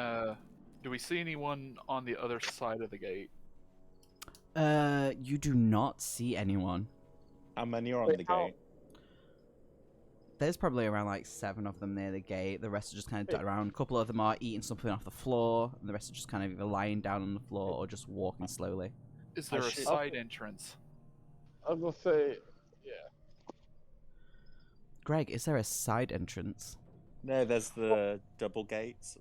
Do we see anyone on the other side of the gate? You do not see anyone. How many are on the gate? There's probably around like 7 of them near the gate. The rest are just kind of dotted around. A couple of them are eating something off the floor, and the rest are just kind of either lying down on the floor or just walking slowly. Is there a side entrance? I was gonna say, yeah. Greg, is there a side entrance? No, there's the double gates.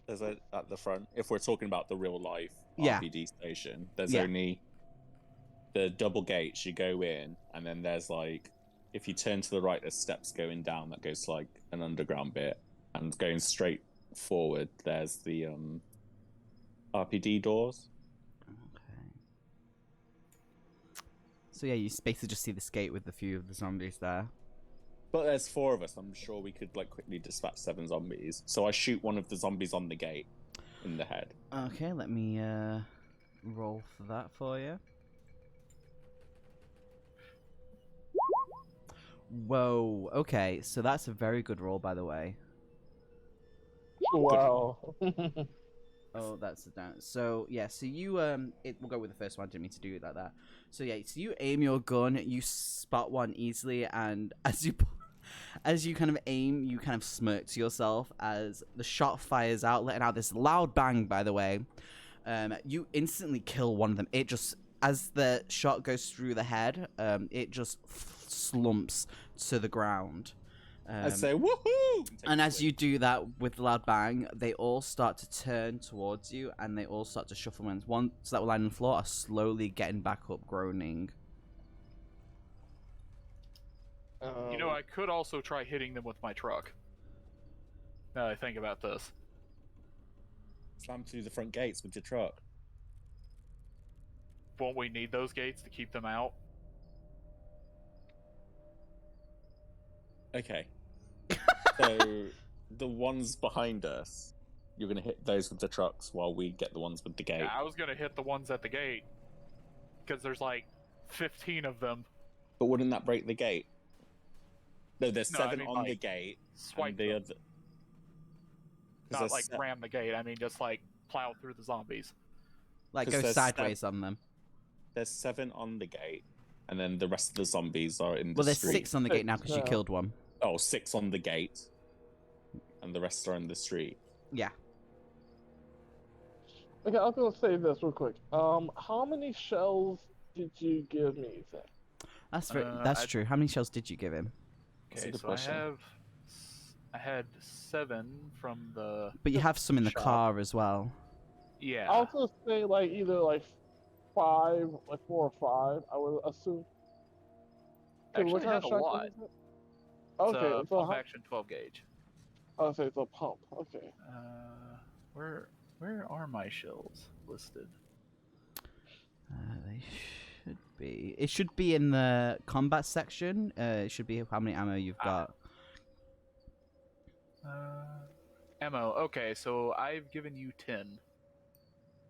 There's at the front. If we're talking about the real life RPD station, there's only the double gates. You go in, and then there's like, if you turn to the right, there's steps going down that goes to like an underground bit, and going straight forward, there's the RPD doors. Okay. So yeah, you basically just see this gate with a few of the zombies there. But there's 4 of us. I'm sure we could like quickly dispatch 7 zombies. So I shoot one of the zombies on the gate in the head. Okay, let me roll for that for you. Whoa, okay, so that's a very good roll, by the way. Wow. Oh, that's a down. So yeah, so you we'll go with the first one. I didn't mean to do it like that. So yeah, so you aim your gun, you spot one easily, and as you kind of aim, you kind of smirk to yourself as the shot fires out, letting out this loud bang. By the way, you instantly kill one of them. It just as the shot goes through the head, it just slumps to the ground. I say woohoo! And as you do that with the loud bang, they all start to turn towards you, and they all start to shuffle. And ones that were lying on the floor are slowly getting back up, groaning. You know, I could also try hitting them with my truck. Now that I think about this. Slam through the front gates with your truck. Won't we need those gates to keep them out? Okay. So the ones behind us, you're gonna hit those with the trucks while we get the ones with the gate. Yeah, I was gonna hit the ones at the gate. Because there's like 15 of them. But wouldn't that break the gate? No, there's No, I 7 mean, on like, the gate. Swipe and the them. other. 'Cause Not there's like se- ram the gate, I mean just like plow through the zombies. Like 'Cause go there's sideways on them. There's 7 on the gate, and then the rest of the zombies are in the Well, there's street. 6 on the gate now because you killed one. Oh, 6 on the gate, and the rest are in the street. Yeah. Okay, I was gonna say this real quick. How many shells did you give me? Then? That's true. How many shells did you give him? That's a Okay, good so question. I had 7 from the... But you have some in the shop. car as well. Yeah. I was gonna say like either like 5, like 4 or 5. I would assume. Actually what kind had of a shotgun lot. is it? It's Okay, a so pump how, action 12 gauge. I'll say it's a pump. Okay. Where are my shells listed? They should be. It should be in the combat section. It should be how many ammo you've got. Ammo. Okay, so I've given you 10.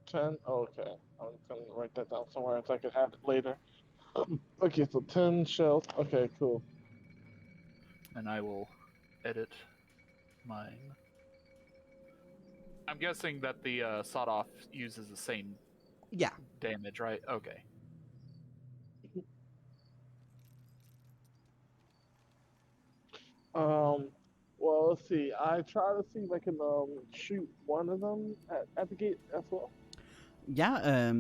10. Okay, I'm gonna write that down somewhere so I can have it later. Okay, so 10 shells. Okay, cool. And I will edit mine. I'm guessing that the sawed-off uses the same Yeah. damage, right? Okay. Well, let's see. I try to see if I can shoot one of them at the gate as well. Yeah.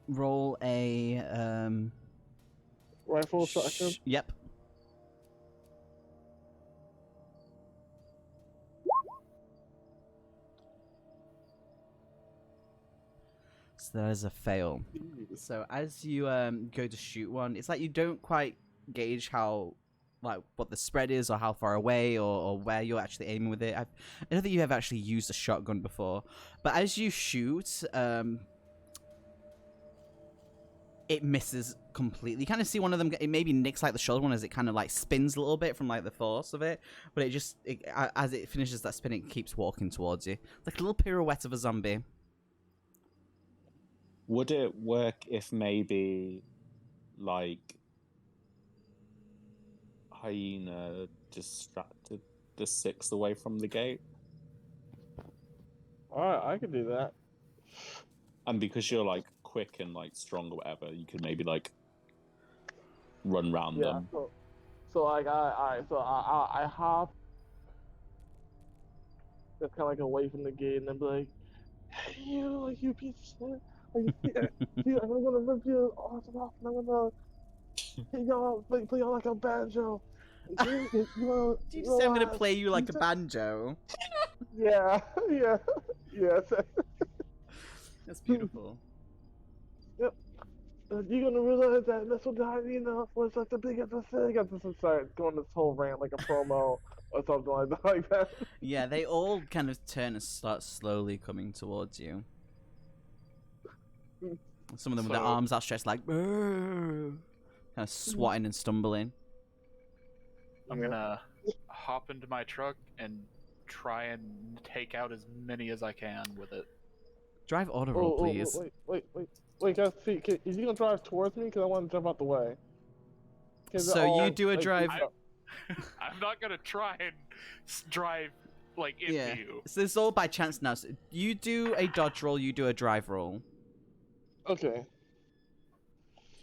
Roll a Rifle shotgun. Yep. So that is a fail. So as you go to shoot one, it's like you don't quite gauge how, like, what the spread is or how far away or where you're actually aiming with it. I don't think you have actually used a shotgun before, but as you shoot, it misses completely. You kind of see one of them, it maybe nicks like the shoulder one as it kind of like spins a little bit from like the force of it, but as it finishes that spin, it keeps walking towards you. It's like a little pirouette of a zombie. Would it work if maybe, like, Hyena distracted the 6 away from the gate? Alright, I can do that. And because you're, like, quick and, like, strong or whatever, you could maybe, like, run round them. So like, I hop just kind of like away from the gate and then be like, hey, you piece of shit. I'm gonna rip your arms off and I'm gonna play y'all like a banjo. Did you say I'm gonna play you like a banjo? Yeah. That's beautiful. Yep. You're gonna realize that this will die, was like the biggest thing. I just start going this whole rant like a promo or something like that. Yeah, they all kind of turn and start slowly coming towards you. Some of them with their arms outstretched, like, kind of swatting and stumbling. I'm gonna hop into my truck and try and take out as many as I can with it. Drive auto roll, please. Wait, guys, see, is he gonna drive towards me? Because I want to jump out the way. So you do a drive. I'm not gonna try and drive like in Yeah. view. So it's all by chance now. So you do a dodge roll, you do a drive roll. Okay.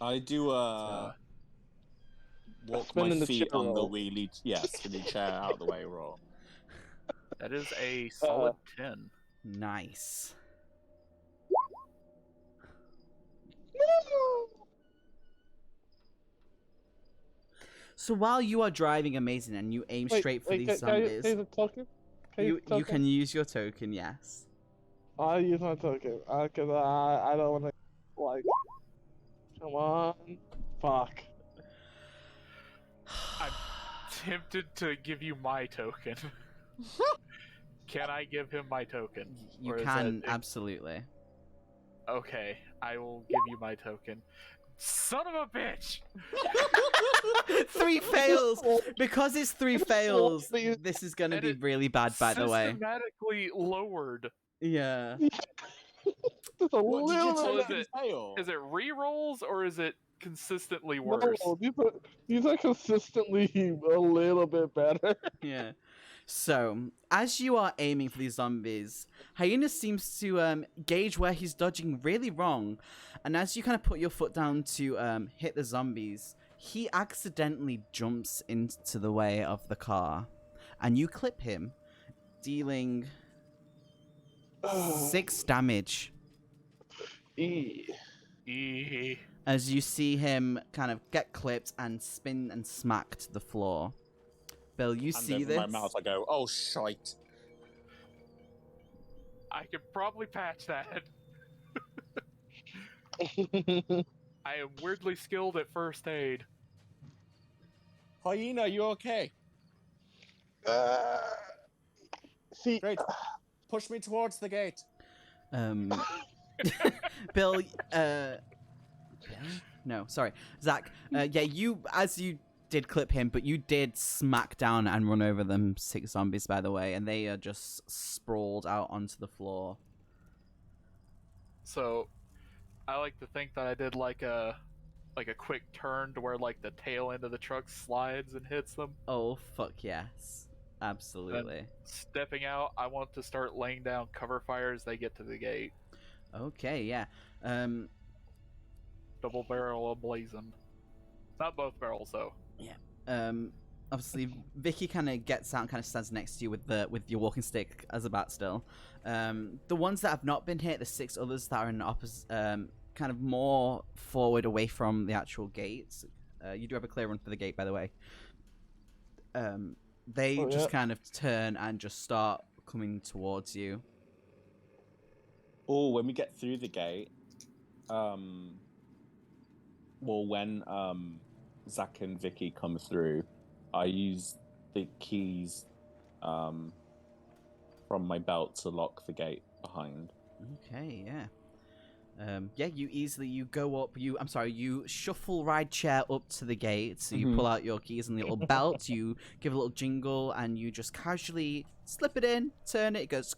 I do walk Spin my in the feet chair on the roll. wheelie, spinning chair out of the way roll. That is a solid 10. Nice. So while you are driving amazing and you aim straight for these zombies, Can I use a token? you can use your token, yes. I'll use my token. Because I don't want to, like... Come on. Fuck. I'm tempted to give you my token. Can I give him my token? You Or is can, that- absolutely. Okay, I will give you my token. Son of a bitch! 3 fails! Because it's 3 fails, this is going to And be it really bad, by the way. Systematically lowered. Yeah. Just a What did you little take is bit. in fail? Is it re-rolls or is it consistently No, worse? these are consistently a little bit better. Yeah. So, as you are aiming for these zombies, Hyena seems to gauge where he's dodging really wrong. And as you kind of put your foot down to hit the zombies, he accidentally jumps into the way of the car. And you clip him, dealing 6 damage. As you see him kind of get clipped and spin and smack to the floor. Bill, you Hand see over this? my mouth, I go, oh, shite. I could probably patch that. I am weirdly skilled at first aid. Hyena, you okay? See, Great. Push me towards the gate. Bill, no, sorry, Zach. Yeah, as you did clip him, but you did smack down and run over them 6 zombies, by the way, and they are just sprawled out onto the floor. So, I like to think that I did like a quick turn to where like the tail end of the truck slides and hits them. Oh fuck yes, absolutely. And stepping out, I want to start laying down cover fire as they get to the gate. Okay, yeah. Double barrel emblazoned. Not both barrels though. Yeah. Obviously, Vicky kind of gets out and kind of stands next to you with your walking stick as a bat still. The ones that have not been hit, the 6 others that are in the opposite, kind of more forward away from the actual gates. You do have a clear run for the gate, by the way. They just kind of turn and just start coming towards you. Oh, when we get through the gate, when Zach and Vicky come through, I use the keys from my belt to lock the gate behind. Okay, yeah. You go up, you shuffle ride chair up to the gate, so you pull out your keys and the little belt, you give a little jingle, and you just casually slip it in, turn it, it goes,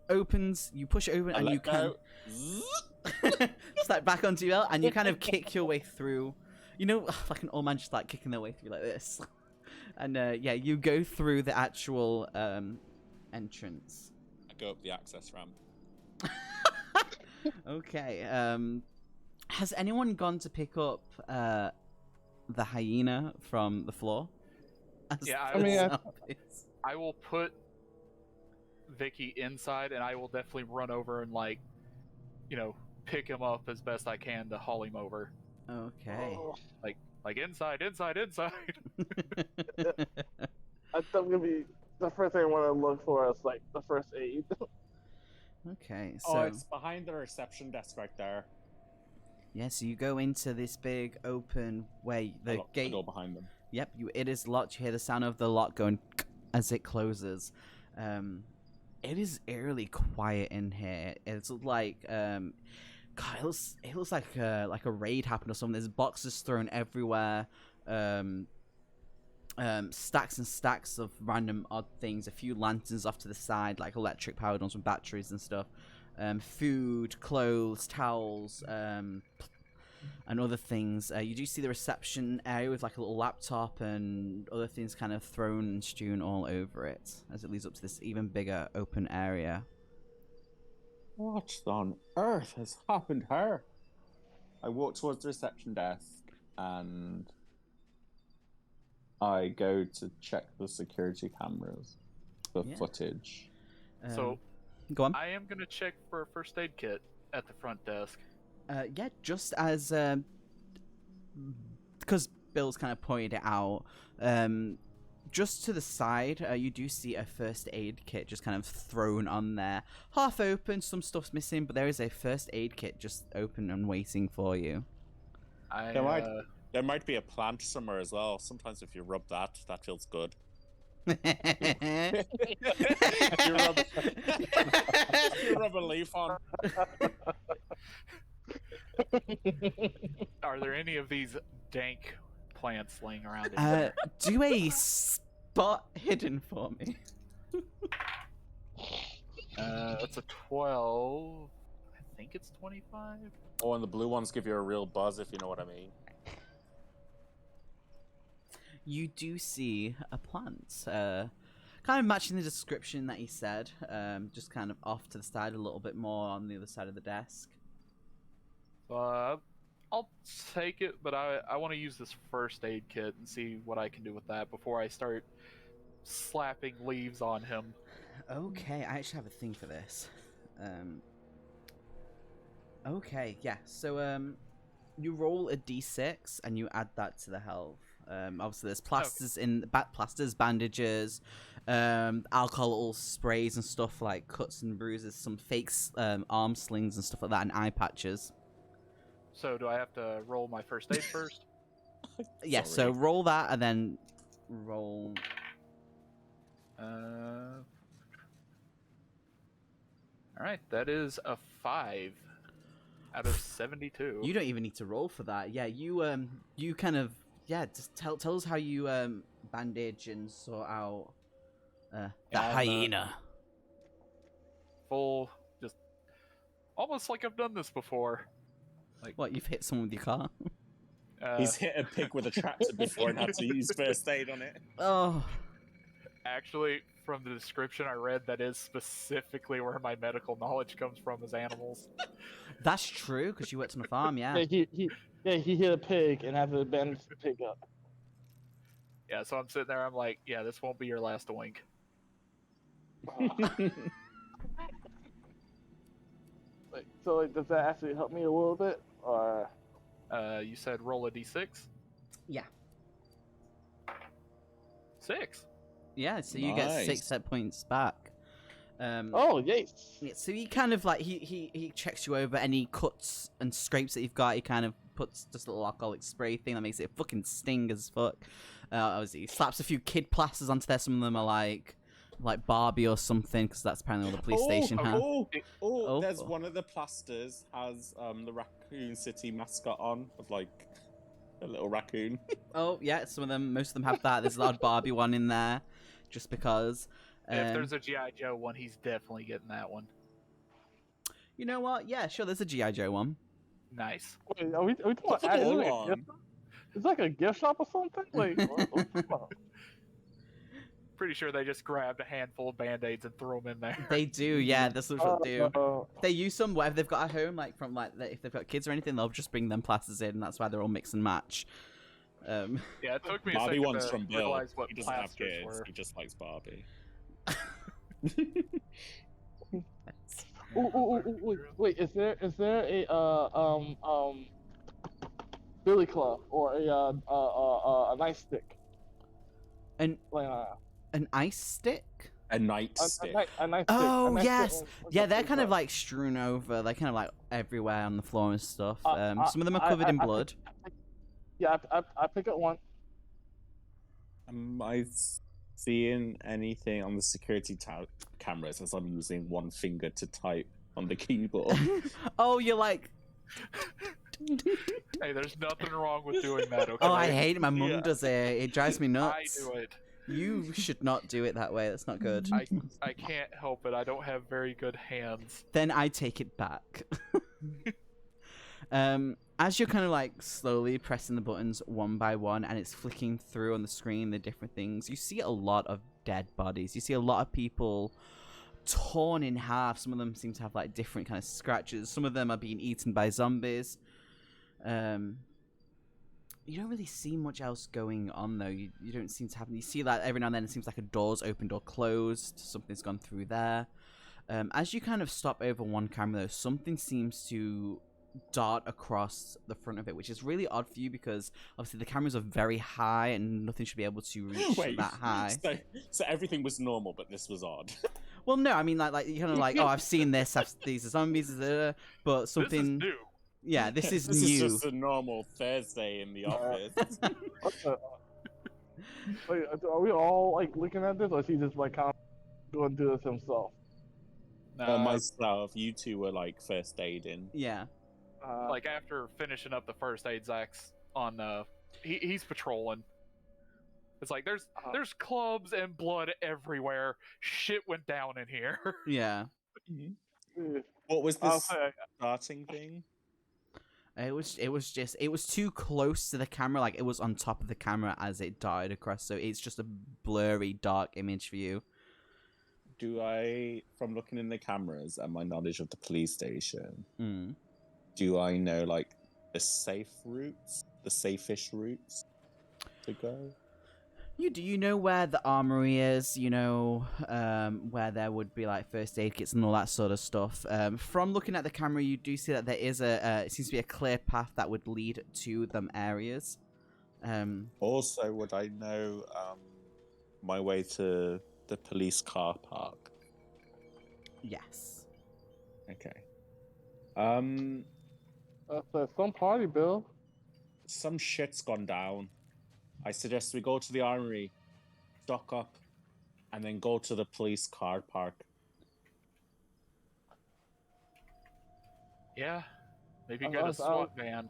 opens, you push it open, and you can slide back onto your belt, and you kind of kick your way through, like an old man just like kicking their way through like this. And you go through the actual entrance. I go up the access ramp. Okay. Has anyone gone to pick up the hyena from the floor? I will put Vicky inside, and I will definitely run over and pick him up as best I can to haul him over. Okay. Like inside. I thought gonna be the first thing I want to look for is like the first aid. Okay, so it's behind the reception desk right there. Yeah, so you go into this big open way. The gate. The door behind them. Yep, it is locked. You hear the sound of the lock going as it closes. It is eerily quiet in here. It's like God, it looks like a raid happened or something. There's boxes thrown everywhere. Stacks and stacks of random odd things. A few lanterns off to the side, like electric powered ones with batteries and stuff. Food, clothes, towels. and other things. You do see the reception area with like a little laptop and other things kind of thrown and strewn all over it as it leads up to this even bigger open area. What on earth has happened here? I walk towards the reception desk and I go to check the security cameras for footage. So, go on. I am going to check for a first aid kit at the front desk. Yeah, just as because Bill's kind of pointed it out, just to the side, you do see a first aid kit just kind of thrown on there, half open. Some stuff's missing, but there is a first aid kit just open and waiting for you. There might be a plant somewhere as well. Sometimes if you rub that feels good. You rub a leaf on. Are there any of these dank plants laying around? Do a spot hidden for me. That's a 12. I think it's 25. Oh, and the blue ones give you a real buzz, if you know what I mean. You do see a plant, kind of matching the description that he said, just kind of off to the side a little bit more on the other side of the desk. I'll take it, but I want to use this first aid kit and see what I can do with that before I start slapping leaves on him. Okay, I actually have a thing for this. Okay, yeah, so you roll a d6 and you add that to the health. Obviously there's plasters plasters, bandages, alcohol sprays and stuff like cuts and bruises, some fake arm slings and stuff like that, and eye patches. So do I have to roll my first aid first? Yeah, so roll that and then roll. Alright, that is a 5 out of 72. You don't even need to roll for that. Yeah, you kind of, just tell us how you bandage and sort out the hyena. Full, just almost like I've done this before. Like, what, you've hit someone with your car? He's hit a pig with a tractor before and had to use first aid on it. Oh. Actually, from the description I read, that is specifically where my medical knowledge comes from, is animals. That's true, because you worked on a farm, yeah. He hit a pig and had to bandage the pig up. Yeah, so I'm sitting there, I'm like, yeah, this won't be your last oink. So does that actually help me a little bit, or? You said roll a d6? Yeah. 6. Yeah, so you get 6 set points back. Oh, yes. Yeah, so he kind of like he checks you over, any cuts and scrapes that you've got. He kind of puts just a little alcoholic spray thing that makes it fucking sting as fuck. Obviously, he slaps a few kid plasters onto there. Some of them are like Barbie or something, because that's apparently what the police station has. There's one of the plasters has the Raccoon City mascot on, with like a little raccoon. Oh yeah, most of them have that. There's a large Barbie one in there, just because. If there's a G.I. Joe one, he's definitely getting that one. You know what? Yeah, sure. There's a G.I. Joe one. Nice. Wait, are we talking about it's like a gift shop or something? Like, pretty sure they just grabbed a handful of band-aids and threw them in there. They do, yeah. That's what they do. They use some whatever they've got at home, like from if they've got kids or anything, they'll just bring them plasters in, and that's why they're all mix and match. Yeah, it took me Barbie a second one's to from Bill. realize what He doesn't have plasters kids. were. He just likes Barbie. Wait, is there a billy club or a nice stick? An ice stick? A nightstick. A nice stick. Oh, A nice yes. stick. Yeah, they're kind of like strewn over. They're kind of like everywhere on the floor and stuff. Some of them are covered in blood. I pick up one. Am I seeing anything on the security cameras as I'm using one finger to type on the keyboard? Oh, you're like... Hey, there's nothing wrong with doing that, okay? Oh, I hate it. My mum does it. It drives me nuts. I do it. You should not do it that way. That's not good. I can't help it. I don't have very good hands. Then I take it back. As you're kind of like slowly pressing the buttons one by one and it's flicking through on the screen the different things, you see a lot of dead bodies. You see a lot of people torn in half. Some of them seem to have like different kind of scratches. Some of them are being eaten by zombies. You don't really see much else going on though. You don't seem to have. You see that every now and then it seems like a door's opened or closed. Something's gone through there. As you kind of stop over one camera though, something seems to dart across the front of it, which is really odd for you because obviously the cameras are very high and nothing should be able to reach that high. So everything was normal, but this was odd. Well, no, I mean like you're kind of like, oh, I've seen this. These are zombies, but something. This is new. Yeah, this is This new. is just a normal Thursday in the office. Wait, are we all like looking at this, or is he just like kind of going to do this himself? Myself, you two were like first aiding. Yeah. Like after finishing up the first aid, Zach's on. He's patrolling. It's like there's clubs and blood everywhere. Shit went down in here. Yeah. What was this starting thing? It was too close to the camera, like it was on top of the camera as it darted across, so it's just a blurry, dark image for you. Do I, from looking in the cameras and my knowledge of the police station, do I know like the safe routes, the safe-ish routes to go? You know where the armory is, you know where there would be like first aid kits and all that sort of stuff. From looking at the camera, you do see that there is it seems to be a clear path that would lead to them areas. Also, would I know my way to the police car park? Yes. Okay. That's some party, Bill. Some shit's gone down. I suggest we go to the armory, stock up, and then go to the police car park. Yeah, maybe get a SWAT van.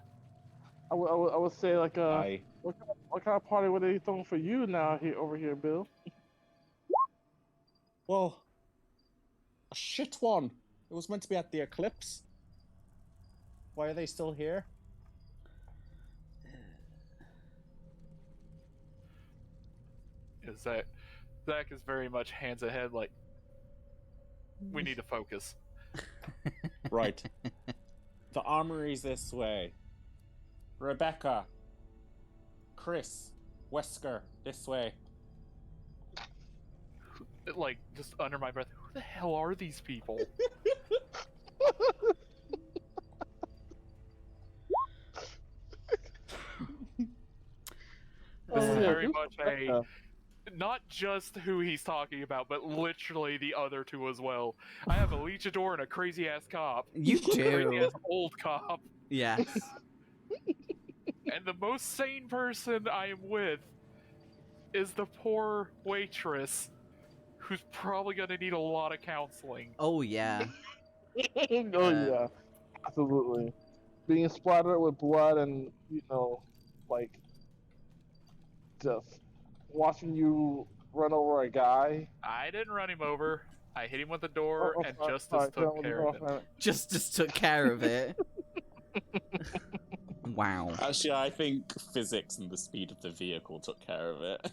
I would say like what kind of party were they throwing for you now over here, Bill? Well, a shit one. It was meant to be at the eclipse. Why are they still here? Zach is very much hands ahead, like, we need to focus. Right. The armory's this way. Rebecca. Chris. Wesker, this way. Like, just under my breath, who the hell are these people? This is very much not just who he's talking about, but literally the other two as well. I have a luchador and a crazy ass cop. You do. Crazy ass old cop. Yes. And the most sane person I am with is the poor waitress, who's probably gonna need a lot of counseling. Oh yeah. Yeah, absolutely. Being splattered with blood and like just watching you run over a guy. I didn't run him over. I hit him with the door, and sorry, Justice took care of it. Justice took care of it. Wow. Actually, I think physics and the speed of the vehicle took care of it.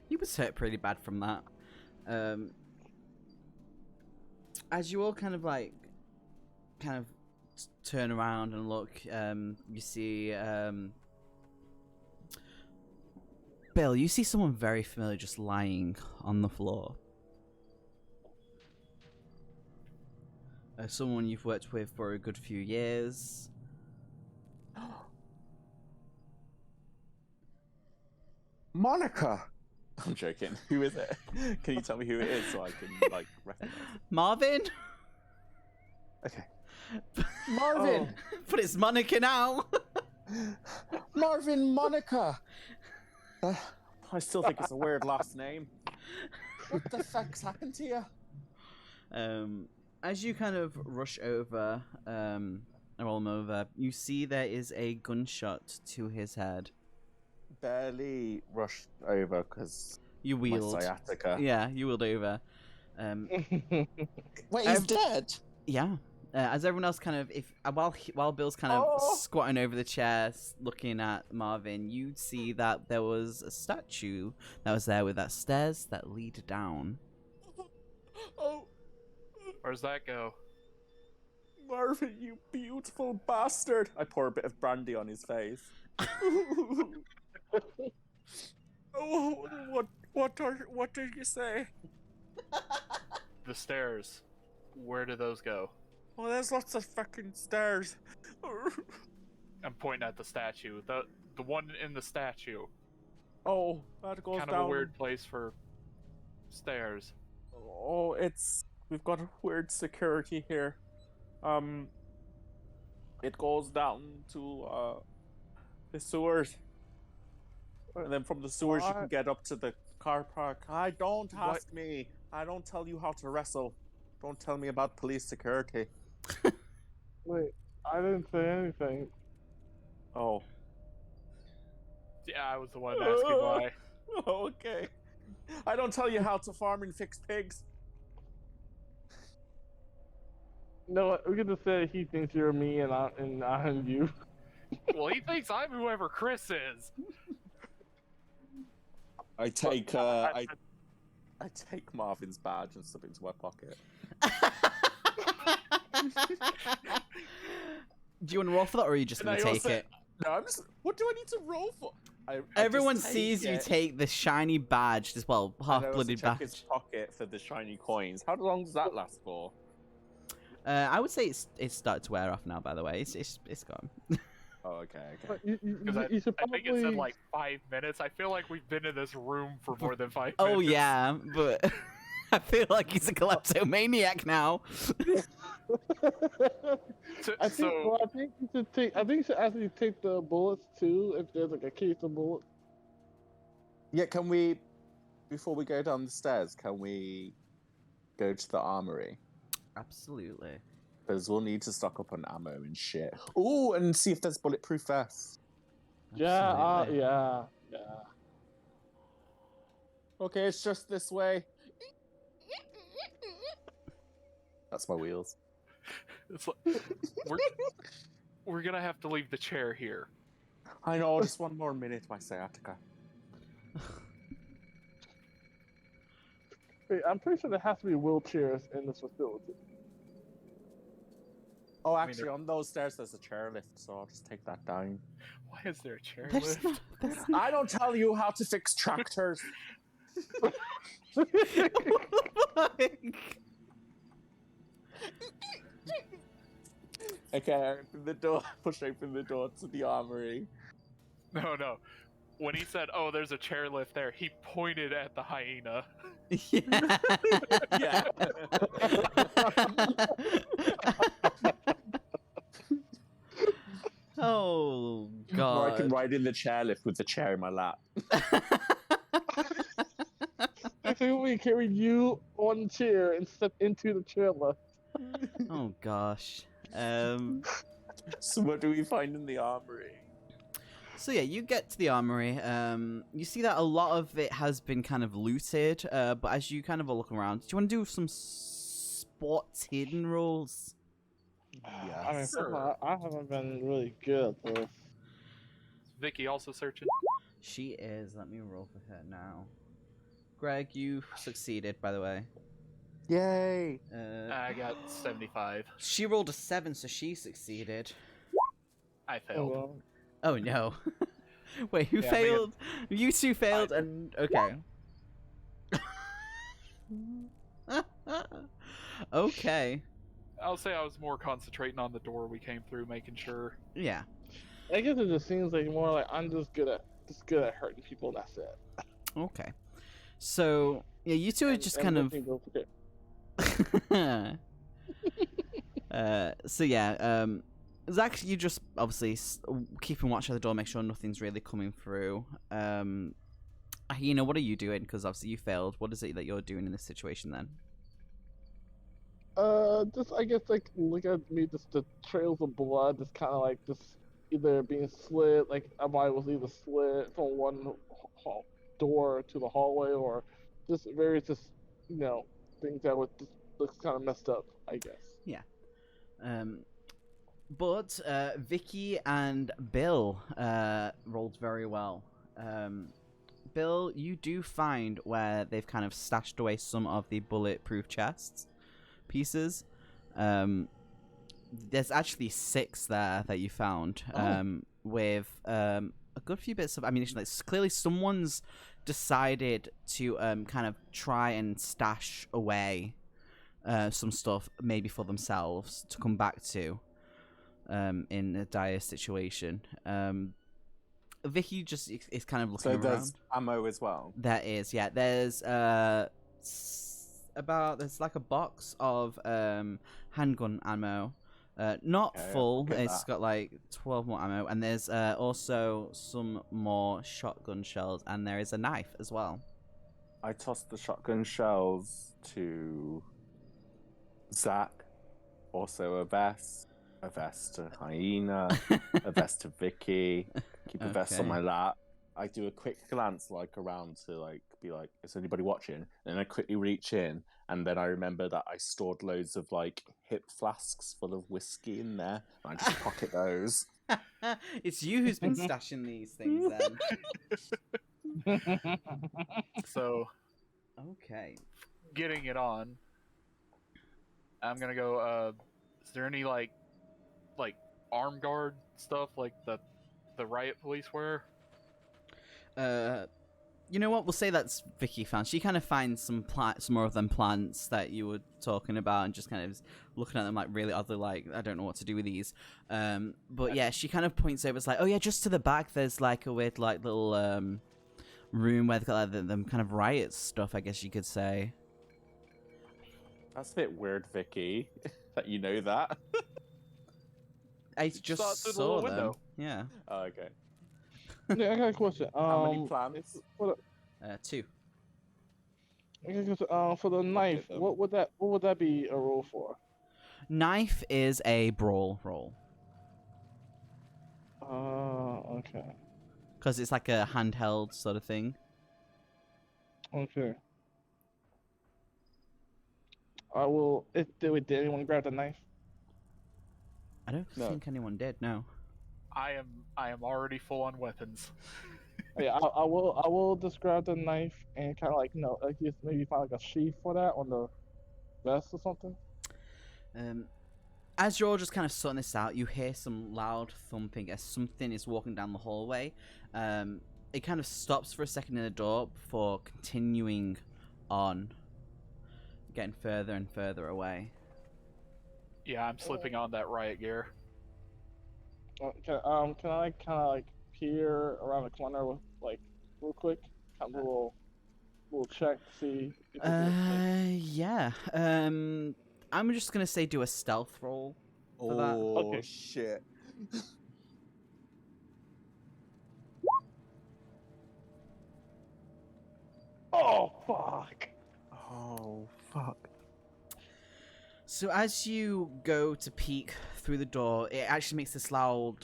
He was hurt pretty bad from that. As you all kind of turn around and look, you see Bill, you see someone very familiar just lying on the floor. Someone you've worked with for a good few years. Monica! I'm joking. Who is it? Can you tell me who it is so I can, recognize it? Marvin? Okay. Marvin! But it's Monica now! Marvin Monica! I still think it's a weird last name. What the fuck's happened to you? As you kind of rush over, roll him over, you see there is a gunshot to his head. Barely rushed over because you wheeled. My sciatica. Yeah, you wheeled over. Wait, he's dead? Yeah, as everyone else kind of, while Bill's kind of squatting over the chair, looking at Marvin, you see that there was a statue that was there with that stairs that lead down. Oh, Where's that go? Marvin, you beautiful bastard! I pour a bit of brandy on his face. Oh, what did you say? The stairs. Where do those go? Oh, there's lots of fucking stairs. I'm pointing at the statue. The one in the statue. Oh, that goes Kind down. of a weird place for stairs. Oh, we've got a weird security here. It goes down to the sewers, and then from the sewers you can get up to the car park. Don't ask me. I don't tell you how to wrestle. Don't tell me about police security. Wait, I didn't say anything. Oh. Yeah, I was the one asking why. Okay. I don't tell you how to farm and fix pigs. No, we can just say he thinks you're me and I'm you. Well, he thinks I'm whoever Chris is. I take I take Marvin's badge and slip it into my pocket. Do you want to roll for that, or are you just going to take it? No, I'm just. What do I need to roll for? Everyone sees you take the shiny badge, this half-blooded badge. Check his pocket for the shiny coins. How long does that last for? I would say it's started to wear off now. By the way, it's gone. Oh, okay. Because I think it said like 5 minutes. I feel like we've been in this room for more than 5 minutes. Oh yeah, but I feel like he's a kleptomaniac now. I think you should take. I think you should actually take the bullets too. If there's like a case of bullets. Yeah, can we? Before we go down the stairs, can we go to the armory? Absolutely. Because we'll need to stock up on ammo and shit. Ooh, and see if there's bulletproof vests. Yeah, yeah. Okay, it's just this way. That's my wheels. It's like, we're gonna have to leave the chair here. I know, just one more minute, my sciatica. Wait, I'm pretty sure there has to be wheelchairs in this facility. Oh, actually, on those stairs there's a chairlift, so I'll just take that down. Why is there a chair There's lift? not. I don't tell you how to fix tractors. Okay, I open the door, push open the door to the armory. No. When he said, "Oh, there's a chairlift there," he pointed at the hyena. Yeah. Yeah. Oh god. Or I can ride in the chairlift with the chair in my lap. I think we carry you on the chair and step into the chairlift. Oh gosh. So what do we find in the armory? So yeah, you get to the armory. You see that a lot of it has been kind of looted. But as you kind of look around, do you want to do some sports hidden rolls? Yeah. I mean, I haven't been really good at this. Vicky also searching. She is. Let me roll for her now. Greg, you succeeded, by the way. Yay! I got 75. She rolled a 7, so she succeeded. I failed. well. Oh no. Wait, who Yeah, failed? You two failed, and okay. Okay. I'll say I was more concentrating on the door we came through, making sure. Yeah. I guess it just seems like more like I'm just good at hurting people. And that's it. Okay. So yeah, you two are just kind of. So yeah, Zach, you just obviously keeping watch at the door, make sure nothing's really coming through. What are you doing? Because obviously you failed. What is it that you're doing in this situation then? Just I guess like look at me, just the trails of blood, just kind of like just either being slit, like a body was either slit from one door to the hallway, or just various just things that would just look kind of messed up, I guess. Yeah. But Vicky and Bill rolled very well. Bill, you do find where they've kind of stashed away some of the bulletproof chests pieces. There's actually 6 there that you found, with a good few bits of ammunition. Like, clearly someone's decided to kind of try and stash away some stuff, maybe for themselves to come back to in a dire situation. Vicky just is kind of looking So around. there's ammo as well. There is, yeah. There's there's like a box of handgun ammo. Not Okay, full. get It's that. got like 12 more ammo, and there's also some more shotgun shells, and there is a knife as well. I tossed the shotgun shells to Zach, also a vest to Hyena, a vest to Vicky, keep the vest on Okay. my lap. I do a quick glance like around to like be like, is anybody watching? Then I quickly reach in, and then I remember that I stored loads of like hip flasks full of whiskey in there, and I just pocket those. It's you who's been stashing these things then. So, Okay. getting it on, I'm gonna go. Is there any like arm guard stuff like the riot police wear? You know what? We'll say that's Vicky found. She kind of finds some more of them plants that you were talking about, and just kind of is looking at them like really oddly, like I don't know what to do with these. But yeah, she kind of points over. It's like, oh yeah, just to the back, there's like a weird like little room where they've got like, them kind of riot stuff, I guess you could say. That's a bit weird, Vicky, that you know that. I Saw it just through the saw little them. window. Yeah. Oh, okay. Yeah, I got a question. How many plants? For 2. the knife, them. what would that be a roll for? Knife is a brawl roll Okay. because it's like a handheld sort of thing. Okay. I will. Did anyone grab the knife? I don't No. think anyone did. No. I am already full on weapons. Yeah, I will just grab the knife and kind of like like just maybe find like a sheath for that on the vest or something. As you're just kind of sorting this out, you hear some loud thumping as something is walking down the hallway. It kind of stops for a second in the door before continuing on, getting further and further away. Yeah, I'm slipping on that riot gear. Can I like kind of like peer around the corner with like real quick, kind of a little check to see if Yeah. I'm just gonna say do a stealth roll for that. Oh, Okay. shit. Oh fuck! Oh, fuck. So as you go to peek through the door, it actually makes this loud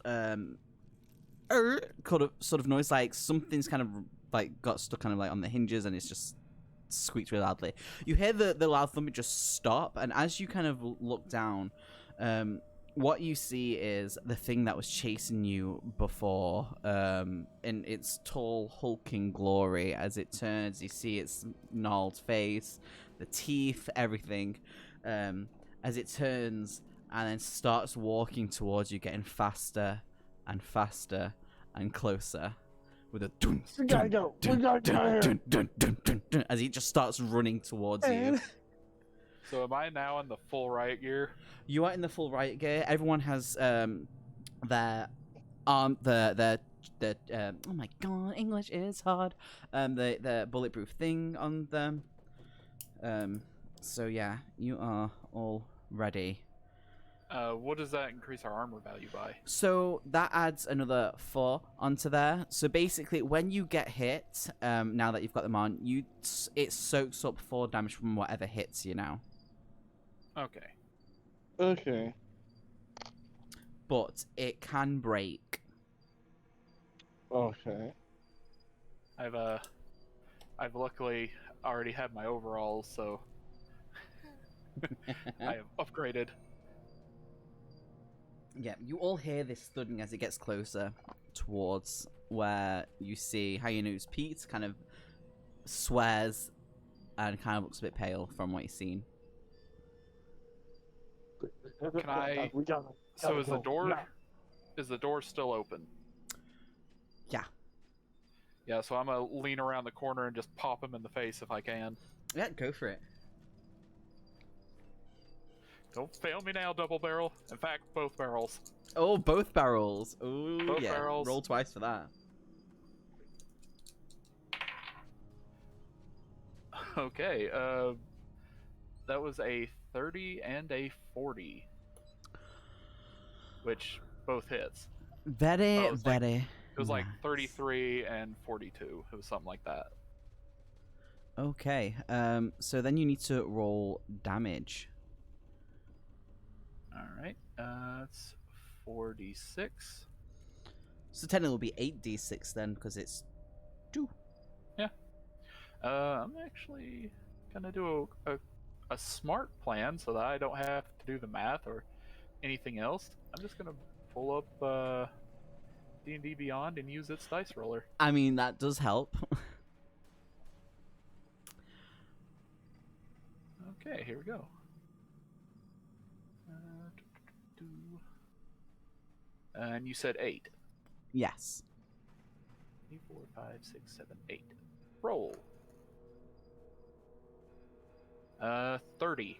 sort of noise, like something's kind of like got stuck kind of like on the hinges, and it's just squeaked really loudly. You hear the loud thumping just stop, and as you kind of look down, what you see is the thing that was chasing you before, in its tall, hulking glory. As it turns, you see its gnarled face, the teeth, everything. As it turns and then starts walking towards you, getting faster and faster and closer, with a dun, We gotta go. We gotta get out of here. dun, as he just starts running towards you. So am I now in the full riot gear? You are in the full riot gear. Everyone has their oh my god, English is hard. The bulletproof thing on them. So yeah, you are all ready. What does that increase our armor value by? So that adds another 4 onto there. So basically, when you get hit, now that you've got them on, it soaks up 4 damage from whatever hits you now. Okay. Okay. But it can break. Okay. I've luckily already had my overalls, so I have upgraded. Yeah, you all hear this thudding as it gets closer towards where you see Hayunu's Pete kind of swears and kind of looks a bit pale from what you've seen. Can I? We gotta So is the go door? now. Is the door still open? Yeah. Yeah. So I'm gonna lean around the corner and just pop him in the face if I can. Yeah, go for it. Don't fail me now, double barrel. In fact, both barrels. Oh, both barrels. Oh, Both yeah. barrels. Roll twice for that. Okay. That was a 30 and a 40, which both hits. Very, Oh, it was like- very. It was like nice. 33 and 42. It was something like that. Okay. So then you need to roll damage. All right. It's 46. So technically it'll be 8d6 then, because it's 2. Yeah. I'm actually gonna do a smart plan so that I don't have to do the math or anything else. I'm just gonna pull up D&D Beyond and use its dice roller. I mean, that does help. Okay, here we go. And you said 8. Yes. 3, 4, 5, 6, 7, 8. Roll. 30.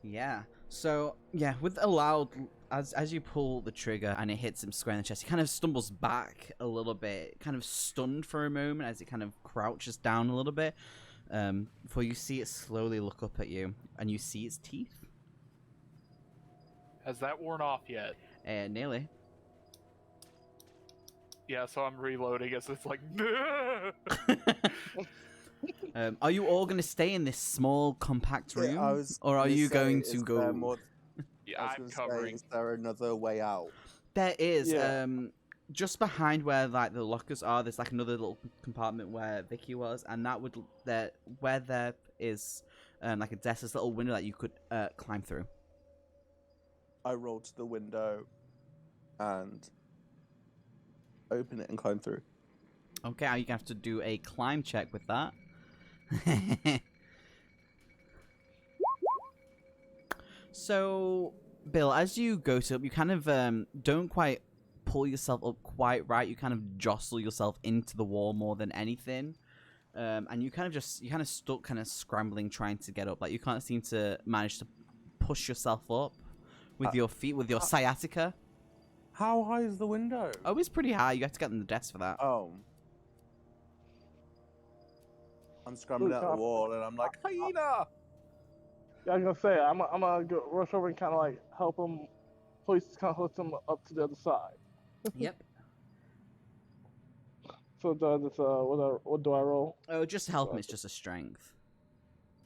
Yeah. So, yeah, with a loud, as you pull the trigger and it hits him square in the chest, he kind of stumbles back a little bit, kind of stunned for a moment as it kind of crouches down a little bit, before you see it slowly look up at you, and you see its teeth. Has that worn off yet? Nearly. Yeah, so I'm reloading as it's like. Are you all going to stay in this small, compact room, Yeah, I was or are gonna you say, going is to there go? more- Yeah, I was I'm gonna say, covering. is there another way out? There is. Yeah. Just behind where like the lockers are, there's like another little compartment where Vicky was, and that would where there is like a desk, this little window that you could climb through. I roll to the window and open it and climb through. Okay, you're gonna have to do a climb check with that. So, Bill, as you go to up, you kind of don't quite pull yourself up quite right. You kind of jostle yourself into the wall more than anything, and you kind of stuck, kind of scrambling, trying to get up. Like you can't seem to manage to push yourself up with your feet, with your sciatica. How high is the window? Oh, it's pretty high. You have to get on the desk for that. Oh. I'm scrambling out the wall and I'm like, hyena! Yeah, I was gonna say I'm gonna go rush over and kind of like help him, kind of hoist him up to the other side. Yep. So does what do I roll? Oh, just help him. It's just a strength.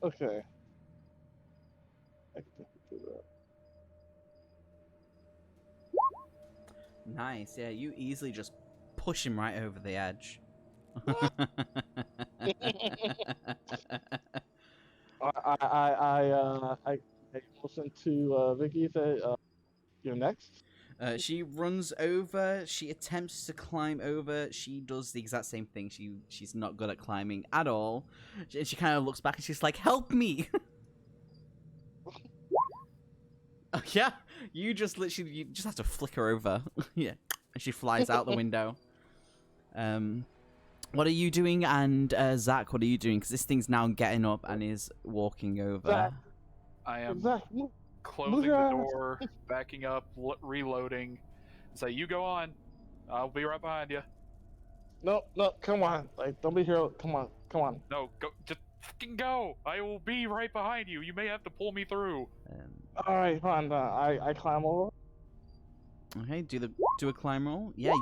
Okay. I can definitely do that. Nice. Yeah, you easily just push him right over the edge. I listen to Vicky say, "You're next." She runs over. She attempts to climb over. She does the exact same thing. She's not good at climbing at all. She kind of looks back and she's like, "Help me!" Yeah, you just have to flick her over. Yeah, and she flies out the window. What are you doing? And Zach, what are you doing? Because this thing's now getting up and is walking over. Zach. I am Zach, closing the Zach. door, backing up, reloading. Say, you go on. I'll be right behind you. No, come on. Like, don't be here. Come on. No, go. Just fucking go. I will be right behind you. You may have to pull me through. All right, fine. I climb over. Okay, do a climb roll. Yeah.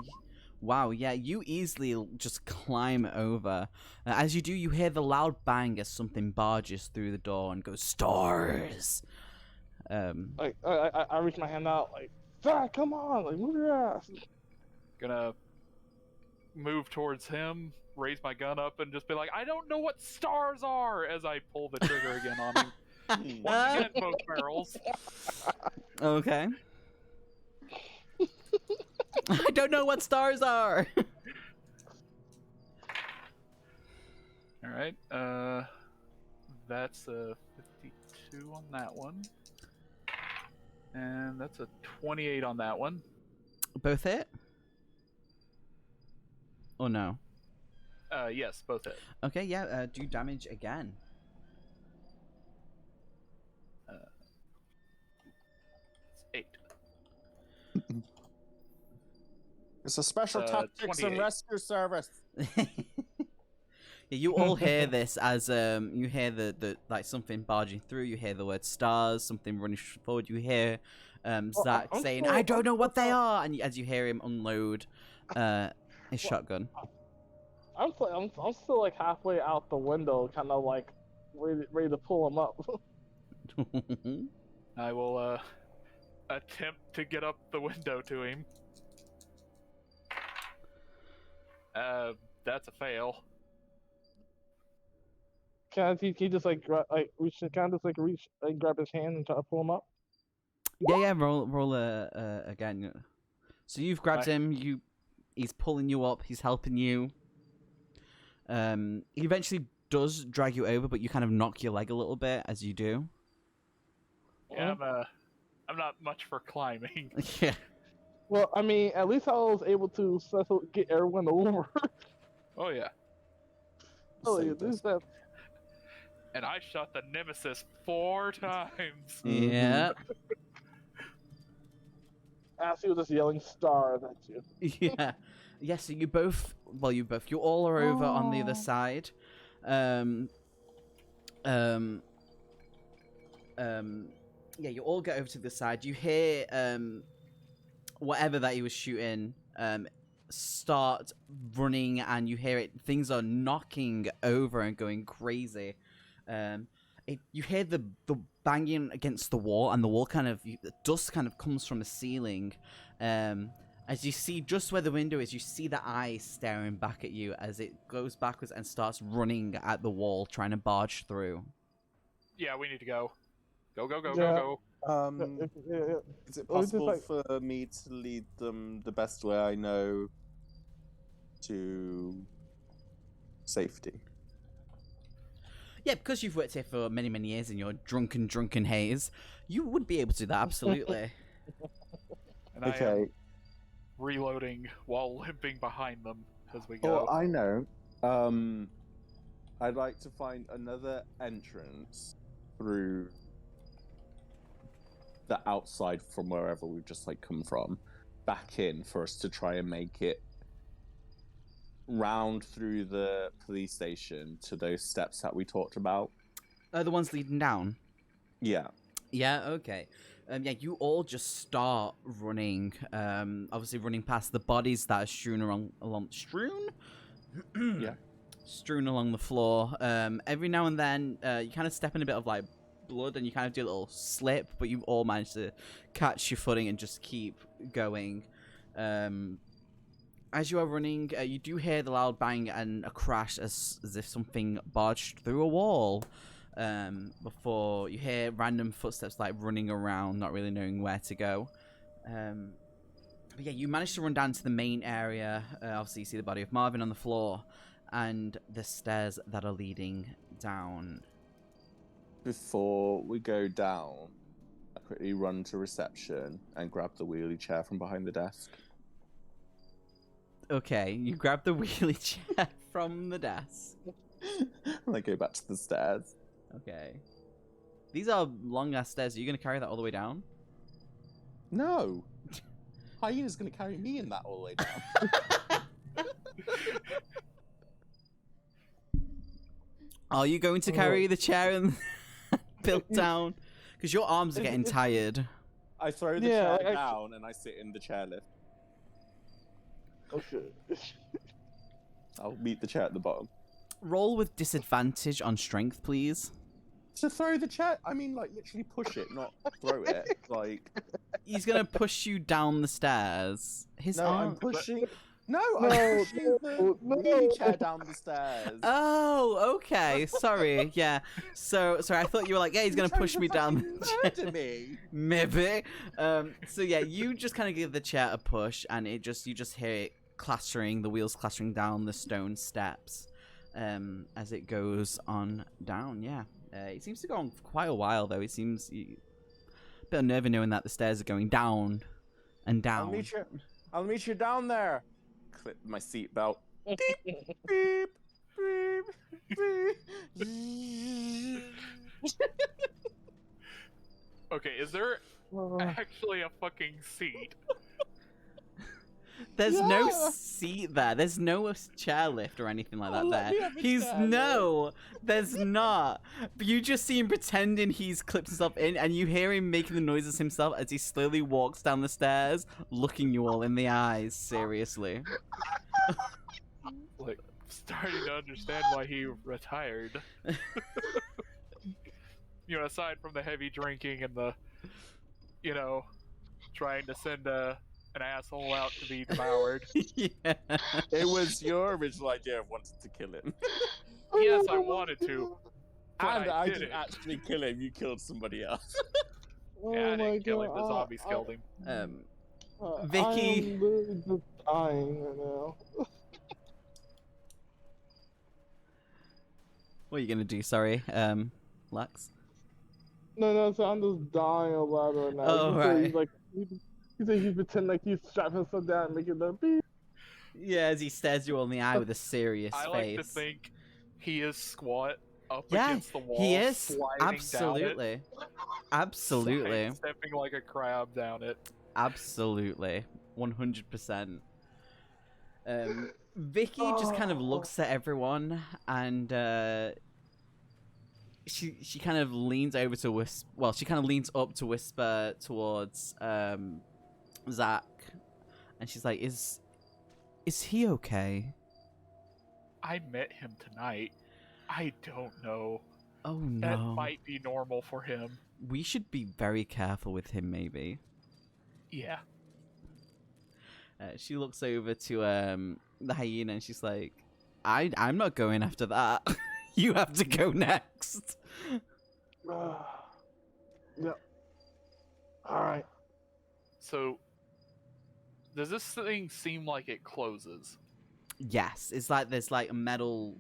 Wow, yeah, you easily just climb over. As you do, you hear the loud bang as something barges through the door and goes, "Stars!" Like, I reach my hand out, like, Zach, come on, like, move your ass. Gonna move towards him, raise my gun up, and just be like, I don't know what stars are, as I pull the trigger again on him. Once again, both barrels. Okay. I don't know what stars are. All right. That's a 52 on that one, and that's a 28 on that one. Both hit? Or no? Yes, both hit. Okay, yeah. Do damage again. It's 8. It's a special tactics and 28. rescue service. Yeah, you all hear this as you hear the like something barging through. You hear the word stars, something running forward. You hear Zach I'm saying, still- "I don't know what they I'm- are," and as you hear him unload his shotgun. I'm still like halfway out the window, kind of like ready to pull him up. I will attempt to get up the window to him. That's a fail. Can he just like reach and grab his hand and try to pull him up? Yeah. Roll again. So you've grabbed him. He's pulling you up. He's helping you. He eventually does drag you over, but you kind of knock your leg a little bit as you do. Yeah, I'm not much for climbing. Yeah. Well, I mean, at least I was able to get everyone over. Oh yeah. Oh, Saved at us. least that. And I shot the Nemesis 4 times. Yeah. As he was just yelling stars at you. Yeah. Yeah, so you all are over on the other side. Yeah, you all get over to the side. You hear whatever that he was shooting start running, and you hear it. Things are knocking over and going crazy. You hear the banging against the wall, and the wall the dust kind of comes from the ceiling. As you see just where the window is, you see the eyes staring back at you as it goes backwards and starts running at the wall, trying to barge through. Yeah, we need to go. Go, go, go, Yeah. go, go. Yeah. Is it Or just possible like- for me to lead them the best way I know to safety? Yeah, because you've worked here for many, many years in your drunken haze, you would be able to do that, absolutely. And I Okay. am reloading while limping behind them as we go. Oh, I know. I'd like to find another entrance through the outside from wherever we've just come from, back in for us to try and make it round through the police station to those steps that we talked about. The ones leading down? Yeah. Yeah, okay. Yeah, you all just start running. Obviously running past the bodies that are strewn along strewn? Yeah. Strewn along the floor. Every now and then, you kind of step in a bit of blood, and you kind of do a little slip, but you all manage to catch your footing and just keep going. As you are running, you do hear the loud bang and a crash as if something barged through a wall. Before you hear random footsteps running around, not really knowing where to go. But yeah, you manage to run down to the main area. Obviously, you see the body of Marvin on the floor and the stairs that are leading down. Before we go down, I quickly run to reception and grab the wheelie chair from behind the desk. Okay, you grab the wheelie chair from the desk. And I go back to the stairs. Okay. These are long-ass stairs. Are you going to carry that all the way down? No! Hyena's going to carry me in that all the way down. Are you going to carry the chair and built down? Because your arms are getting tired. I throw the chair down and I sit in the chairlift. Okay. I'll meet the chair at the bottom. Roll with disadvantage on strength, please. To throw the chair? I mean, literally push it, not throw it. He's going to push you down the stairs. His No, arm... I'm pushing. No, No, I'm pushing the no. wheelchair down the stairs. Oh, okay. Sorry. Yeah. Sorry. I thought you were like, yeah, he's gonna You're push trying me to down. fucking The chair. murder me. Maybe. So yeah, you just kind of give the chair a push, and you just hear it clattering, the wheels clattering down the stone steps, as it goes on down. Yeah. It seems to go on for quite a while though. It seems a bit unnerving knowing that the stairs are going down and down. I'll meet you down there. Clip my seatbelt. Beep, beep, beep, beep. Okay, is there actually a fucking seat? There's no Yeah. seat there. There's no chairlift or anything like that Oh, let me there. have a There's not. But you just see him pretending he's clipped himself in, and you hear him making the noises himself as he slowly walks down the stairs, looking you all in the eyes, seriously. Like, starting to understand why he retired. You know, aside from the heavy drinking and the, trying to send an asshole out to be devoured. Yeah. It was your original idea of wanting to kill him. Yes, I wanted to. But And I did didn't it. actually kill him, you killed somebody else. Yeah, I Oh my didn't kill him. God, The zombies killed him. I Vicky. am literally just dying right now. What are you gonna do? Sorry, Lex. No, so I'm just dying about it right now. Oh, He said right. He's like, he said he's pretending like he's strapping himself down and making the beep. Yeah, as he stares you all in the eye with a serious I face. like to think he is squat up Yeah, against the wall. he is. sliding Absolutely. Down it, Absolutely. stepping like a crab down it. Absolutely. 100%. Vicky just kind of looks at everyone and she kind of leans over to whisper. Well, she kind of leans up to whisper towards Zach, and she's like, "Is he okay?" I met him tonight. I don't know. Oh That no. might be normal for him. We should be very careful with him, maybe. Yeah. She looks over to the hyena and she's like, I'm not going after that. You have to go next. Yep. Alright. So, does this thing seem like it closes? Yes, it's like there's like metal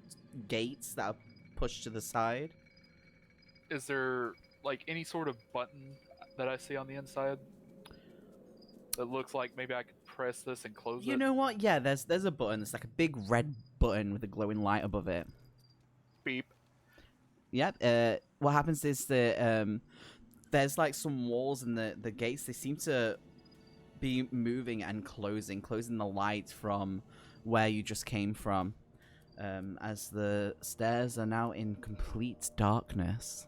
gates that are pushed to the side. Is there like any sort of button that I see on the inside that looks like maybe I could press this and close it? You know what? Yeah, there's a button. It's like a big red button with a glowing light above it. Beep. Yep. What happens is that there's like some walls and the gates. They seem to be moving and closing the light from where you just came from. As the stairs are now in complete darkness.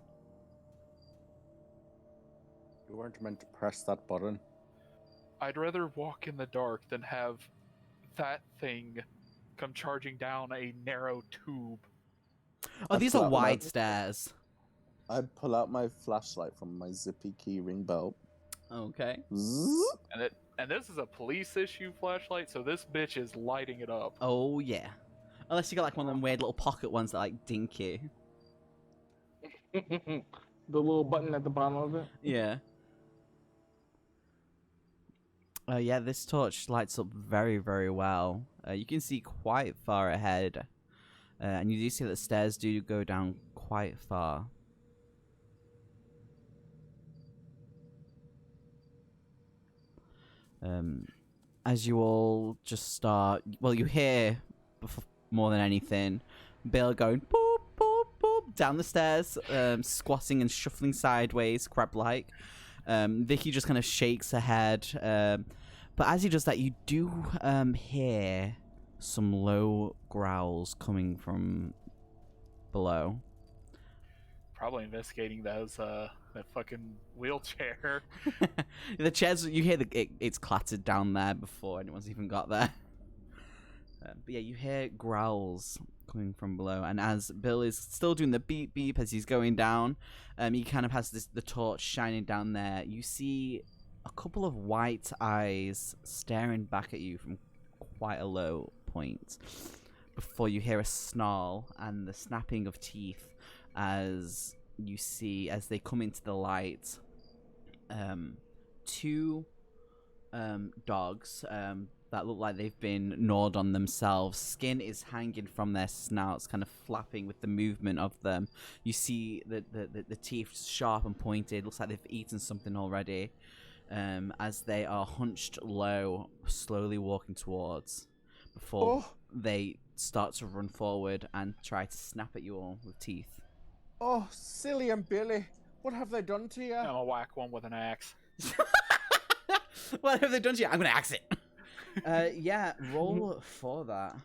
You weren't meant to press that button. I'd rather walk in the dark than have that thing come charging down a narrow tube. Oh, these are flat wide map. stairs. I pull out my flashlight from my zippy keyring belt. Okay. Zzz. And this is a police issue flashlight, so this bitch is lighting it up. Oh yeah. Unless you got like one of them weird little pocket ones that like dink you. The little button at the bottom of it. Yeah. Yeah, this torch lights up very, very well. You can see quite far ahead. And you do see that the stairs do go down quite far. As you all just start... Well, you hear, more than anything, Bill going boop, boop, boop down the stairs, squatting and shuffling sideways, crab-like. Vicky just kind of shakes her head. But as he does that, you do hear some low growls coming from below. Probably investigating those that fucking wheelchair. The chairs, you hear it's clattered down there before anyone's even got there. But yeah, you hear growls coming from below, and as Bill is still doing the beep beep as he's going down, he kind of has the torch shining down there. You see a couple of white eyes staring back at you from quite a low point before you hear a snarl and the snapping of teeth as you see, as they come into the light, two dogs that look like they've been gnawed on themselves. Skin is hanging from their snouts, kind of flapping with the movement of them. You see the teeth sharp and pointed. Looks like they've eaten something already. As they are hunched low, slowly walking towards, before they start to run forward and try to snap at you all with teeth. Oh, Silly and Billy, what have they done to you? I'm gonna whack one with an axe. What have they done to you? I'm gonna axe it. Yeah, roll for that.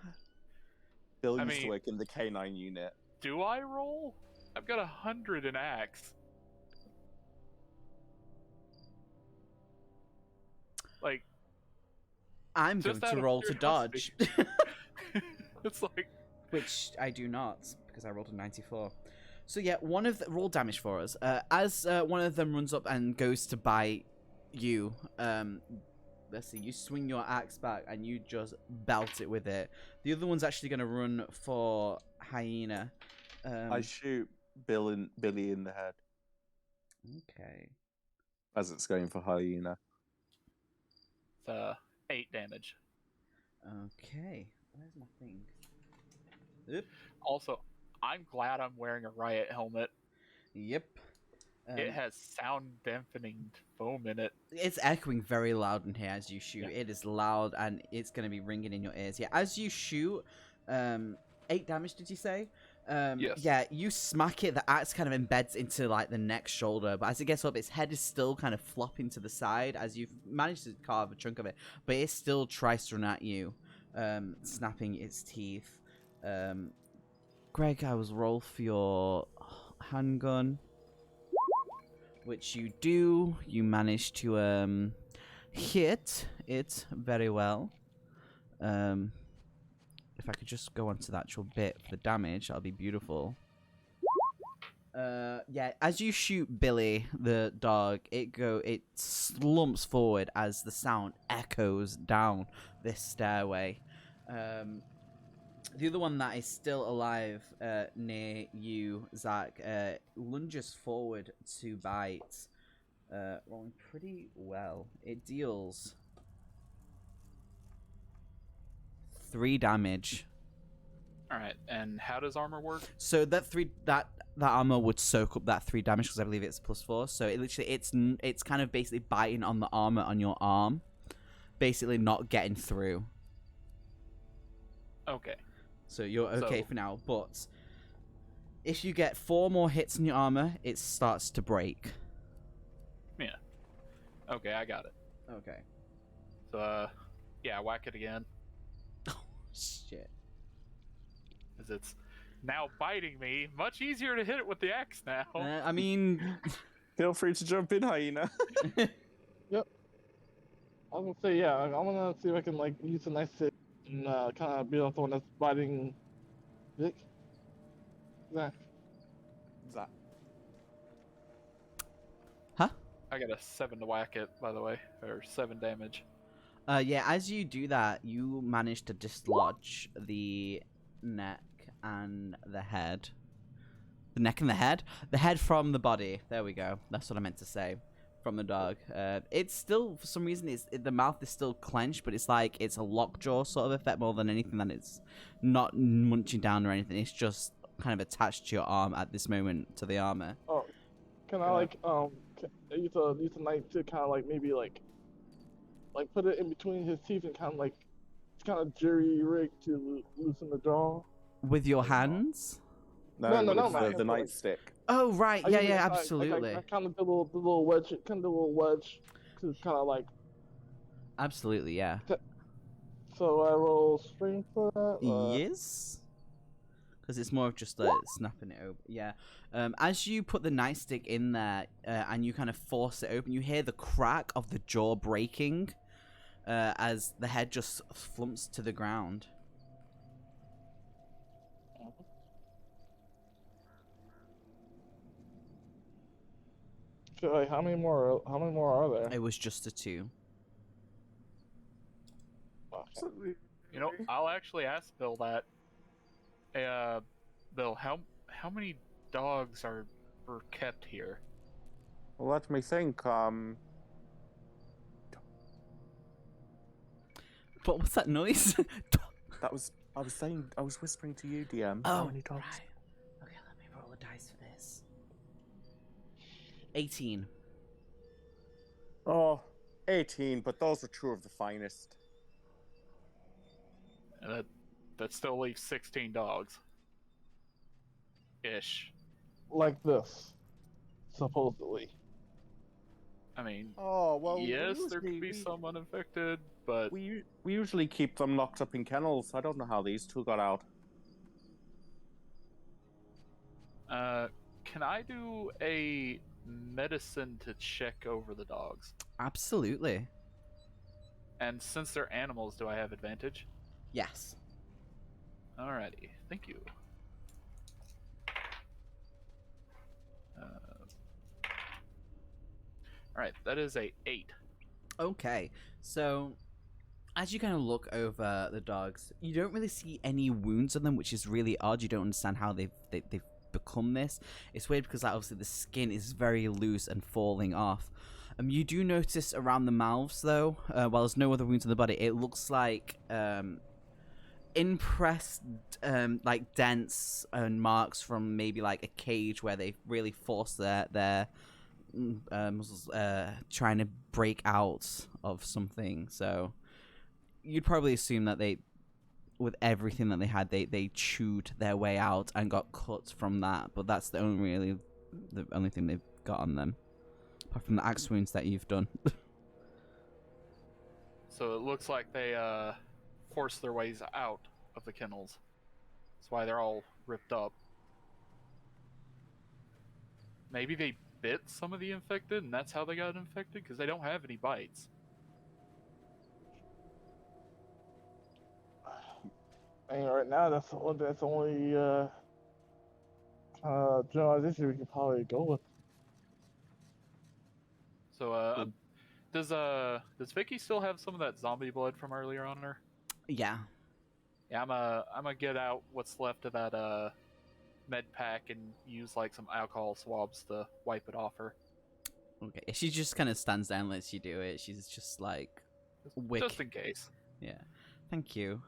Bill I used to mean- work in the K9 unit. Do I roll? I've got 100 in axe. Like, I'm going just out to of roll to dodge, curiosity. It's like, which I do not because I rolled a 94. So yeah, one of the roll damage for us. As one of them runs up and goes to bite you, let's see, you swing your axe back and you just belt it with it. The other one's actually going to run for Hyena. I shoot Billy in the head Okay. as it's going for Hyena. it's 8 damage. Okay. Where's my thing? Oop. Also, I'm glad I'm wearing a riot helmet. Yep. It has sound dampening foam in it. It's echoing very loud in here as you shoot. Yeah. It is loud and it's going to be ringing in your ears. Yeah, as you shoot, 8 damage, did you say? Yes. Yeah, you smack it. The axe kind of embeds into like the next shoulder, but as it gets up, its head is still kind of flopping to the side as you've managed to carve a chunk of it, but it still tries to run at you, snapping its teeth. Greg, I was roll for your handgun, which you do. You manage to hit it very well. If I could just go onto the actual bit for the damage, that'll be beautiful. Yeah, as you shoot Billy, the dog, it slumps forward as the sound echoes down this stairway. The other one that is still alive near you, Zach, lunges forward to bite, rolling pretty well. It deals 3 damage. All right, and how does armor work? So that armor would soak up that 3 damage because I believe it's +4. So it literally it's kind of basically biting on the armor on your arm, basically not getting through. Okay. So you're okay So- for now, but if you get 4 more hits on your armor, it starts to break. Yeah. Okay, I got it. Okay. So, yeah, whack it again. Shit. Because it's now biting me. Much easier to hit it with the axe now. I mean, Feel free to jump in, Hyena. I was gonna say, yeah, I'm gonna see if I can like use a nice hit and kind of beat off the one that's biting Vic. Zach. Zach. I got a 7 to whack it, by the way, or 7 damage. yeah, as you do that, you manage to dislodge the neck and the head. The neck and the head? The head from the body. There we go. That's what I meant to say. From the dog. It's still, for some reason, the mouth is still clenched, but it's like it's a lockjaw sort of effect more than anything. That it's not munching down or anything. It's just kind of attached to your arm at this moment, to the armor. Oh, can I like use a knife to kind of like maybe like put it in between his teeth and kind of like jury rig to loosen the jaw? With your hands? No, with my the hand, like- nightstick. Oh, right. I Yeah, usually, yeah, like, absolutely. I kind of do the little wedge, to kind of like. Absolutely, yeah. So I roll strength for that. Yes. Because it's more of just snapping it open. Yeah. As you put the nightstick in there and you kind of force it open, you hear the crack of the jaw breaking as the head just flumps to the ground. So, like, how many more are there? It was just a 2. Okay. You know, I'll actually ask Bill that. Bill, how many dogs were kept here? Well, let me think. What was that noise? I was whispering to you, DM. Oh, How many dogs? right. Okay, let me roll a dice for this. 18. Oh, 18, but those are two of the finest. And that still leaves 16 dogs. Ish. Like this, supposedly. I mean, Oh, well, yes, there usually could be some uninfected, but we usually keep them locked up in kennels. I don't know how these two got out. can I do a medicine to check over the dogs? Absolutely. And since they're animals, do I have advantage? Yes. Alrighty, thank you. Alright, that is a 8. Okay, so as you kind of look over the dogs, you don't really see any wounds on them, which is really odd. You don't understand how they've become this. It's weird because like, obviously the skin is very loose and falling off. You do notice around the mouths though, while there's no other wounds on the body, it looks like impressed like dents and marks from maybe like a cage where they really forced their muscles trying to break out of something. So you'd probably assume that they, with everything that they had, they chewed their way out and got cut from that. But that's the only thing they've got on them, apart from the axe wounds that you've done. So it looks like they forced their ways out of the kennels. That's why they're all ripped up. Maybe they bit some of the infected, and that's how they got infected, because they don't have any bites. I mean, right now, that's the only generalization we can probably go with. So, does Vicky still have some of that zombie blood from earlier on her? Yeah. Yeah, I'm gonna get out what's left of that med pack and use like some alcohol swabs to wipe it off her. Okay. She just kind of stands there and lets you do it. She's just like, Just in case. Yeah. Thank you.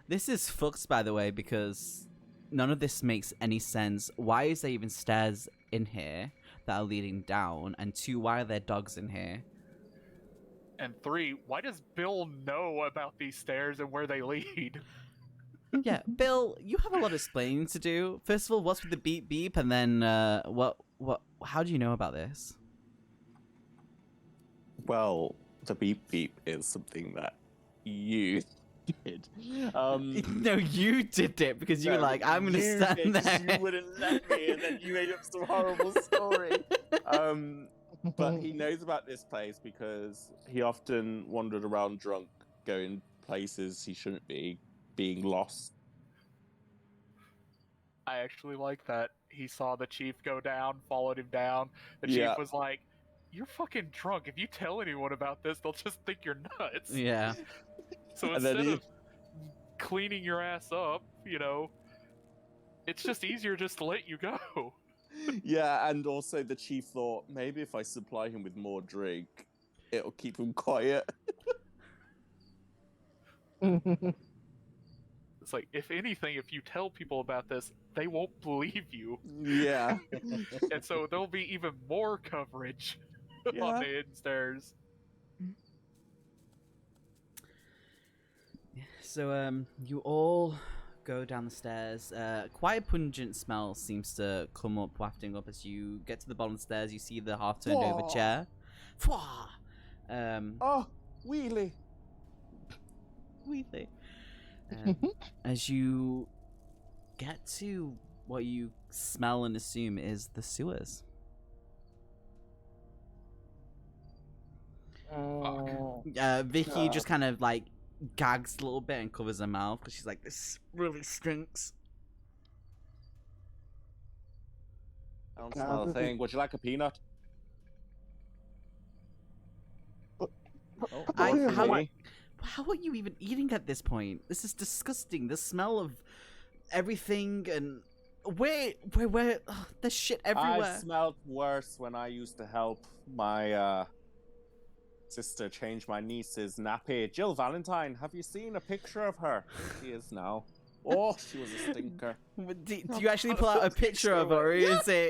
This is fucked, by the way, because none of this makes any sense. Why is there even stairs in here that are leading down? And 2, why are there dogs in here? And 3, why does Bill know about these stairs and where they lead? Yeah, Bill, you have a lot of explaining to do. First of all, what's with the beep beep, and then how do you know about this? Well, the beep beep is something that you did. No, you did it because you were like, I'm gonna stand there. You wouldn't let me, and then you made up some horrible story. But he knows about this place because he often wandered around drunk, going places he shouldn't be, being lost. I actually like that. He saw the chief go down, followed him down. The chief Yeah. was like, "You're fucking drunk. If you tell anyone about this, they'll just think you're nuts." Yeah. So And then instead of cleaning your ass up, you know, it's just easier just to let you go. Yeah, and also the chief thought, maybe if I supply him with more drink, it'll keep him quiet. It's like, if anything, if you tell people about this, they won't believe you. Yeah. And so there'll be even more coverage on Yeah. the hidden stairs. So you all go down the stairs. Quite a pungent smell seems to come up, wafting up as you get to the bottom of the stairs. You see the half turned over Fwah. chair. Fwah! Oh, wheelie. Weebly. As you get to what you smell and assume is the sewers. Vicky God. just kind of like gags a little bit and covers her mouth because she's like, this really stinks. I don't God, smell a this thing. Would you like a peanut? What- Oh, I- more for how- me. How are you even eating at this point? This is disgusting. The smell of everything and where? Ugh, there's shit everywhere. I smelled worse when I used to help my sister change my niece's nappy. Jill Valentine, have you seen a picture of her? Here she is now. Oh, she was a stinker. Do you actually pull out a picture of her,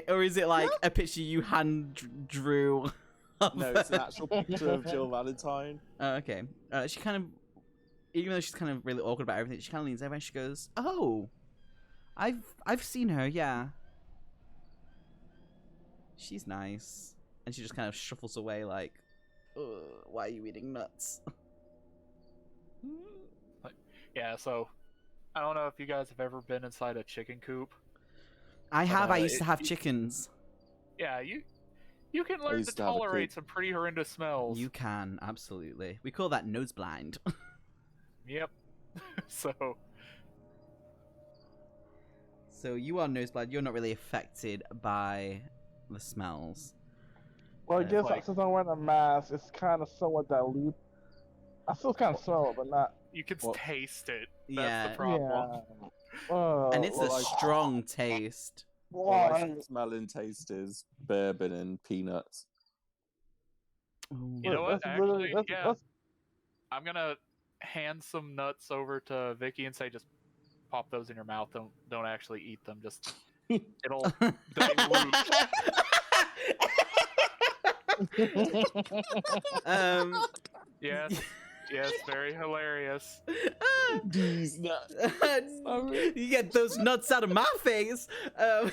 or is it like a picture you hand drew? No, it's an actual picture of Jill Valentine. Oh, okay. She kind of, even though she's kind of really awkward about everything, she kind of leans over and she goes, "Oh, I've seen her, yeah. She's nice." And she just kind of shuffles away like, "Why are you eating nuts?" Yeah, so I don't know if you guys have ever been inside a chicken coop. I have. I used to have chickens. Yeah, you can learn to used to have a tolerate coop. some pretty horrendous smells. You can, absolutely. We call that nose blind. Yep. So you are nose blind. You're not really affected by the smells. Well, I guess like- since I'm wearing a mask, it's kind of somewhat dilute. I still kind of smell it, but not. you can Well, taste it. That's yeah. the problem. Yeah. And it's a strong taste. All I Well, can smell and taste is bourbon and peanuts. Ooh. You know what? that's literally- Actually, that's- yeah. that's- I'm gonna hand some nuts over to Vicky and say, just pop those in your mouth. Don't actually eat them. Just it'll dilute. Yes, yes, very hilarious. These nuts. You get those nuts out of my face. I've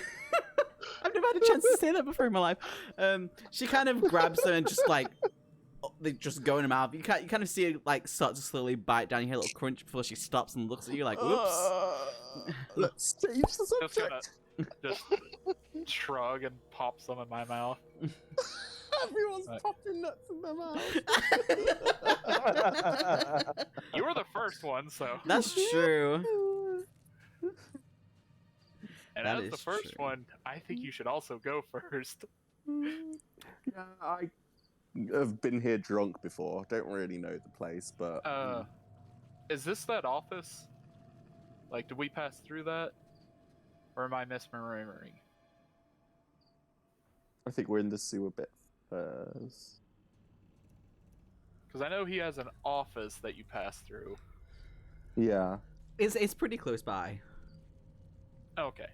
never had a chance to say that before in my life. She kind of grabs them and just like they just go in her mouth. You kind of see her like start to slowly bite down. You hear a little crunch before she stops and looks at you like, "Whoops." Let's change the Just gonna subject. just shrug and pop some in my mouth. Everyone's Right. popping nuts in their mouth. You were the first one, so. That's true. And That as the is first true. one, I think you should also go first. Yeah, I have been here drunk before. Don't really know the place, but Is this that office? Like, did we pass through that? Or am I misremembering? I think we're in the sewer bit first. Because I know he has an office that you pass through. Yeah. It's pretty close by. Okay.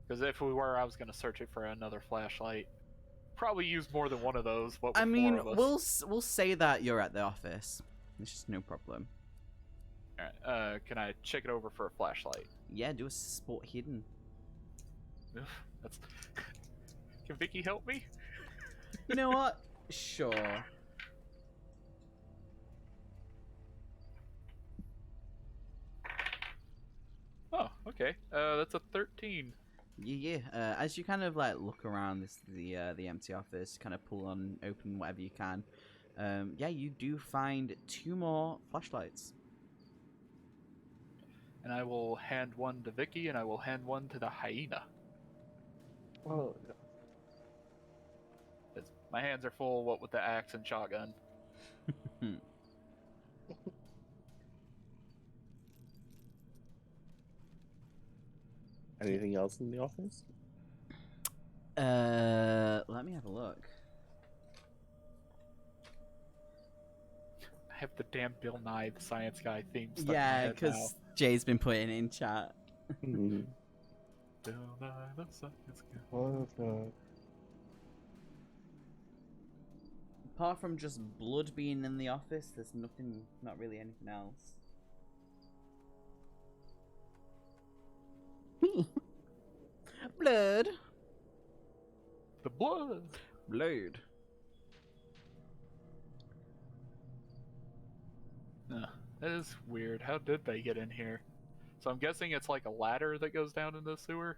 Because if we were, I was going to search it for another flashlight. Probably use more than one of those. But I with mean, four of us. we'll say that you're at the office. It's just no problem. Alright, can I check it over for a flashlight? Yeah, do a spot hidden. Ugh, that's. Can Vicky help me? You know what? Sure. Oh, okay. That's a 13. Yeah. As you kind of like look around the empty office, kind of pull on, open whatever you can. Yeah, you do find 2 more flashlights. And I will hand one to Vicky, and I will hand one to the hyena. Oh, 'Cause my hands are full, what with the axe and shotgun. Anything else in the office? Let me have a look. I have the damn Bill Nye the Science Guy theme stuck in my Yeah, head because Jay's been putting it in chat. Mhm. now. Bill Nye the Science Guy. what is that? Apart from just blood being in the office, there's nothing, not really anything else. Blood. The blood! Blood. That is weird. How did they get in here? So I'm guessing it's like a ladder that goes down in the sewer?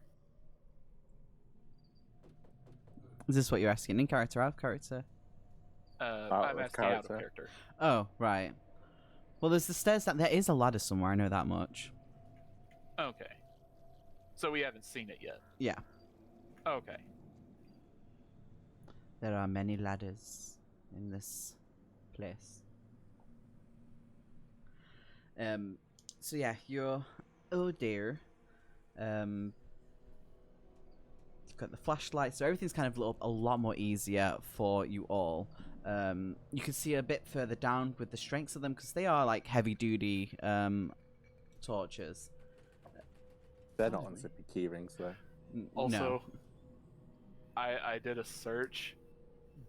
Is this what you're asking? In character, out of character? I'm of asking out of character. character. Oh, right. Well, there's the stairs that there is a ladder somewhere. I know that much. Okay. So we haven't seen it yet. Yeah, Okay. there are many ladders in this place. So yeah, you're there. You've got the flashlight, so everything's kind of a lot more easier for you all. You can see a bit further down with the strengths of them because they are like heavy duty torches. They're not on zippy keyrings though. Also, No. I did a search.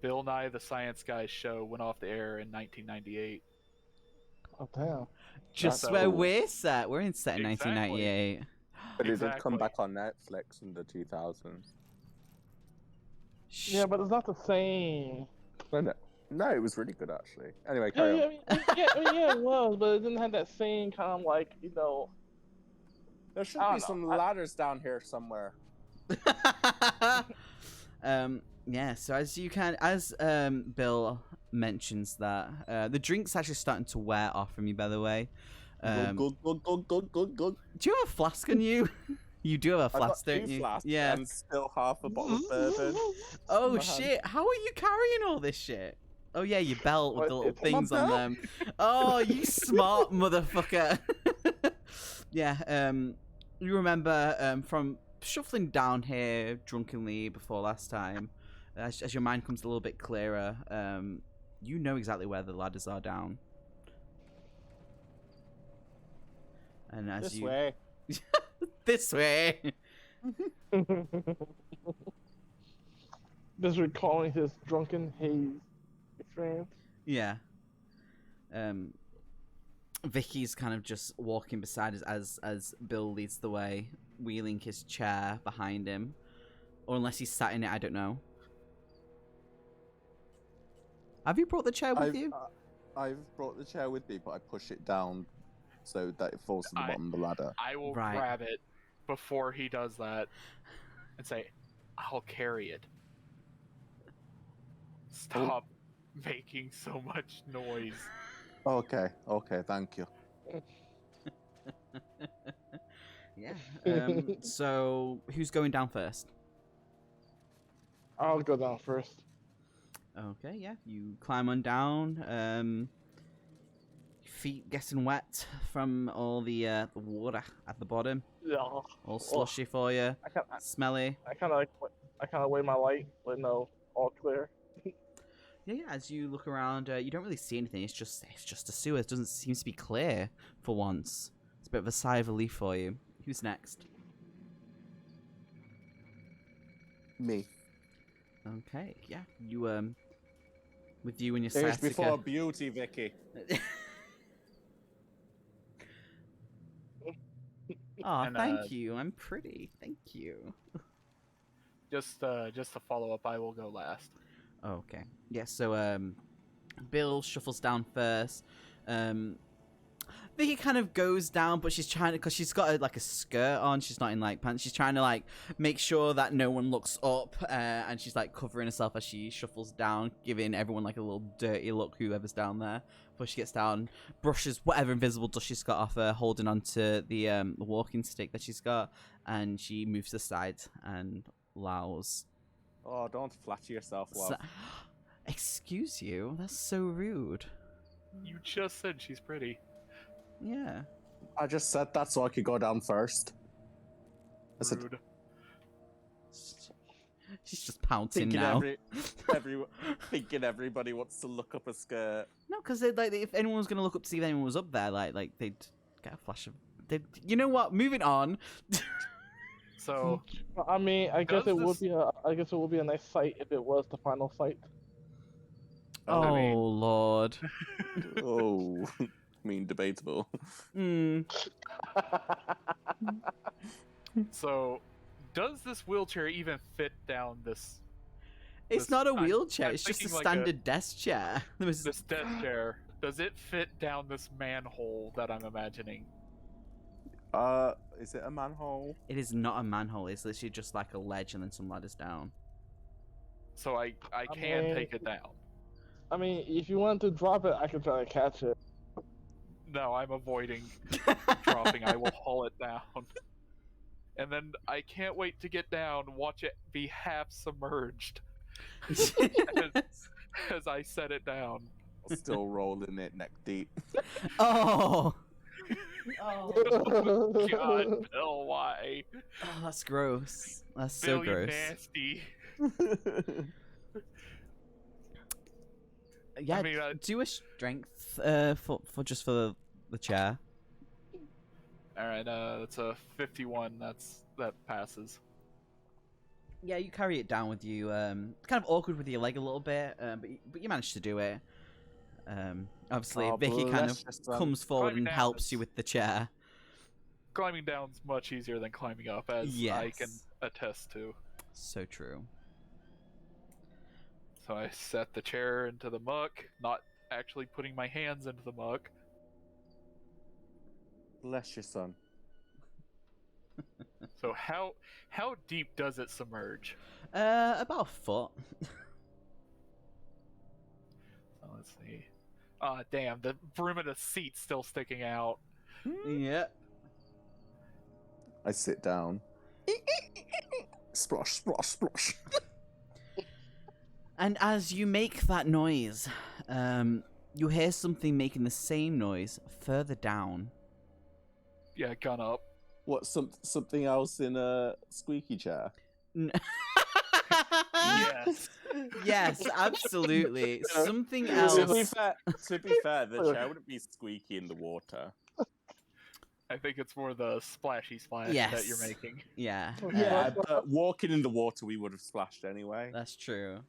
Bill Nye the Science Guy show went off the air in 1998. Oh damn. Just That's where cool. we're set. We're in set in Exactly. 1998. But it did Exactly. come back on Netflix in the 2000s. Yeah, but it's not the same. No, it was really good actually. Anyway, Yeah, carry yeah, on. yeah, it was, but it didn't have that same kind of like, There should I be don't some know. ladders down here somewhere. Yeah, so as Bill mentions that, the drink's actually starting to wear off from you, by the way. Good. Do you have a flask on you? You do have a I've got flask, don't 2 you? flasks Yeah. and still half a bottle of bourbon. Oh my hand. shit! How are you carrying all this shit? Oh yeah, your belt with the little It's my things on belt. them. Oh, you smart motherfucker! Yeah. You remember from shuffling down here drunkenly before last time, as your mind comes a little bit clearer. You know exactly where the ladders are down. And as This you way. this way. just recalling his drunken haze experience. Yeah. Vicky's kind of just walking beside us as Bill leads the way, wheeling his chair behind him. Or unless he's sat in it, I don't know. Have you brought the chair with you? I've brought the chair with me, but I push it down so that it falls to the bottom of the ladder. I will Right. grab it before he does that and say, I'll carry it. Stop making so much noise. Okay, thank you. Yeah. So, who's going down first? I'll go down first. Okay, yeah. You climb on down. Feet getting wet from all the water at the bottom. Yeah. All slushy for you. Smelly. I kind of wave my light, but no, all clear. Yeah, as you look around, you don't really see anything. It's just a sewer. It doesn't seem to be clear for once. It's a bit of a sigh of relief for you. Who's next? Me. Okay, yeah. You with you and your Age sciatica. before beauty, Vicky. Oh, And, thank you. I'm pretty. Thank you. Just to follow up, I will go last. Okay. Yeah, so Bill shuffles down first. Vicky kind of goes down, but she's trying to, because she's got like a skirt on. She's not in like pants. She's trying to like make sure that no one looks up, and she's like covering herself as she shuffles down, giving everyone like a little dirty look, whoever's down there. Before she gets down, brushes whatever invisible dust she's got off her, holding onto the walking stick that she's got, and she moves aside and allows. Oh, don't flatter yourself, love. So- Excuse you? That's so rude. You just said she's pretty. Yeah. I just said that so I could go down first. I said, Rude. She's just pouting thinking now. thinking everybody wants to look up a skirt. No, because like if anyone was gonna look up to see if anyone was up there, like they'd get a flash of. You know what? Moving on. So, I mean, I guess Does it would this- be a nice sight if it was the final fight. Oh I mean- Lord. Oh, I mean, debatable. so does this wheelchair even fit down this It's This- not a I'm- wheelchair. I'm It's just a thinking like a- standard desk chair. There was- this desk chair? Does it fit down this manhole that I'm imagining? Is it a manhole? It is not a manhole. It's literally just like a ledge and then some ladders down. So I can mean- take it down. I mean, if you wanted to drop it, I could try to catch it. No, I'm avoiding dropping. I will haul it down. And then I can't wait to get down, watch it be half submerged as I set it down. Still rolling it neck deep. Oh. Oh, God, Bill, why? that's gross. That's so Bill, you gross. nasty. Yeah, I mean, do a strength for just for the chair. all right, that's a 51. That passes. Yeah, you carry it down with you. Kind of awkward with your leg a little bit, but you managed to do it. Obviously, Oh, Vicky kind of bless you, comes forward Climbing and down helps you is- with the chair. Climbing down's much easier than climbing up, as I can Yes. attest to. So true. So I set the chair into the muck, not actually putting my hands into the muck. Bless your son. So how deep does it submerge? About a foot. So let's see. Ah, damn, the brim of the seat's still sticking out. Yeah. I sit down. Splosh, splosh, splosh. And as you make that noise, you hear something making the same noise further down. Yeah, gun up. What, something else in a squeaky chair? Yes. Yes, absolutely. Something To else. be fair, the chair wouldn't be squeaky in the water. I think it's more the splashy splash that Yes. you're making. Yeah. Yeah, but walking in the water, we would have splashed anyway. That's true.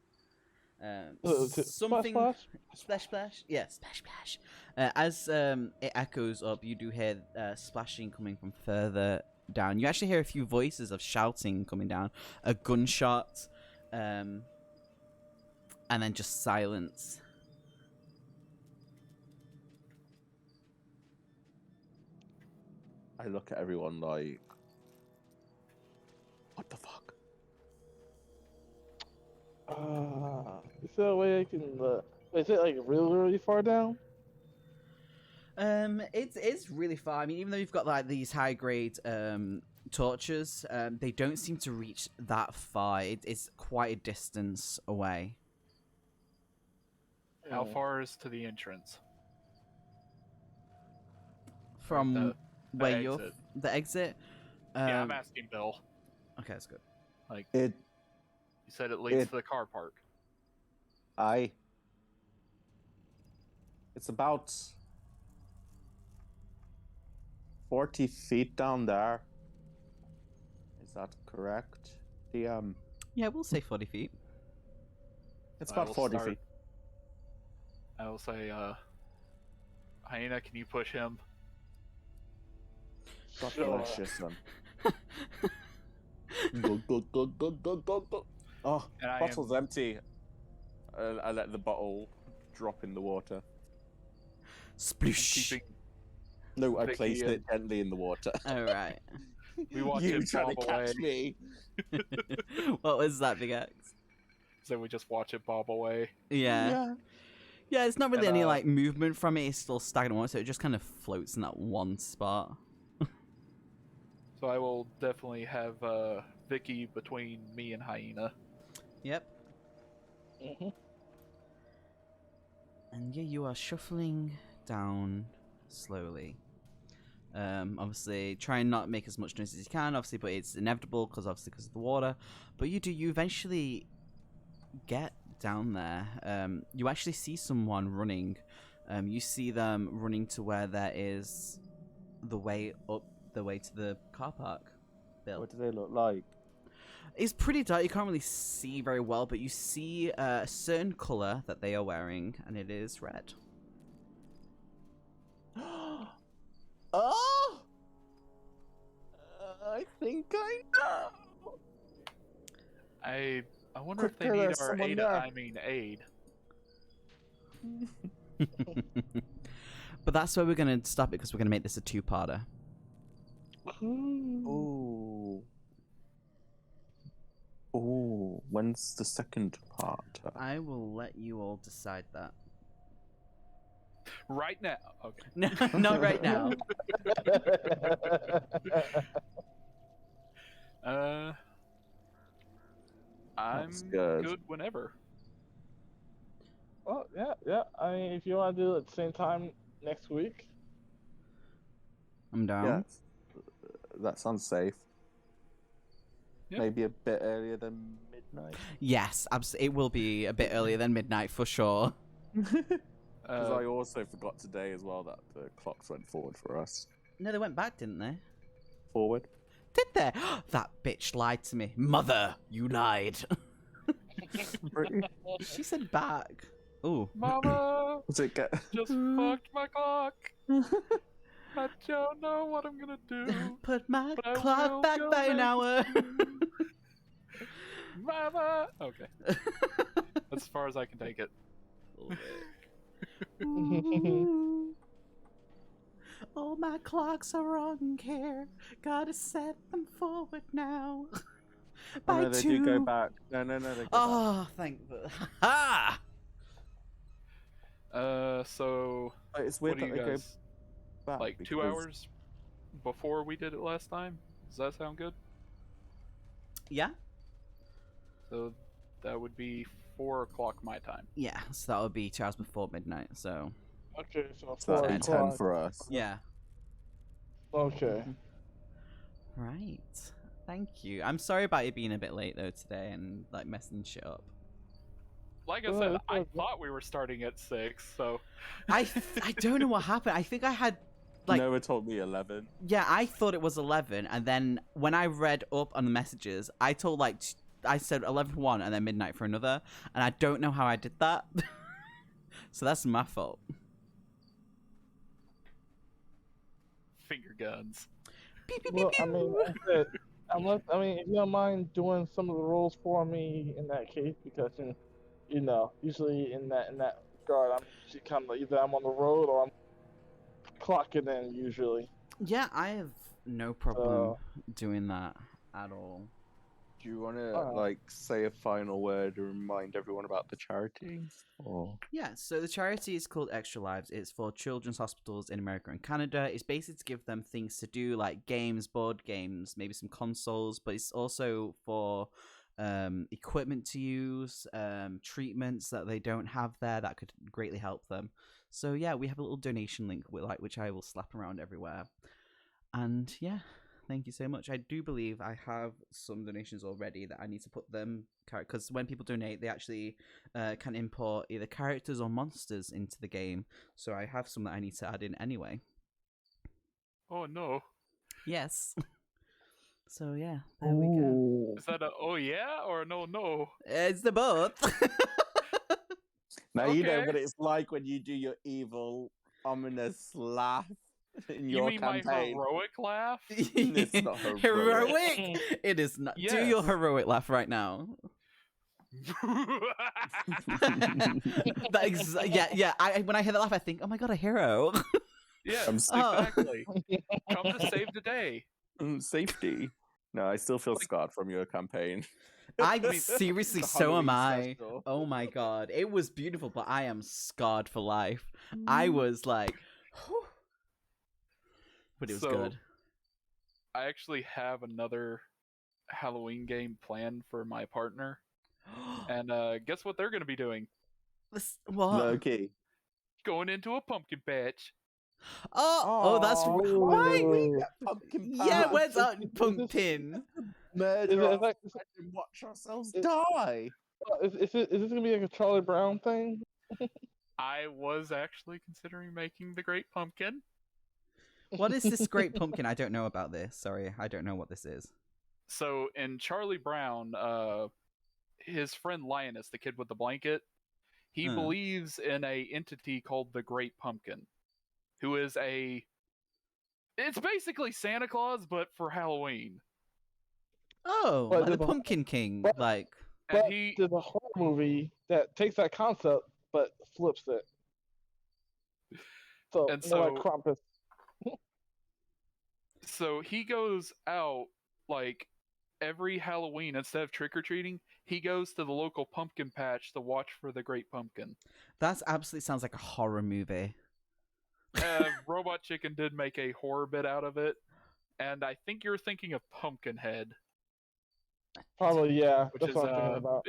Splash, Something splash? splash splash. Yeah, splash splash. As it echoes up, you do hear splashing coming from further down. You actually hear a few voices of shouting coming down, a gunshot, and then just silence. I look at everyone like, what the fuck? Is there a way I can? Is it like really far down? It's really far. I mean, even though you've got like these high grade torches, they don't seem to reach that far. It's quite a distance away. How Hmm. far is to the entrance? From the where you're exit. the exit. Yeah, I'm asking Bill. Okay, that's good. Like It, you said, it leads it- to the car park. it's about 40 feet down there. Is that correct? Yeah, we'll say 40 feet. It's I about will 40 start- feet. I will say, Hyena, can you push him? God Sure. bless you, son. Go. Oh, And I bottle's empty. I let the bottle drop in the water. Sploosh. keeping. No, I Vicky placed and- it gently in the water. All right. We watch You him trying to bob catch away. me? What was that, Big X? So we just watch it bob away. Yeah. Yeah, it's not really And, any like movement from it. It's still stagnant water, so it just kind of floats in that one spot. So I will definitely have Vicky between me and Hyena. Yep. Mhm. And yeah, you are shuffling down slowly. Obviously, try and not make as much noise as you can, obviously, but it's inevitable because of the water. But you eventually get down there. You actually see someone running. You see them running to where there is the way up, the way to the car park. Bill. What do they look like? It's pretty dark. You can't really see very well, but you see a certain color that they are wearing, and it is red. Oh! I think I know. I wonder if they Quicker, need there's our someone aid. there. I mean aid. But that's where we're going to stop it, because we're going to make this a two-parter. Ooh. Ooh, when's the second part? I will let you all decide that. Right now. Okay. No, not right now. I'm That's good. good whenever. Well, yeah. I mean, if you want to do it at the same time next week. I'm down. Yeah, that sounds safe. Yep. Maybe a bit earlier than midnight. Yes, it will be a bit earlier than midnight for sure. Because I also forgot today as well that the clocks went forward for us. No, they went back, didn't they? Forward? Did they? That bitch lied to me. Mother, you lied. Pretty. She said back. Ooh. Mama Was it get? just fucked my clock. I don't know what I'm gonna do. Put my but I clock will back go by an back hour. Mama. Okay. That's as far as I can take it. Ooh. All my clocks are wrong here. Gotta set them forward now. Oh, no, they do go back. No, they go back. Oh, thank the. Ha! So But it's what weird do that you they go guys back. like 2 because- hours before we did it last time? Does that sound good? Yeah? So that would be 4 o'clock my time. Yeah, so that would be 2 hours before midnight, so. Okay, so So that'd 4 be 10 o'clock. for us. Yeah. Okay. Right. Thank you. I'm sorry about it being a bit late, though, today and, like, messing shit up. Like I Well, said, it's I okay. thought we were starting at 6, so I don't know what happened. I think I had, like. Nova told me 11. Yeah, I thought it was 11, and then when I read up on the messages, I told, like, I said 11 for one and then midnight for another, and I don't know how I did that. So that's my fault. finger guns. Pew, pew, pew, Well, I pew. mean, if you don't mind doing some of the roles for me in that case, because usually in that regard, I'm usually kind of either I'm on the road or I'm clocking in usually. Yeah, I have no problem doing that at all. Do you want to say a final word and remind everyone about the charity? Or Yeah, so the charity is called Extra Lives. It's for children's hospitals in America and Canada. It's basically to give them things to do, like games, board games, maybe some consoles, but it's also for equipment to use, treatments that they don't have there that could greatly help them. So yeah, we have a little donation link which I will slap around everywhere. And yeah, thank you so much. I do believe I have some donations already that I need to put them, because when people donate, they actually can import either characters or monsters into the game. So I have some that I need to add in anyway. Oh no. Yes. So yeah, there we go. Is that a oh yeah or no? It's the both. now you know Okay. what it's like when you do your evil, ominous laugh in You your mean campaign. my heroic laugh? It's not heroic. Heroic? It is not. Do your Yes. heroic laugh right now. Yeah. When I hear that laugh, I think, oh my god, a hero. Yes, Oh. exactly. Come to save the day. Safety. No, I still feel scarred from your campaign. Seriously, The so am Halloween I. special. Oh my god, it was beautiful, but I am scarred for life. I was like, whew. But it was So, good. I actually have another Halloween game planned for my partner. And guess what they're going to be doing? What? Loki. Going into a pumpkin patch. Oh, that's why. Pumpkin Yeah, patch. where's that pumpkin? Murder Is it us like- and watch ourselves die. Is this gonna be like a Charlie Brown thing? I was actually considering making the Great Pumpkin. What is this great pumpkin? I don't know about this. Sorry, I don't know what this is. So in Charlie Brown, his friend Linus, the kid with the blanket, he believes in a entity called the Great Pumpkin, who is it's basically Santa Claus, but for Halloween. Oh, But like the there's a- Pumpkin King. but- Like, And But he there's a horror movie that takes that concept but flips it. So, And more like so- Krampus. So he goes out like every Halloween instead of trick or treating. He goes to the local pumpkin patch to watch for the Great Pumpkin. that absolutely sounds like a horror movie. Robot Chicken did make a horror bit out of it, and I think you're thinking of Pumpkinhead, Probably, yeah. which That's is what I'm thinking about.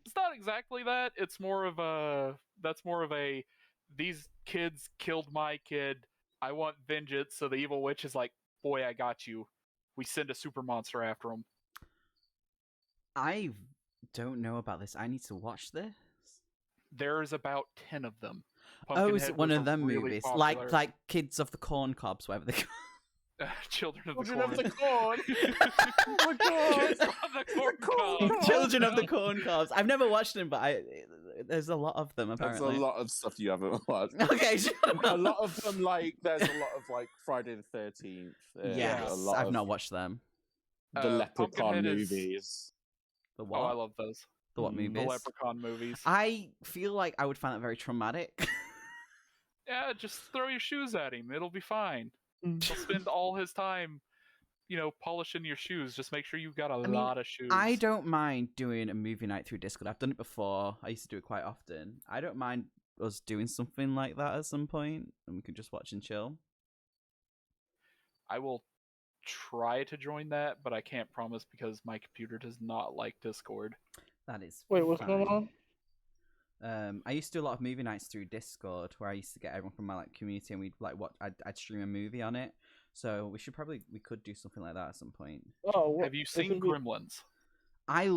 it's not exactly that. It's more of a these kids killed my kid. I want vengeance, so the evil witch is like, boy, I got you. We send a super monster after him. I don't know about this. I need to watch this. There's about 10 of them. Oh, is Pumpkinhead it one was of a them really movies? popular- Like Kids of the Corn Cobs, whatever they call. Children of the Children Corn. of the Corn. Oh my god! Kids of the Corn Cobs. Children of the Corn Cobs. I've never watched them, but there's a lot of them That's apparently. a lot of stuff you haven't watched. Okay, sure. A lot of them, like there's a lot of like Friday the 13th. Yes, a lot I've of not watched them. the Leprechaun Pumpkinhead is- movies. The Oh, what? I love those. The what The movies? The Leprechaun movies. I feel like I would find that very traumatic. Yeah, just throw your shoes at him. It'll be fine. He'll spend all his time, polishing your shoes. Just make sure you've got a lot of shoes. I don't mind doing a movie night through Discord. I've done it before. I used to do it quite often. I don't mind us doing something like that at some point, and we could just watch and chill. I will try to join that, but I can't promise because my computer does not like Discord. That is Wait, what's fine. going on? I used to do a lot of movie nights through Discord, where I used to get everyone from my community, and we'd watch. I'd stream a movie on it. So we could do something like that at some point. Oh, Have you seen Gremlins? I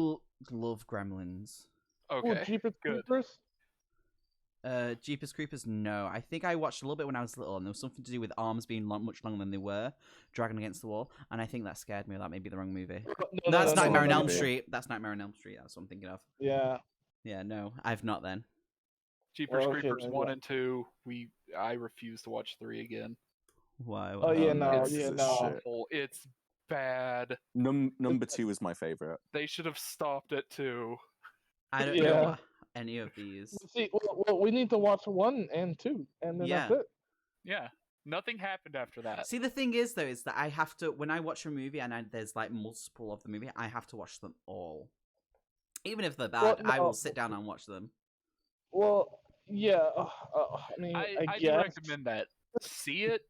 love Gremlins. Okay, Jeepers good. Creepers? Jeepers Creepers, no. I think I watched a little bit when I was little, and there was something to do with arms being much longer than they were, dragging against the wall, and I think that scared me. That may be the wrong movie. No, That's no, Nightmare on no, Elm no. Street. That's Nightmare on Elm Street. That's what I'm thinking of. Yeah. Yeah, no, I've not then. Jeepers Okay, Creepers then 1 yeah. and 2. I refuse to watch 3 again. Why? Oh yeah, no, It's yeah, shit. no. awful. It's bad. Number 2 is my favorite. They should have stopped it too. I don't Yeah. know any of these. See, well, we need to watch 1 and 2, and then Yeah. that's it. Yeah, nothing happened after that. See, the thing is, though, is that I have to, when I watch a movie and there's like multiple of the movie, I have to watch them all. Even if they're bad, Well, I no. will sit down and watch them. Well, yeah. I mean, I do guess. recommend that. See it,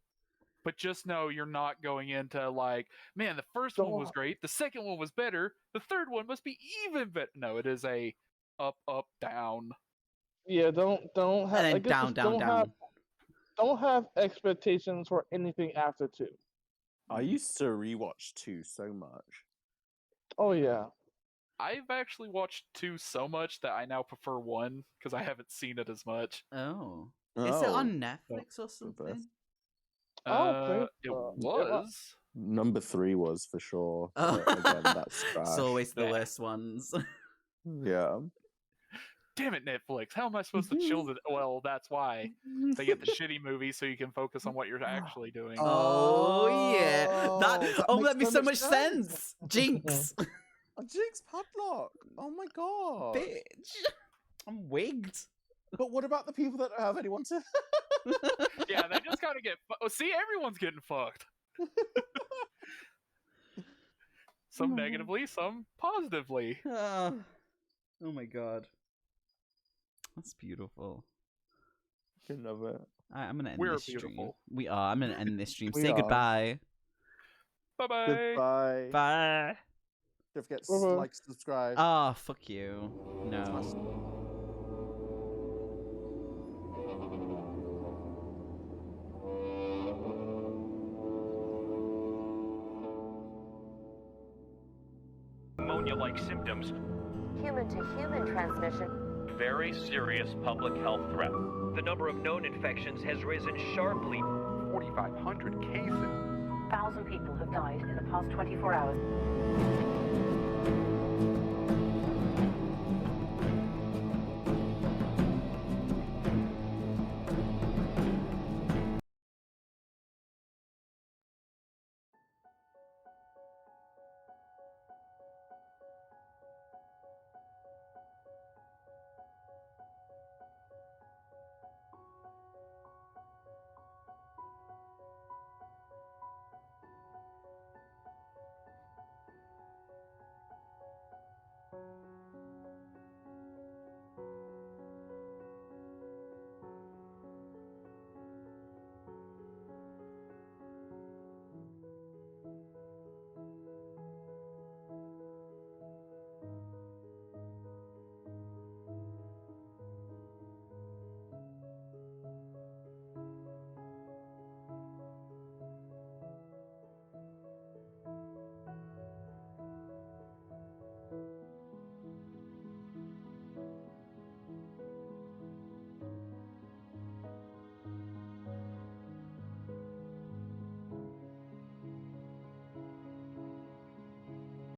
but just know you're not going into like, man, the first one was great, the second one was better, the third one must be even better. No, it is a up, up, down. Yeah, don't have. And I then guess down, just down, don't down. Have, don't have expectations for anything after 2. I used to rewatch 2 so much. Oh yeah. I've actually watched 2 so much that I now prefer 1 because I haven't seen it as much. Oh. Is it on Netflix or something? I don't think It so. was. Number 3 was for sure. Oh. But again, that's trash. It's always the Yeah. worst ones. Yeah. Damn it, Netflix! How am I supposed to chill? Well, that's why they get the shitty movies so you can focus on what you're actually doing. Oh, yeah. That makes makes so much sense. Jinx. A Jinx padlock. Oh my god. Bitch. I'm wigged. But what about the people that don't have anyone to? Yeah, they just gotta get. See, everyone's getting fucked. Some negatively, some positively. Oh my god. That's beautiful. I love it. I'm gonna end We're this stream. beautiful. We are. I'm gonna end this stream. We Say are. goodbye. Bye bye. Goodbye. Bye. Don't forget to Bye-bye. like, subscribe. Oh, fuck you. No. Pneumonia-like symptoms. Human to human transmission. Very serious public health threat. The number of known infections has risen sharply. 4,500 cases. 1,000 people have died in the past 24 hours.